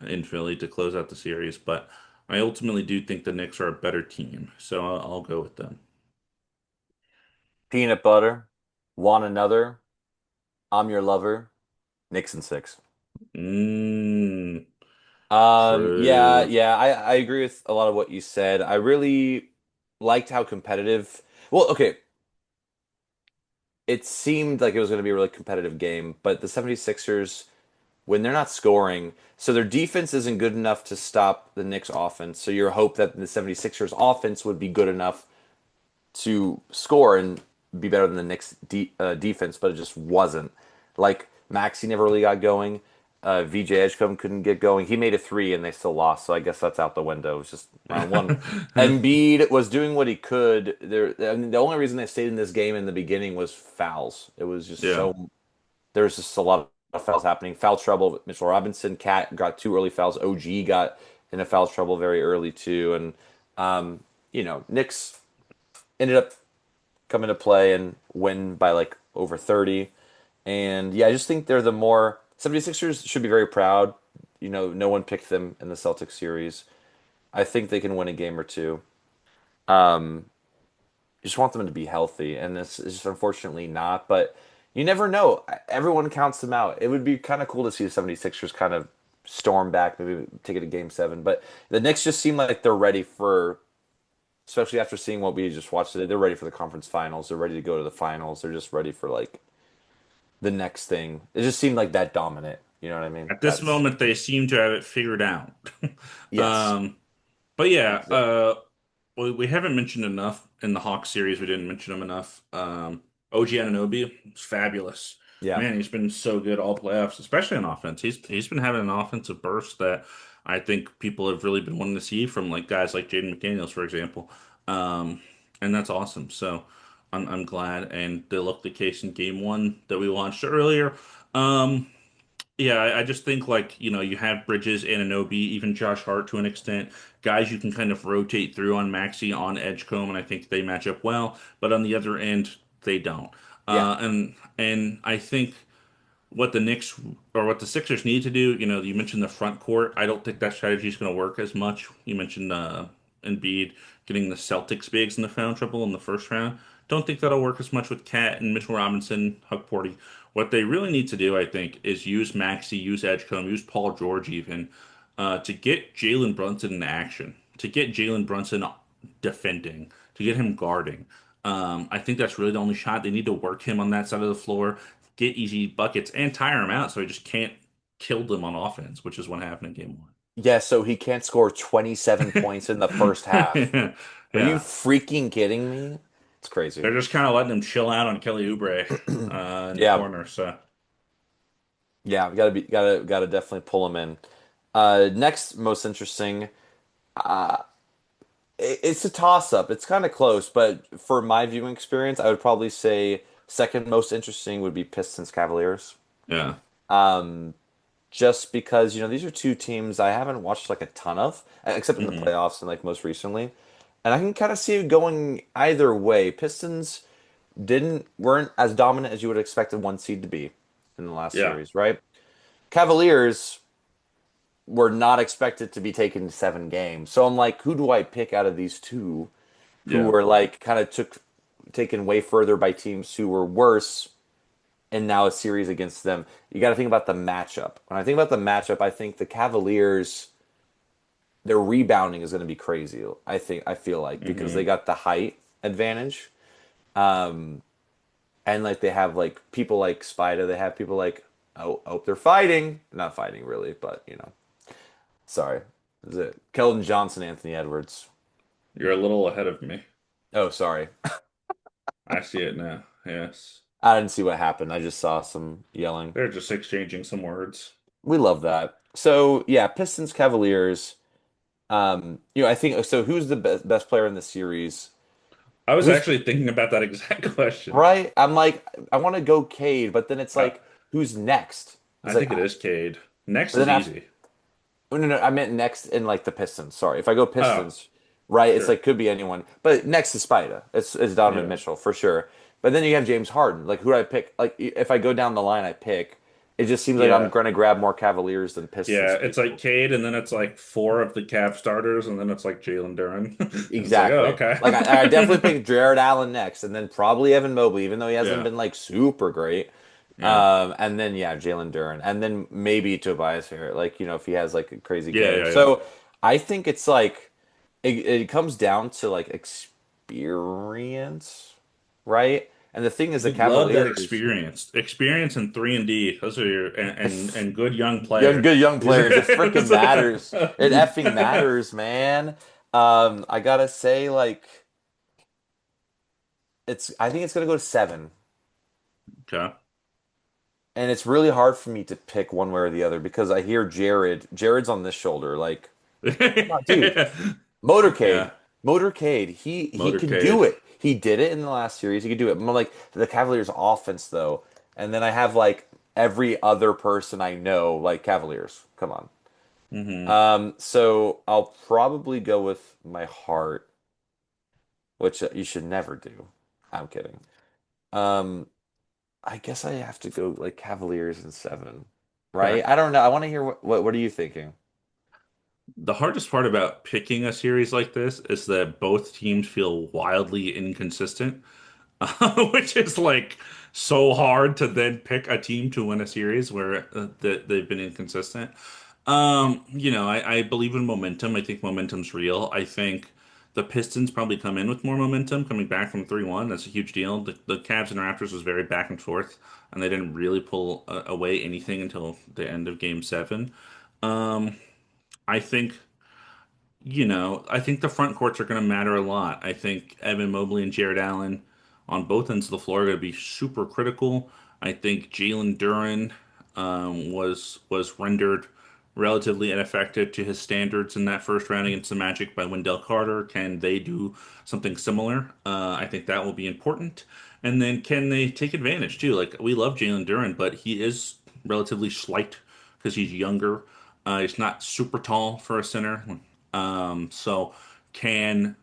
S1: In Philly to close out the series. But I ultimately do think the Knicks are a better team, so I'll go with them.
S2: Peanut butter. Want another? I'm your lover. Knicks and six.
S1: Mm,
S2: Yeah,
S1: true.
S2: yeah, I agree with a lot of what you said. I really liked how competitive. Well, okay, it seemed like it was going to be a really competitive game, but the 76ers, when they're not scoring, so their defense isn't good enough to stop the Knicks offense. So your hope that the 76ers offense would be good enough to score and be better than the Knicks defense, but it just wasn't. Like Maxey never really got going. VJ Edgecombe couldn't get going. He made a three and they still lost, so I guess that's out the window. It was just round one. Embiid was doing what he could. I mean, the only reason they stayed in this game in the beginning was fouls. It was just
S1: Yeah.
S2: so there was just a lot of fouls happening. Foul trouble with Mitchell Robinson. Cat got two early fouls. OG got in a foul trouble very early too, and Knicks ended up come into play and win by like over 30. And yeah, I just think they're the more 76ers should be very proud. No one picked them in the Celtics series. I think they can win a game or two. Um, just want them to be healthy, and this is just unfortunately not. But You never know. Everyone counts them out. It would be kind of cool to see the 76ers kind of storm back, maybe take it to game seven. But the Knicks just seem like they're ready for, especially after seeing what we just watched today, they're ready for the conference finals. They're ready to go to the finals. They're just ready for like the next thing. It just seemed like that dominant. You know what I mean?
S1: At this
S2: That's
S1: moment, they seem to have it figured out.
S2: yes.
S1: Um, but yeah,
S2: Exactly.
S1: we haven't mentioned enough in the Hawks series. We didn't mention him enough. OG Anunoby is fabulous.
S2: Yeah.
S1: Man, he's been so good all playoffs, especially on offense. He's been having an offensive burst that I think people have really been wanting to see from like guys like Jaden McDaniels, for example. Um, and that's awesome. So I'm glad. And they looked the case in game one that we watched earlier. Um, yeah, I just think like, you have Bridges, Anunoby, even Josh Hart to an extent, guys you can kind of rotate through on Maxey, on Edgecombe, and I think they match up well. But on the other end, they don't.
S2: Yeah.
S1: And I think what the Knicks or what the Sixers need to do, you mentioned the front court. I don't think that strategy is going to work as much. You mentioned Embiid getting the Celtics bigs in the foul trouble in the first round. Don't think that'll work as much with Cat and Mitchell Robinson, Huck Porty. What they really need to do, I think, is use Maxey, use Edgecombe, use Paul George even to get Jalen Brunson in action, to get Jalen Brunson defending, to get him guarding. I think that's really the only shot. They need to work him on that side of the floor, get easy buckets, and tire him out so he just can't kill them on offense, which is what happened in game
S2: Yeah, so he can't score 27
S1: one.
S2: points in the first half. Are you
S1: Yeah,
S2: freaking kidding me? It's crazy.
S1: they're just kind of letting him chill out on Kelly Oubre in the
S2: Yeah.
S1: corner. So
S2: Yeah, gotta definitely pull him in. Next most interesting, uh it's a toss up. It's kind of close, but for my viewing experience, I would probably say second most interesting would be Pistons Cavaliers.
S1: yeah,
S2: Um just because, these are two teams I haven't watched like a ton of, except in the
S1: hmm
S2: playoffs and like most recently. And I can kind of see it going either way. Pistons didn't weren't as dominant as you would expect a one seed to be in the last
S1: yeah,
S2: series, right? Cavaliers were not expected to be taken to 7 games. So I'm like, who do I pick out of these two who
S1: yeah.
S2: were like kind of took taken way further by teams who were worse and now a series against them? You got to think about the matchup. When I think about the matchup, I think the Cavaliers, their rebounding is going to be crazy. I feel like because they
S1: hmm
S2: got the height advantage. Um, and like they have like people like Spida, they have people like oh they're fighting, not fighting really, but sorry, is it Keldon Johnson, Anthony Edwards?
S1: You're a little ahead of me.
S2: Oh, sorry,
S1: I see it now. Yes,
S2: I didn't see what happened. I just saw some yelling.
S1: they're just exchanging some words.
S2: We love that. So yeah, Pistons Cavaliers. I think so. Who's the best player in the series?
S1: I was
S2: Who's
S1: actually thinking about that exact question.
S2: right? I'm like, I want to go Cade, but then it's
S1: Uh,
S2: like, who's next? It's
S1: I
S2: like,
S1: think it is Cade. Next
S2: but
S1: is
S2: then after,
S1: easy.
S2: oh, no, no, I meant next in like the Pistons. Sorry, if I go
S1: Oh,
S2: Pistons, right? It's
S1: sure.
S2: like could be anyone, but next is Spida. It's Donovan
S1: Yeah.
S2: Mitchell for sure. But then you have James Harden. Like who do I pick? Like if I go down the line, I pick. It just seems like I'm
S1: Yeah.
S2: going to grab more Cavaliers than
S1: Yeah.
S2: Pistons
S1: It's like
S2: people.
S1: Cade, and then it's like four of the Cavs starters, and then it's like Jalen Duren. And it's like, oh,
S2: Exactly.
S1: okay.
S2: Like I definitely pick Jared Allen next, and then probably Evan Mobley, even though he hasn't
S1: Yeah.
S2: been like super great.
S1: Yeah.
S2: And then yeah, Jalen Duren, and then maybe Tobias Harris, like if he has like a crazy
S1: Yeah.
S2: game.
S1: Yeah. Yeah.
S2: So I think it's like it comes down to like experience, right? And the thing is, the
S1: You'd love that
S2: Cavaliers,
S1: experience. Experience and 3 and D. Those are your and good young players.
S2: good young
S1: These
S2: players, it freaking matters. It effing
S1: are
S2: matters, man. I gotta say, like I think it's gonna go to 7.
S1: Okay.
S2: And it's really hard for me to pick one way or the other because I hear Jared's on this shoulder. Like, come on, dude. Motorcade.
S1: Yeah.
S2: Motorcade. He can do
S1: Motorcade.
S2: it. He did it in the last series. He could do it. I'm like the Cavaliers offense though. And then I have like every other person I know, like Cavaliers. Come on.
S1: hmm
S2: So I'll probably go with my heart, which you should never do. I'm kidding. Um, I guess I have to go like Cavaliers in 7,
S1: Okay.
S2: right? I don't know. I want to hear what are you thinking?
S1: The hardest part about picking a series like this is that both teams feel wildly inconsistent, which is like so hard to then pick a team to win a series where they've been inconsistent. I believe in momentum. I think momentum's real. I think the Pistons probably come in with more momentum coming back from 3-1. That's a huge deal. The Cavs and Raptors was very back and forth, and they didn't really pull away anything until the end of Game 7. Um, I think I think the front courts are going to matter a lot. I think Evan Mobley and Jared Allen on both ends of the floor are going to be super critical. I think Jalen Duren was rendered relatively ineffective to his standards in that first round against the Magic by Wendell Carter. Can they do something similar? I think that will be important. And then can they take advantage too? Like we love Jalen Duren, but he is relatively slight because he's younger. He's not super tall for a center. So can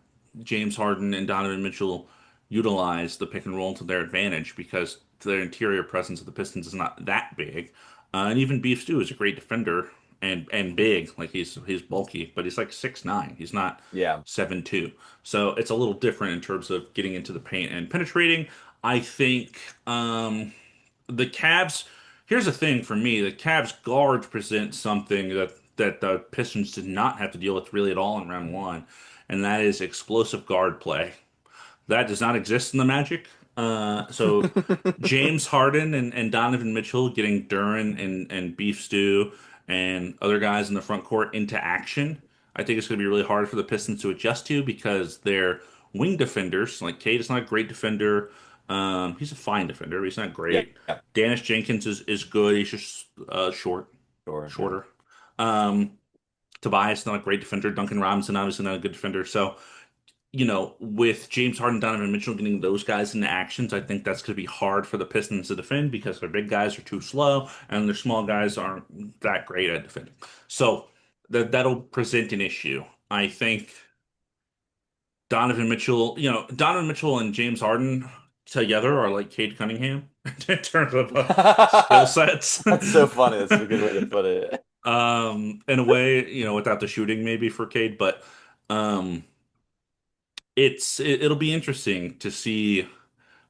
S1: James Harden and Donovan Mitchell utilize the pick and roll to their advantage because their interior presence of the Pistons is not that big. And even Beef Stew is a great defender and big. Like he's bulky, but he's like 6'9". He's not
S2: Yeah.
S1: 7'2". So it's a little different in terms of getting into the paint and penetrating. I think the Cavs. Here's the thing for me: the Cavs guards present something that the Pistons did not have to deal with really at all in round one, and that is explosive guard play. That does not exist in the Magic. So James Harden and Donovan Mitchell getting Duran and Beef Stew and other guys in the front court into action. I think it's going to be really hard for the Pistons to adjust to because they're wing defenders. Like Cade is not a great defender. He's a fine defender, but he's not
S2: Yeah.
S1: great. Danis Jenkins is good. He's just
S2: Sure. Yeah.
S1: shorter. Um, Tobias not a great defender. Duncan Robinson obviously not a good defender. So with James Harden, Donovan Mitchell getting those guys into actions, I think that's going to be hard for the Pistons to defend because their big guys are too slow and their small guys aren't that great at defending. So that'll present an issue. I think Donovan Mitchell and James Harden together are like Cade Cunningham in terms of skill sets.
S2: That's so funny. That's a good way to put it.
S1: In a way, without the shooting maybe for Cade, but um, it'll be interesting to see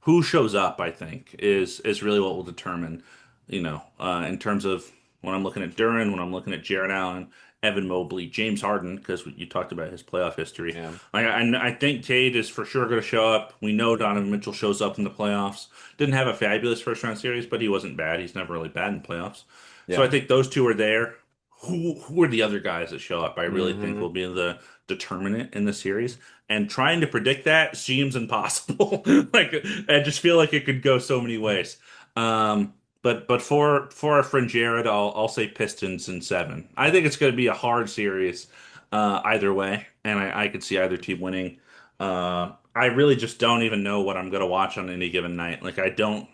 S1: who shows up, I think, is really what will determine, in terms of when I'm looking at Duran, when I'm looking at Jared Allen, Evan Mobley, James Harden, because you talked about his playoff history.
S2: Yeah.
S1: Like I think Cade is for sure going to show up. We know Donovan Mitchell shows up in the playoffs. Didn't have a fabulous first round series, but he wasn't bad. He's never really bad in playoffs. So I
S2: Yeah.
S1: think those two are there. Who are the other guys that show up? I really think
S2: Hmm.
S1: will be the determinant in the series. And trying to predict that seems impossible. Like I just feel like it could go so many ways. But for our friend Jared, I'll say Pistons in 7. I think it's going to be a hard series either way, and I could see either team winning. I really just don't even know what I'm going to watch on any given night. Like I don't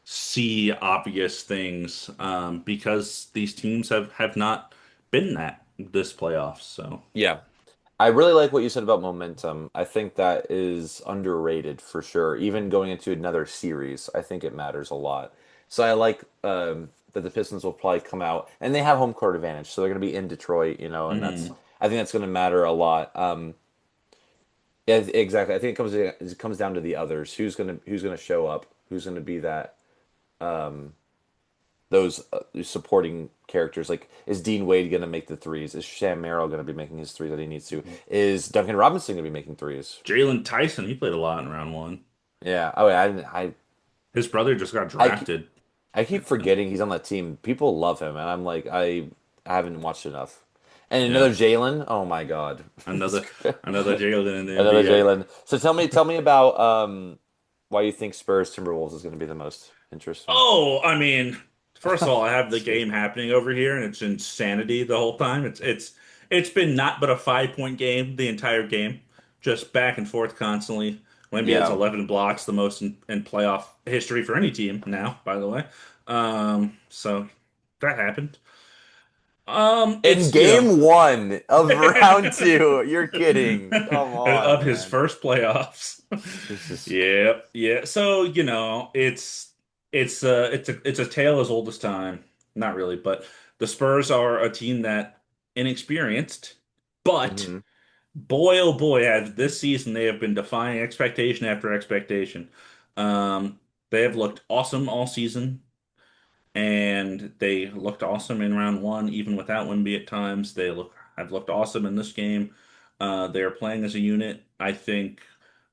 S1: see obvious things because these teams have not been that this playoffs. So
S2: Yeah. I really like what you said about momentum. I think that is underrated for sure. Even going into another series, I think it matters a lot. So I like that the Pistons will probably come out and they have home court advantage, so they're going to be in Detroit, and that's
S1: mhm.
S2: I think that's going to matter a lot. Yeah, exactly. I think it comes down to the others. Who's gonna show up? Who's going to be that those supporting characters. Like, is Dean Wade going to make the threes? Is Sam Merrill going to be making his threes that he needs to? Is Duncan Robinson going to be making threes?
S1: Jalen Tyson, he played a lot in round one.
S2: Yeah. Oh, I didn't.
S1: His brother just got
S2: I, ke-
S1: drafted.
S2: I keep forgetting he's on that team. People love him, and I'm like, I haven't watched enough. And
S1: Yeah,
S2: another Jalen. Oh my God.
S1: another another Jalen in the
S2: Another
S1: NBA.
S2: Jalen. So tell me about why you think Spurs Timberwolves is going to be the most interesting.
S1: Oh, I mean, first of all, I have the game happening over here, and it's insanity the whole time. It's been not but a 5 point game the entire game, just back and forth constantly. Wemby has
S2: Yeah.
S1: 11 blocks, the most in playoff history for any team now, by the way. So that happened.
S2: In
S1: It's
S2: game one of round two. You're kidding. Come
S1: of
S2: on,
S1: his
S2: man.
S1: first playoffs.
S2: This is
S1: Yeah, yeah. So, it's a tale as old as time. Not really, but the Spurs are a team that inexperienced, but
S2: Mhm.
S1: boy oh boy, have this season they have been defying expectation after expectation. Um, They have looked awesome all season, and they looked awesome in round one, even without Wemby at times. They have looked awesome in this game. They are playing as a unit. I think,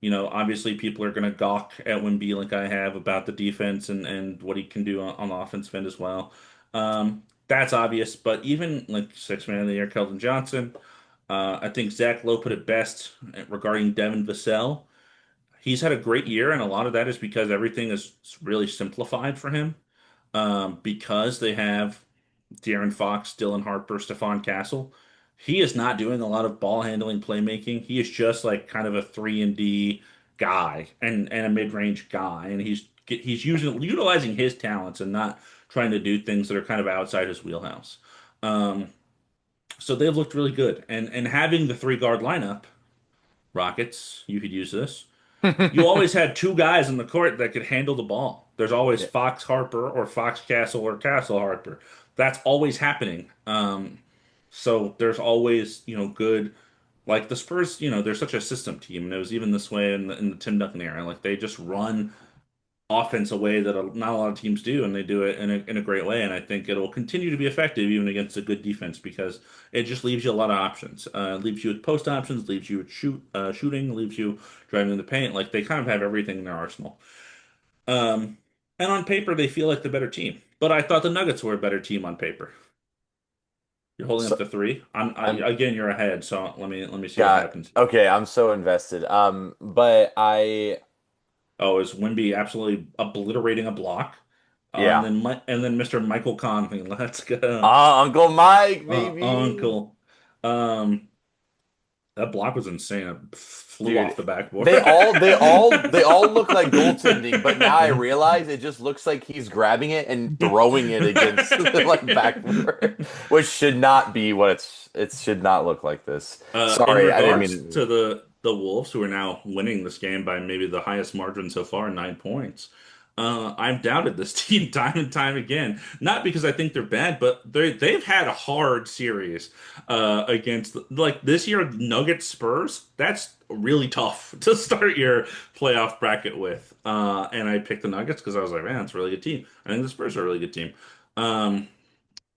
S1: obviously people are going to gawk at Wemby like I have about the defense and what he can do on the offensive end as well. That's obvious, but even like six man of the year, Keldon Johnson. I think Zach Lowe put it best regarding Devin Vassell. He's had a great year, and a lot of that is because everything is really simplified for him. Because they have De'Aaron Fox, Dylan Harper, Stephon Castle. He is not doing a lot of ball handling playmaking. He is just like kind of a 3 and D guy and a mid-range guy, and he's utilizing his talents and not trying to do things that are kind of outside his wheelhouse. Um, so they've looked really good, and having the three guard lineup, Rockets, you could use this. You always had two guys in the court that could handle the ball. There's always
S2: Yeah.
S1: Fox Harper or Fox Castle or Castle Harper. That's always happening. So there's always, good. Like the Spurs, they're such a system team, and it was even this way in the Tim Duncan era. Like they just run offense a way that not a lot of teams do, and they do it in a great way. And I think it'll continue to be effective even against a good defense because it just leaves you a lot of options. Leaves you with post options, leaves you with shooting, leaves you driving in the paint. Like they kind of have everything in their arsenal. Um, and on paper, they feel like the better team. But I thought the Nuggets were a better team on paper. You're holding up
S2: So
S1: to three.
S2: I'm
S1: Again, you're ahead. So let me see what
S2: got
S1: happens.
S2: okay. I'm so invested. But
S1: Oh, is Wemby absolutely obliterating a block? And
S2: yeah.
S1: then Mr. Michael Conley, let's go,
S2: Uncle Mike, baby.
S1: Uncle. Um, that block was insane. It flew
S2: Dude,
S1: off the
S2: they
S1: backboard.
S2: all they all they all look like goaltending, but now I realize it just looks like he's grabbing it and throwing it against like backboard, which should not be what it should not look like this.
S1: In
S2: Sorry, I didn't mean
S1: regards
S2: to.
S1: to the Wolves, who are now winning this game by maybe the highest margin so far, 9 points. I've doubted this team time and time again. Not because I think they're bad, but they've had a hard series against like this year Nuggets Spurs. That's really tough to start your playoff bracket with. And I picked the Nuggets because I was like, man, it's a really good team. I think the Spurs are a really good team. Um,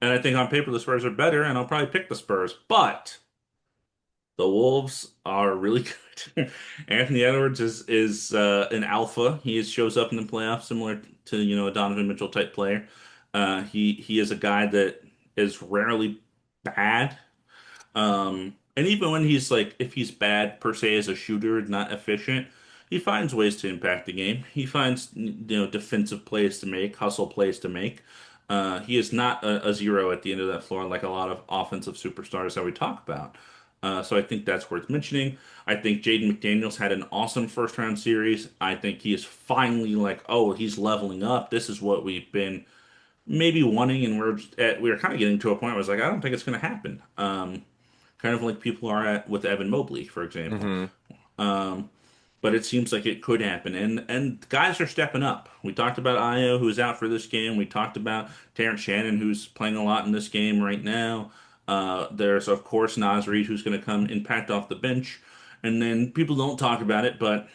S1: and I think on paper the Spurs are better, and I'll probably pick the Spurs, but. The Wolves are really good. Anthony Edwards is an alpha. Shows up in the playoffs similar to a Donovan Mitchell type player. He is a guy that is rarely bad. And even when he's like, if he's bad per se as a shooter, not efficient, he finds ways to impact the game. He finds defensive plays to make, hustle plays to make. He is not a zero at the end of that floor like a lot of offensive superstars that we talk about. So I think that's worth mentioning. I think Jaden McDaniels had an awesome first round series. I think he is finally like, oh, he's leveling up. This is what we've been maybe wanting, and we're kind of getting to a point where it's like, I don't think it's going to happen. Kind of like people are at with Evan Mobley, for example.
S2: Hmm.
S1: Um, but it seems like it could happen, and guys are stepping up. We talked about Io, who's out for this game. We talked about Terrence Shannon, who's playing a lot in this game right now. There's of course Naz Reid, who's going to come impact off the bench, and then people don't talk about it, but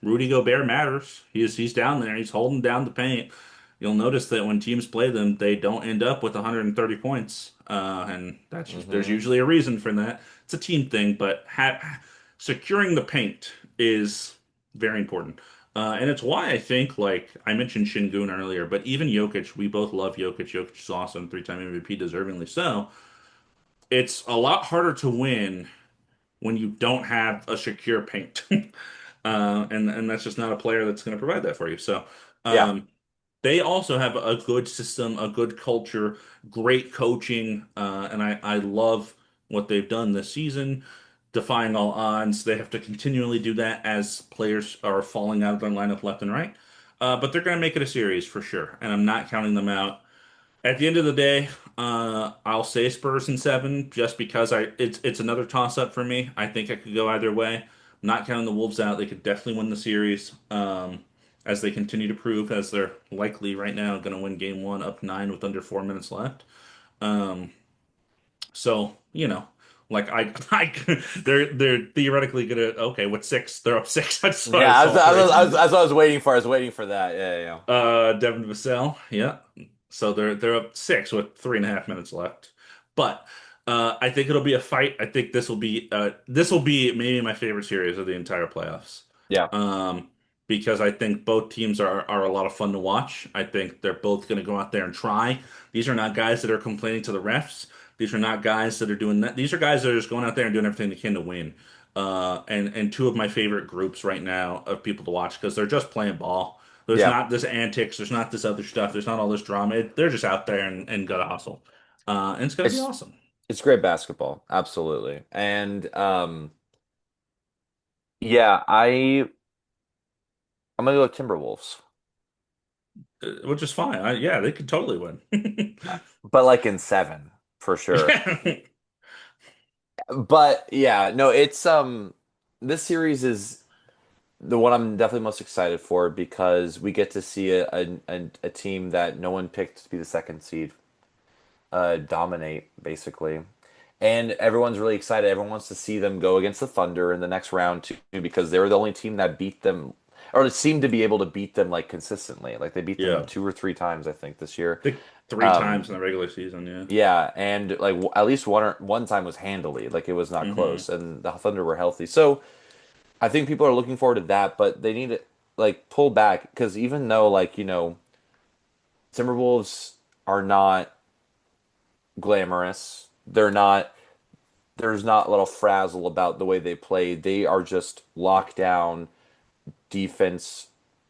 S1: Rudy Gobert matters. He's down there. He's holding down the paint. You'll notice that when teams play them, they don't end up with 130 points, and there's
S2: Hmm.
S1: usually a reason for that. It's a team thing, but securing the paint is very important. And it's why I think, like I mentioned Shingun earlier, but even Jokic, we both love Jokic. Jokic is awesome, three-time MVP, deservingly so. It's a lot harder to win when you don't have a secure paint. And that's just not a player that's going to provide that for you. So
S2: Yeah.
S1: um, they also have a good system, a good culture, great coaching, and I love what they've done this season, defying all odds. They have to continually do that as players are falling out of their lineup left and right. But they're going to make it a series for sure, and I'm not counting them out. At the end of the day, I'll say Spurs in seven just because it's another toss up for me. I think I could go either way. I'm not counting the Wolves out. They could definitely win the series, as they continue to prove, as they're likely right now going to win game one up nine with under 4 minutes left. Um, so Like they're theoretically gonna okay with six they're up six. I
S2: Yeah,
S1: saw three.
S2: that's what I was waiting for. I was waiting for that. Yeah, yeah.
S1: Devin Vassell, yeah. So they're up six with 3.5 minutes left. But I think it'll be a fight. I think this will be maybe my favorite series of the entire playoffs.
S2: Yeah.
S1: Um, because I think both teams are a lot of fun to watch. I think they're both going to go out there and try. These are not guys that are complaining to the refs. These are not guys that are doing that. These are guys that are just going out there and doing everything they can to win. And two of my favorite groups right now of people to watch because they're just playing ball. There's
S2: Yeah.
S1: not this antics. There's not this other stuff. There's not all this drama. They're just out there and gotta hustle. And it's gonna be
S2: It's
S1: awesome.
S2: it's great basketball. Absolutely. And yeah, I'm gonna go with Timberwolves.
S1: Which is fine. Yeah, they could totally win.
S2: But like in seven, for sure.
S1: Yeah.
S2: But yeah, no, it's this series is the one I'm definitely most excited for because we get to see a team that no one picked to be the second seed dominate basically. And everyone's really excited. Everyone wants to see them go against the Thunder in the next round too, because they were the only team that beat them, or seemed to be able to beat them like consistently. Like they beat them
S1: Yeah.
S2: 2 or 3 times, I think, this year.
S1: I think three
S2: Um,
S1: times in the regular season, yeah.
S2: yeah, and like at least one time was handily, like it was not
S1: Hmm.
S2: close, and the Thunder were healthy. So I think people are looking forward to that, but they need to like pull back because even though like Timberwolves are not glamorous, they're not. There's not a little frazzle about the way they play. They are just locked down defense.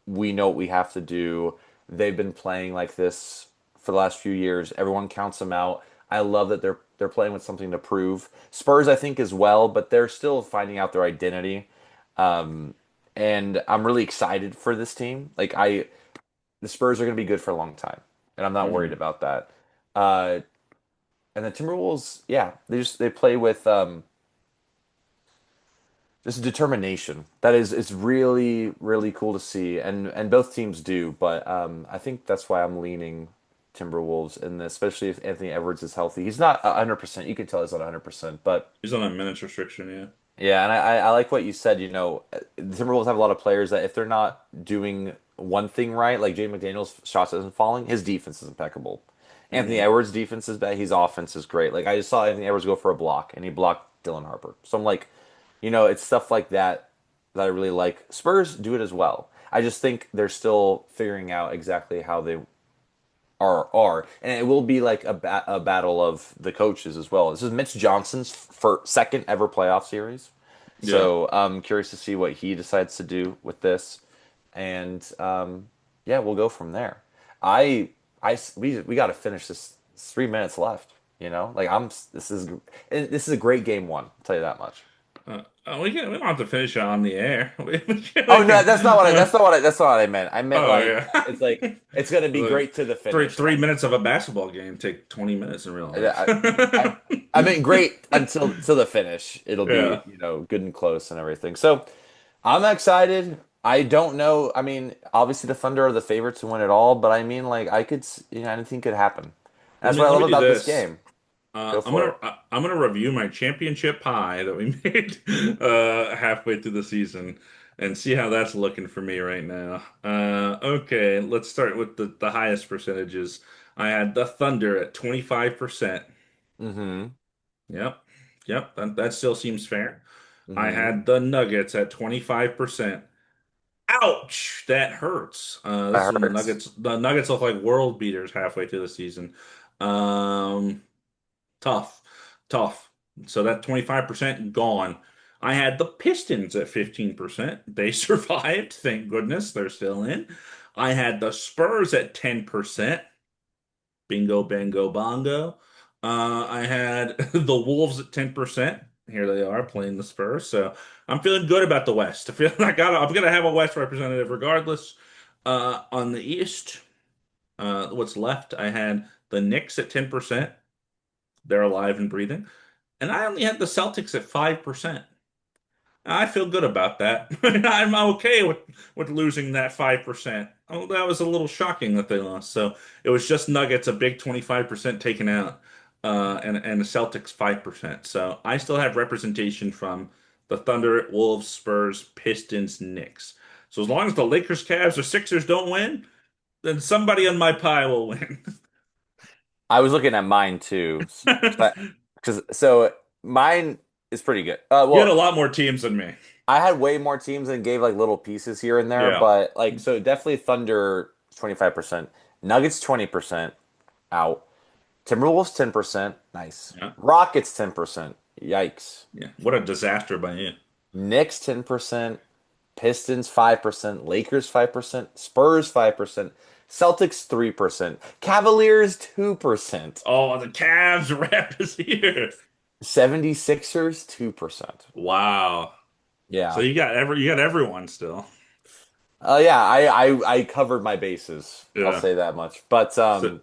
S2: We know what we have to do. They've been playing like this for the last few years. Everyone counts them out. I love that they're playing with something to prove. Spurs, I think, as well, but they're still finding out their identity. Um, and I'm really excited for this team. The Spurs are going to be good for a long time, and I'm not worried
S1: Hmm.
S2: about that. Uh, and the Timberwolves, yeah, they play with just determination. That is, it's really really cool to see, and both teams do. But I think that's why I'm leaning Timberwolves in this, especially if Anthony Edwards is healthy. He's not 100%. You can tell he's not 100%, but
S1: He's on a minutes restriction, yeah.
S2: yeah, and I like what you said. The Timberwolves have a lot of players that if they're not doing one thing right, like Jay McDaniels' shots isn't falling, his defense is impeccable. Anthony
S1: Hmm.
S2: Edwards' defense is bad. His offense is great. Like I just saw Anthony Edwards go for a block, and he blocked Dylan Harper. So I'm like, it's stuff like that that I really like. Spurs do it as well. I just think they're still figuring out exactly how they are, and it will be like a battle of the coaches as well. This is Mitch Johnson's second ever playoff series,
S1: Yeah.
S2: so I'm curious to see what he decides to do with this, and yeah, we'll go from there. We got to finish this. 3 minutes left. Like this is a great game one. I'll tell you that much.
S1: We don't have to finish it on the air.
S2: Oh
S1: We
S2: no,
S1: can,
S2: that's not what I meant. I meant
S1: oh
S2: like
S1: yeah.
S2: it's like it's gonna be
S1: Like
S2: great to the
S1: three
S2: finish.
S1: three minutes of a basketball game take 20 minutes in real life.
S2: I, I, I mean, great until the finish. It'll be
S1: Yeah.
S2: good and close and everything. So I'm excited. I don't know. I mean, obviously the Thunder are the favorites to win it all, but I mean, like anything could happen.
S1: Let
S2: That's
S1: me
S2: what I
S1: let
S2: love
S1: me do
S2: about this
S1: this.
S2: game. Go
S1: I'm
S2: for
S1: gonna
S2: it.
S1: I'm gonna review my championship pie that we made halfway through the season and see how that's looking for me right now. Okay, let's start with the highest percentages. I had the Thunder at 25%.
S2: Mm-hmm.
S1: Yep. Yep, that still seems fair. I
S2: Mm-hmm.
S1: had the Nuggets at 25%. Ouch, that hurts. This is
S2: That
S1: when the
S2: hurts.
S1: Nuggets the Nuggets look like world beaters halfway through the season. Um Tough, tough. So that 25% gone. I had the Pistons at 15%. They survived, thank goodness. They're still in. I had the Spurs at 10%. Bingo, bango, bongo. I had the Wolves at 10%. Here they are playing the Spurs. So I'm feeling good about the West. I feel like I'm gonna have a West representative regardless. On the East, what's left? I had the Knicks at 10%. They're alive and breathing. And I only had the Celtics at 5%. I feel good about that. I'm okay with losing that 5%. Oh, that was a little shocking that they lost. So it was just Nuggets, a big 25% taken out. and the Celtics 5%. So I still have representation from the Thunder, Wolves, Spurs, Pistons, Knicks. So as long as the Lakers, Cavs, or Sixers don't win, then somebody on my pie will win.
S2: I was looking at mine too, because so mine is pretty good.
S1: You had a
S2: Well,
S1: lot more teams than me.
S2: I had way more teams and gave like little pieces here and there,
S1: Yeah.
S2: but like so definitely Thunder 25%, Nuggets 20% out, Timberwolves 10%, nice.
S1: Yeah.
S2: Rockets 10%, yikes.
S1: Yeah. What a disaster by you.
S2: Knicks 10%, Pistons 5%, Lakers 5%, Spurs 5%, Celtics 3%, Cavaliers 2%,
S1: Oh, the Cavs rep is here.
S2: 76ers 2%.
S1: Wow. So
S2: Yeah.
S1: you got everyone still.
S2: Yeah, I covered my bases. I'll
S1: Yeah.
S2: say that much. But
S1: So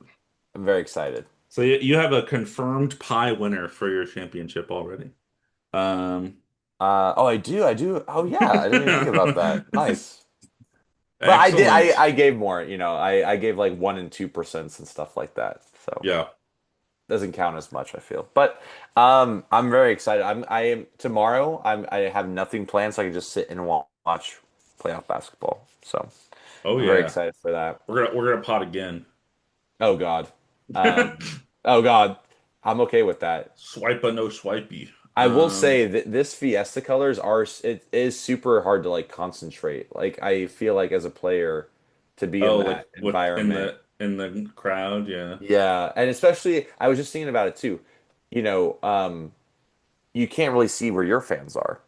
S2: I'm very excited.
S1: so you have a confirmed pie winner for your championship already. Um,
S2: Oh, I do. Oh yeah, I didn't even think about that. Nice. But I did.
S1: excellent.
S2: I gave more. I gave like 1% and 2% and stuff like that. So
S1: Yeah.
S2: doesn't count as much, I feel. But I'm very excited. I am tomorrow. I have nothing planned, so I can just sit and watch playoff basketball. So
S1: Oh
S2: I'm very
S1: yeah.
S2: excited for that.
S1: We're gonna pot again.
S2: Oh God. Oh God. I'm okay with that.
S1: Swipe a no swipey.
S2: I will say that this Fiesta colors it is super hard to like concentrate. Like I feel like as a player to be in
S1: Oh, like
S2: that
S1: with
S2: environment.
S1: in the crowd, yeah.
S2: Yeah, and especially I was just thinking about it too. You know, you can't really see where your fans are.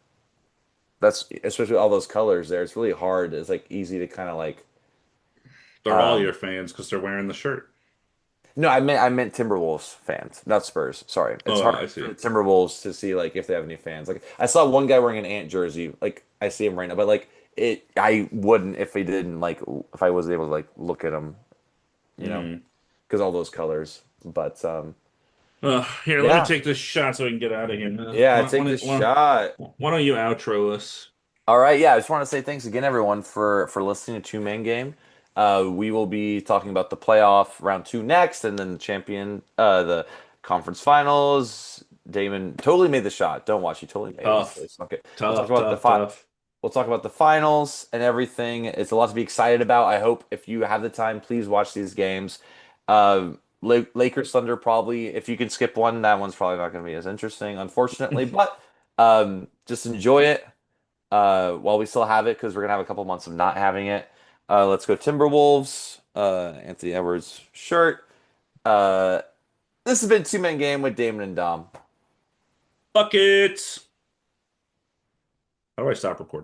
S2: That's especially all those colors there. It's really hard. It's like easy to kind of like
S1: They're all your
S2: um
S1: fans because they're wearing the shirt.
S2: no, I meant Timberwolves fans, not Spurs. Sorry. It's
S1: Oh,
S2: hard
S1: I
S2: for
S1: see.
S2: the Timberwolves to see like if they have any fans. Like I saw one guy wearing an Ant jersey. Like I see him right now, but like I wouldn't if he didn't like if I wasn't able to like look at him, you know,
S1: Hmm.
S2: because all those colors. But
S1: Here, let me
S2: yeah,
S1: take this shot so we can get out of here.
S2: yeah, take this shot.
S1: Why don't you outro us?
S2: All right, yeah, I just want to say thanks again, everyone, for listening to Two Man Game. We will be talking about the playoff round two next, and then the conference finals. Damon totally made the shot. Don't watch. He totally made it. He
S1: Tough,
S2: totally sunk it.
S1: tough, tough, tough.
S2: We'll talk about the finals and everything. It's a lot to be excited about. I hope if you have the time, please watch these games. Lakers Thunder probably. If you can skip one, that one's probably not going to be as interesting, unfortunately. But just enjoy it while we still have it because we're gonna have a couple months of not having it. Let's go Timberwolves. Anthony Edwards shirt. Uh, this has been Two Man Game with Damon and Dom.
S1: Buckets. How do I stop recording?